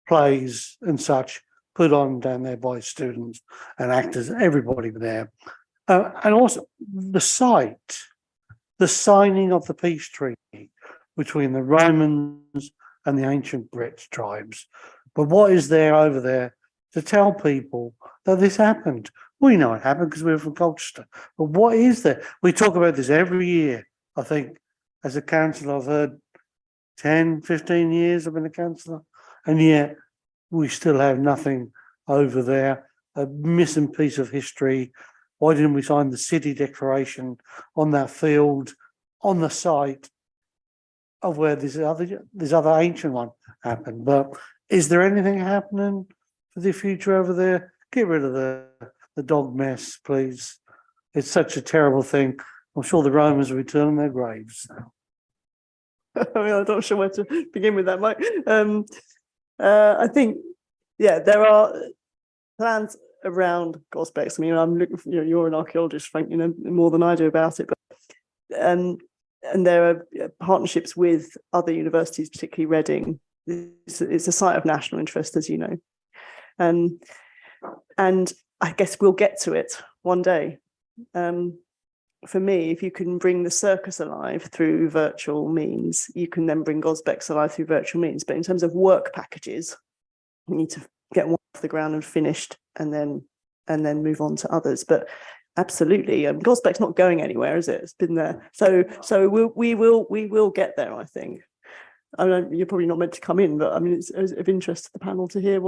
plays and such put on down there by students and actors, everybody there. And also the site, the signing of the peace treaty between the Romans and the ancient Brit tribes. But what is there over there to tell people that this happened? We know it happened because we're from Colchester. But what is there? We talk about this every year. I think as a councillor, I've heard 10, 15 years I've been a councillor, and yet we still have nothing over there, a missing piece of history. Why didn't we sign the city declaration on that field, on the site? of where this other ancient one happened, but is there anything happening for the future over there? Get rid of the dog mess, please. It's such a terrible thing. I'm sure the Romans are returning their graves now. I mean, I'm not sure where to begin with that, Mike. I think, yeah, there are plans around Gosbecks. I mean, I'm looking for, you're an archaeologist, Frank, you know more than I do about it, but and there are partnerships with other universities, particularly Reading. It's a site of national interest, as you know. And I guess we'll get to it one day. For me, if you can bring the circus alive through virtual means, you can then bring Gosbecks alive through virtual means. But in terms of work packages, you need to get one off the ground and finished, and then move on to others. But absolutely, Gosbeck's not going anywhere, is it? It's been there. So we will get there, I think. I mean, you're probably not meant to come in, but I mean, it's of interest to the panel to hear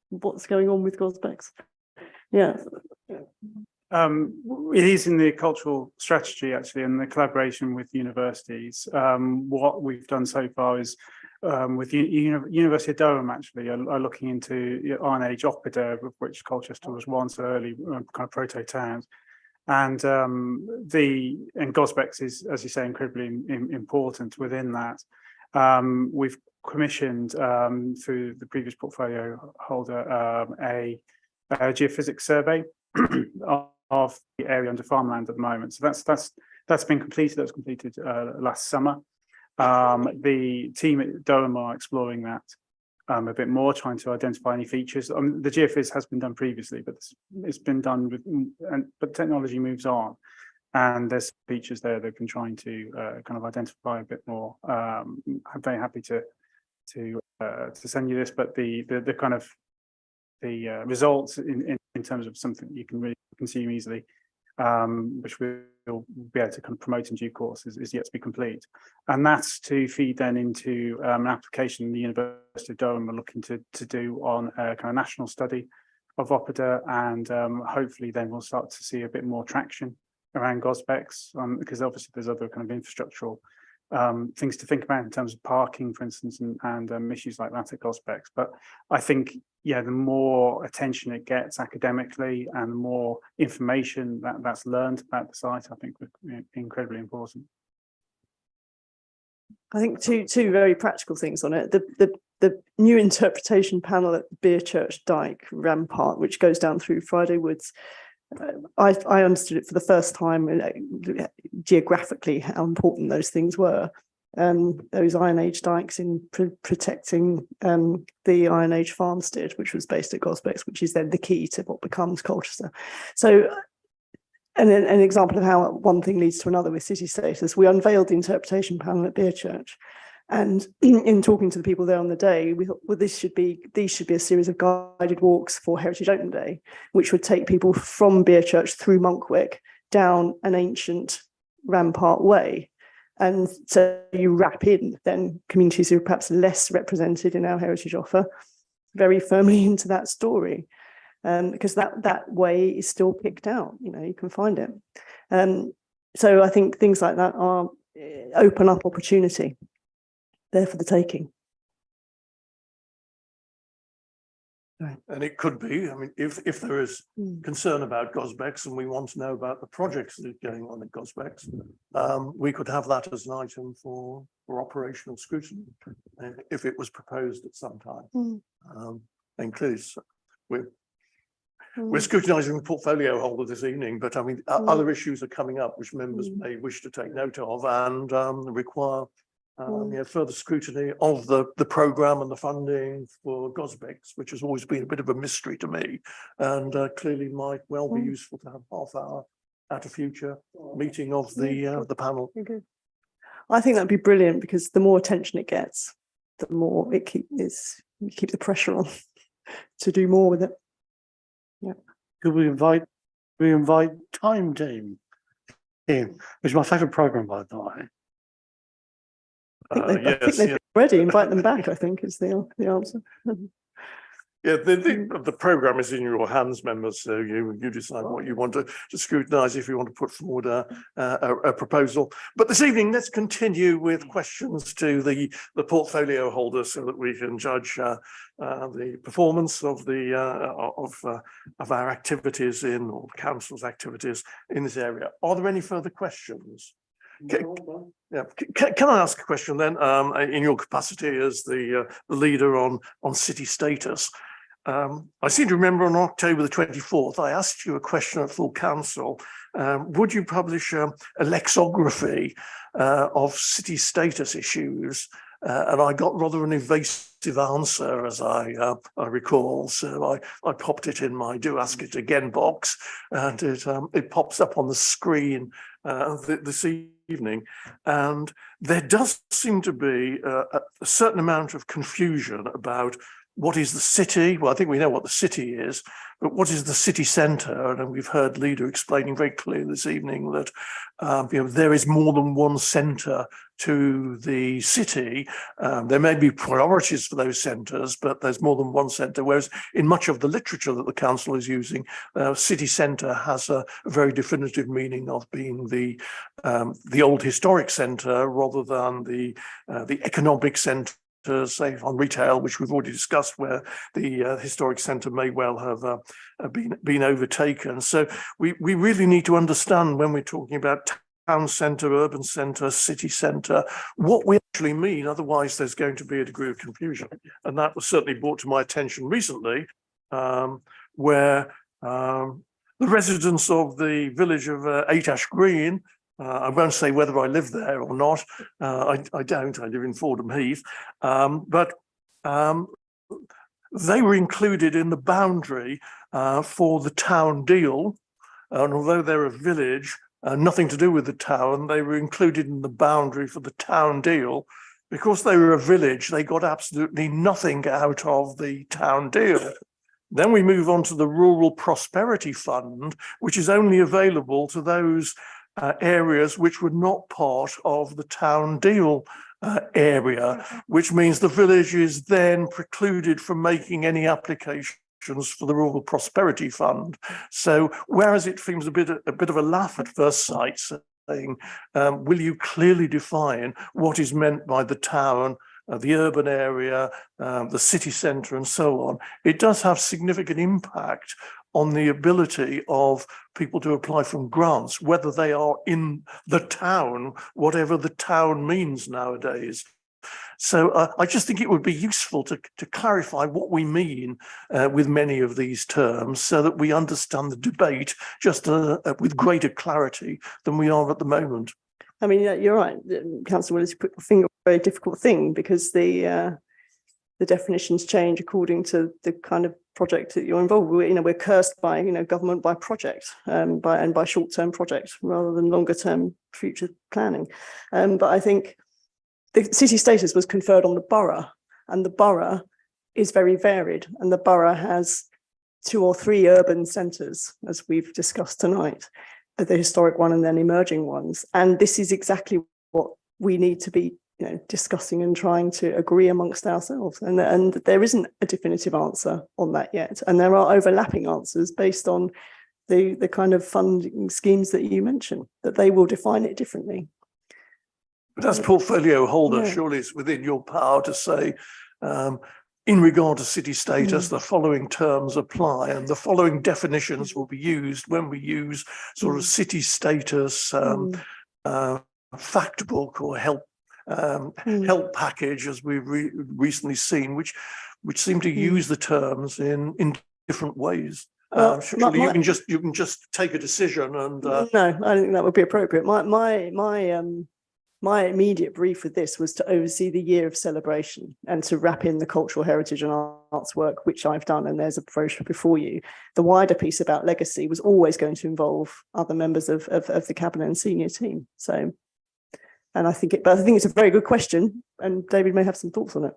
what's going on with Gosbecks. Yeah. It is in the cultural strategy, actually, and the collaboration with universities. What we've done so far is with University of Durham, actually, are looking into Iron Age Oppida, of which Colchester was once early kind of proto towns. And Gosbecks is, as you say, incredibly important within that. We've commissioned through the previous portfolio holder a geophysics survey of the area under farmland at the moment. So that's been completed. That was completed last summer. The team at Durham are exploring that a bit more, trying to identify any features. The geophys has been done previously, but it's been done but technology moves on, and there's features there they've been trying to kind of identify a bit more. I'm very happy to send you this, but the kind of the results in terms of something you can really consume easily, which we'll be able to kind of promote in due course, is yet to be complete. And that's to feed then into an application the University of Durham are looking to do on a kind of national study of Oppida, and hopefully then we'll start to see a bit more traction around Gosbecks, because obviously there's other kind of infrastructural things to think about in terms of parking, for instance, and issues like that at Gosbecks. But I think, yeah, the more attention it gets academically and the more information that's learned about the site, I think would be incredibly important. I think two very practical things on it. The new interpretation panel at Beerchurch Dyke Rampart, which goes down through Friday Woods, I understood it for the first time geographically how important those things were. Those Iron Age dikes in protecting the Iron Age farmstead, which was based at Gosbecks, which is then the key to what becomes Colchester. So, and then an example of how one thing leads to another with city status, we unveiled the interpretation panel at Beerchurch. And in talking to the people there on the day, we thought, well, these should be a series of guided walks for Heritage Open Day, which would take people from Beerchurch through Monkwick down an ancient rampart way. And so you wrap in then communities who are perhaps less represented in our heritage offer very firmly into that story, because that way is still picked out. You know, you can find it. So I think things like that are open up opportunity there for the taking. And it could be, I mean, if there is concern about Gosbecks and we want to know about the projects that are going on at Gosbecks, we could have that as an item for operational scrutiny if it was proposed at some time. Includes we're scrutinising the portfolio holder this evening, but I mean other issues are coming up which members may wish to take note of and require further scrutiny of the programme and the funding for Gosbecks, which has always been a bit of a mystery to me, and clearly might well be useful to have half hour at a future meeting of the panel. Okay. I think that'd be brilliant, because the more attention it gets, the more you keep the pressure on to do more with it. Yeah. Could we invite Time Team in, which is my favourite programme, by the way. I think they've already invite them back, I think is the answer. Yeah, the programme is in your hands, members, so you decide what you want to scrutinise, if you want to put forward a proposal. But this evening, let's continue with questions to the portfolio holder so that we can judge the performance of of our activities or the council's activities in this area. Are there any further questions? Yeah, can I ask a question then, in your capacity as the leader on city status? I seem to remember on October the 24th, I asked you a question at full council. Would you publish a lexicography of city status issues? And I got rather an evasive answer, as I recall. So I popped it in my do ask it again box, and it pops up on the screen this evening. And there does seem to be a certain amount of confusion about what is the city? Well, I think we know what the city is, but what is the city centre? And we've heard Leader explaining very clearly this evening that there is more than one centre to the city. There may be priorities for those centres, but there's more than one centre. Whereas in much of the literature that the council is using, city centre has a very definitive meaning of being the old historic centre rather than the economic centre. Say on retail, which we've already discussed, where the historic centre may well have been overtaken. So we really need to understand when we're talking about town centre, urban centre, city centre, what we actually mean. Otherwise, there's going to be a degree of confusion, and that was certainly brought to my attention recently, where the residents of the village of 8 Ash Green. I won't say whether I live there or not. I don't. I live in Fordham Heath. But they were included in the boundary for the town deal. And although they're a village, nothing to do with the town, they were included in the boundary for the town deal. Because they were a village, they got absolutely nothing out of the town deal. Then we move on to the Rural Prosperity Fund, which is only available to those areas which were not part of the town deal area, which means the village is then precluded from making any applications for the Rural Prosperity Fund. So whereas it seems a bit of a laugh at first sight, saying, will you clearly define what is meant by the town, the urban area, the city centre and so on, it does have significant impact on the ability of people to apply from grants, whether they are in the town, whatever the town means nowadays. So I just think it would be useful to clarify what we mean with many of these terms so that we understand the debate just with greater clarity than we are at the moment. I mean, you're right, Councillor Willis, you put your finger on a very difficult thing because the definitions change according to the kind of project that you're involved with. We're cursed by, government by project, by short-term project rather than longer-term future planning. But I think the city status was conferred on the borough, and the borough is very varied, and the borough has 2 or 3 urban centres, as we've discussed tonight, the historic one and then emerging ones. And this is exactly what we need to be discussing and trying to agree amongst ourselves. And there isn't a definitive answer on that yet. And there are overlapping answers based on the kind of funding schemes that you mentioned, that they will define it differently. But as portfolio holder, Yeah. surely it's within your power to say, in regard to city status, the following terms apply and the following definitions will be used when we use sort of city status fact book or help package, as we've recently seen, which seem to use the terms in different ways. Surely you can just take a decision and no, I don't think that would be appropriate. My immediate brief with this was to oversee the year of celebration and to wrap in the cultural heritage and arts work, which I've done, and there's a brochure before you. The wider piece about legacy was always going to involve other members of the cabinet and senior team. So, and I think it's a very good question, and David may have some thoughts on it.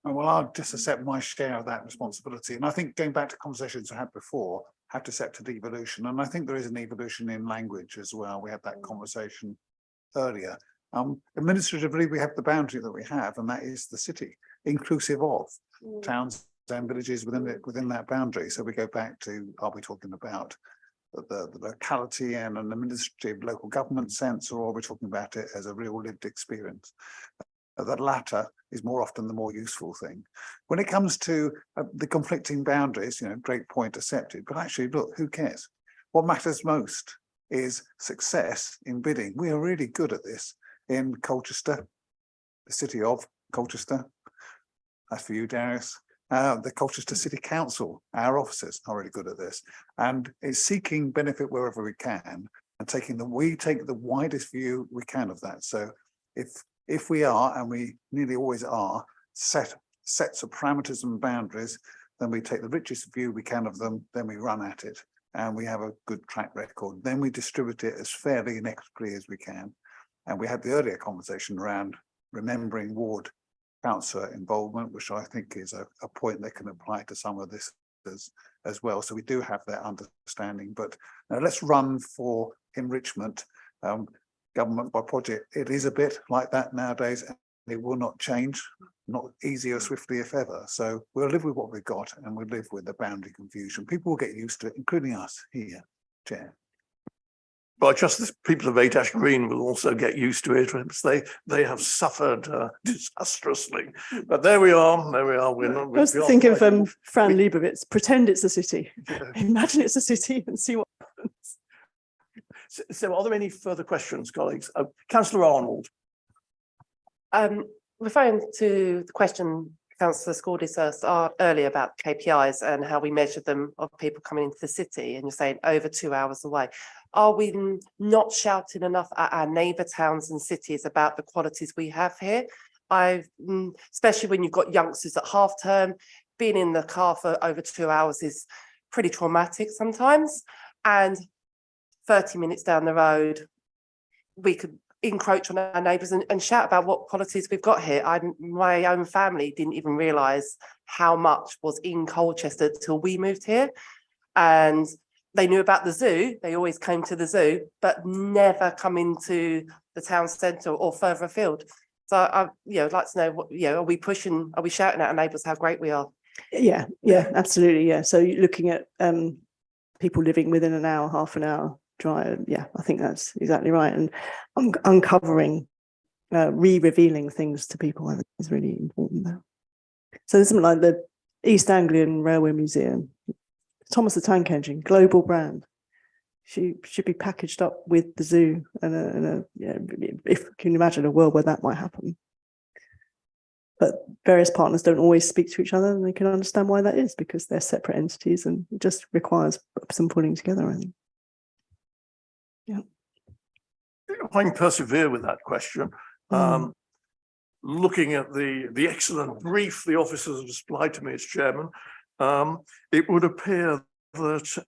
Well, I'll just accept my share of that responsibility. And I think going back to conversations I had before, have to accept an evolution. And I think there is an evolution in language as well. We had that conversation earlier. Administratively, we have the boundary that we have, and that is the city. inclusive of towns and villages within that boundary. So we go back to, are we talking about the locality and an administrative local government sense, or are we talking about it as a real lived experience? The latter is more often the more useful thing. When it comes to the conflicting boundaries, great point accepted, but actually, look, who cares? What matters most is success in bidding. We are really good at this in Colchester, the city of Colchester. That's for you, Darius. The Colchester City Council, our officers are really good at this, and it's seeking benefit wherever we can and we take the widest view we can of that. So if we are, and we nearly always are, sets of parameters and boundaries, then we take the richest view we can of them, then we run at it, and we have a good track record. Then we distribute it as fairly and equitably as we can. And we had the earlier conversation around remembering ward councillor involvement, which I think is a point that can apply to some of this as well. So we do have that understanding, but let's run for enrichment. Government by project, it is a bit like that nowadays, and it will not change, not easy or swiftly if ever. So we'll live with what we've got, and we'll live with the boundary confusion. People will get used to it, including us here, Chair. But I trust the people of 8 Ash Green will also get used to it, because they have suffered disastrously. But there we are. We're not. I was thinking of Fran Leibowitz, pretend it's a city. Imagine it's a city and see what happens. So are there any further questions, colleagues? Councillor Arnold. Referring to the question Councillor Scordis asked earlier about KPIs and how we measure them of people coming into the city, and you're saying over 2 hours away. Are we not shouting enough at our neighbour towns and cities about the qualities we have here? Especially when you've got youngsters at half term, being in the car for over 2 hours is pretty traumatic sometimes. And 30 minutes down the road, we could encroach on our neighbours and shout about what qualities we've got here. My own family didn't even realise how much was in Colchester till we moved here. And they knew about the zoo, they always came to the zoo, but never come into the town centre or further afield. So I'd like to know, what, are we shouting at our neighbours how great we are? Yeah, absolutely. Yeah. So you're looking at people living within an hour, half an hour drive. Yeah, I think that's exactly right. And uncovering, revealing things to people, I think is really important there. So there's something like the East Anglian Railway Museum, Thomas the Tank Engine, global brand. She should be packaged up with the zoo, and if you can imagine a world where that might happen. But various partners don't always speak to each other, and they can understand why that is, because they're separate entities, and it just requires some pulling together, I think. Yeah. If I can persevere with that question, looking at the excellent brief the officers have supplied to me as chairman, it would appear that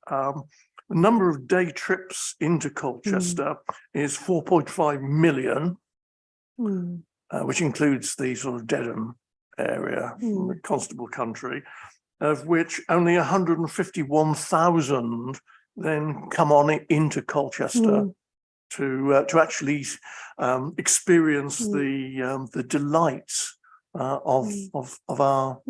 the number of day trips into Colchester is 4.5 million, which includes the sort of Dedham area, the Constable country, of which only 151,000 then come on into Colchester to actually experience the delights of our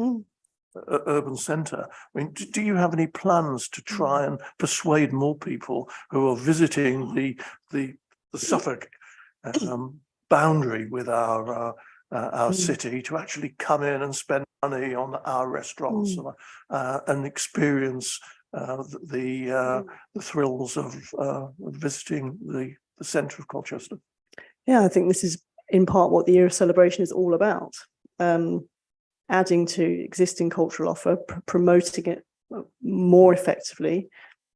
urban centre. I mean, do you have any plans to try and persuade more people who are visiting the Suffolk boundary with our city to actually come in and spend money on our restaurants and experience the thrills of visiting the centre of Colchester? Yeah, I think this is in part what the year of celebration is all about. Adding to existing cultural offer, promoting it more effectively,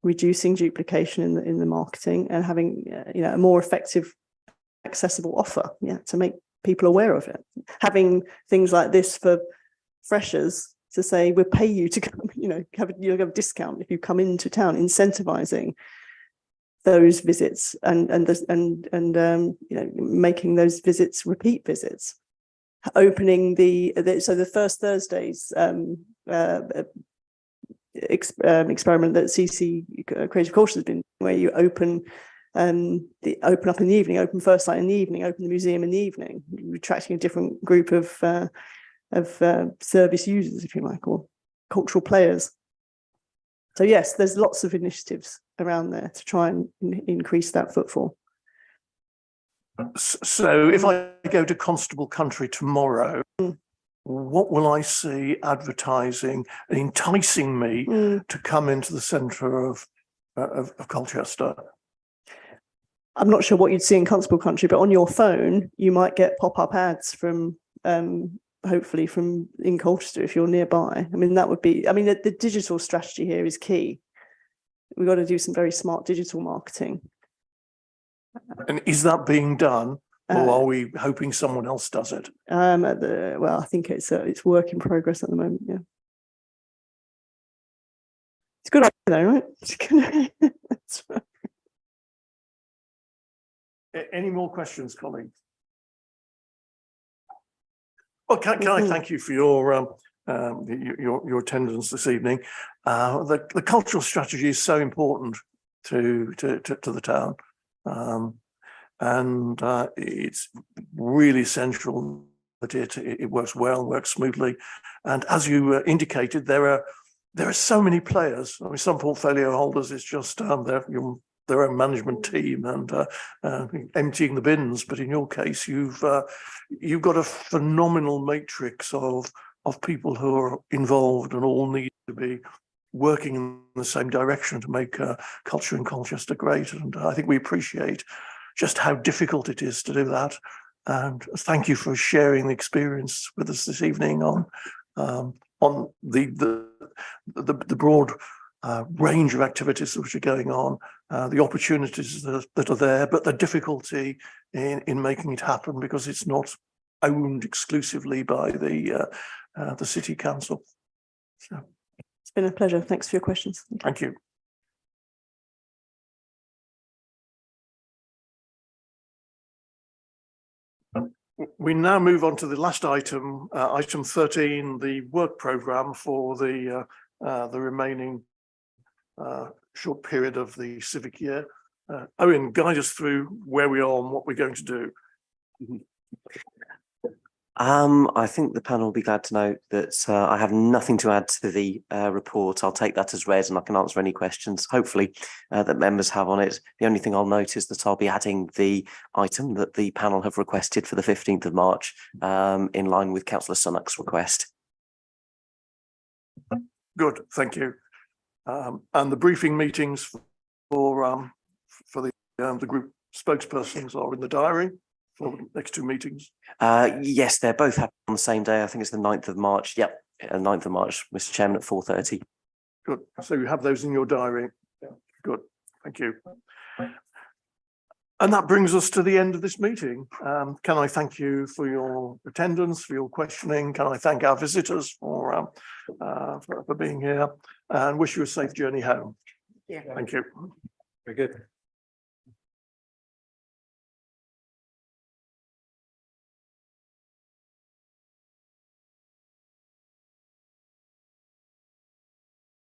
reducing duplication in the marketing, and having a more effective, accessible offer. Yeah, to make people aware of it. Having things like this for freshers to say we'll pay you to come. You'll have a discount if you come into town, incentivizing those visits and making those visits repeat visits. Opening the first Thursdays experiment that CC Creative Culture has been, where you open up in the evening, open first night in the evening, open the museum in the evening, attracting a different group of service users, if you like, or cultural players. So yes, there's lots of initiatives around there to try and increase that footfall. So if I go to Constable Country tomorrow, what will I see advertising enticing me to come into the centre of Colchester? I'm not sure what you'd see in Constable Country, but on your phone, you might get pop-up ads from, hopefully from in Colchester if you're nearby. I mean, that would be, I mean, the digital strategy here is key. We've got to do some very smart digital marketing. And is that being done, or are we hoping someone else does it? Well, I think it's work in progress at the moment. Yeah, it's a good idea, though, right? It's good. That's right. Any more questions, colleagues? Well, can I thank you for your attendance this evening? The cultural strategy is so important to the town, and it's really essential that it works well, works smoothly. And as you indicated, there are so many players. I mean, some portfolio holders, it's just their own management team and emptying the bins. But in your case, you've got a phenomenal matrix of people who are involved and all need to be working in the same direction to make culture in Colchester great. And I think we appreciate just how difficult it is to do that. And thank you for sharing the experience with us this evening on the broad range of activities which are going on, the opportunities that are there, but the difficulty in making it happen because it's not owned exclusively by the city council. So, it's been a pleasure. Thanks for your questions. thank you. We now move on to the last item, item 13, the work programme for the remaining short period of the civic year. Owen, guide us through where we are and what we're going to do. I think the panel will be glad to know that I have nothing to add to the report. I'll take that as read and I can answer any questions, hopefully, that members have on it. The only thing I'll note is that I'll be adding the item that the panel have requested for the 15th of March in line with Councillor Sunnock's request. Good, thank you. And the briefing meetings for the group spokespersons are in the diary for the next two meetings. Yes, they're both happening on the same day. I think it's the 9th of March. Yep, 9th of March, Mr. Chairman, at 4:30. Good. So you have those in your diary. Good. Thank you. And that brings us to the end of this meeting. Can I thank you for your attendance, for your questioning? Can I thank our visitors for being here and wish you a safe journey home? Yeah. Thank you. Very good.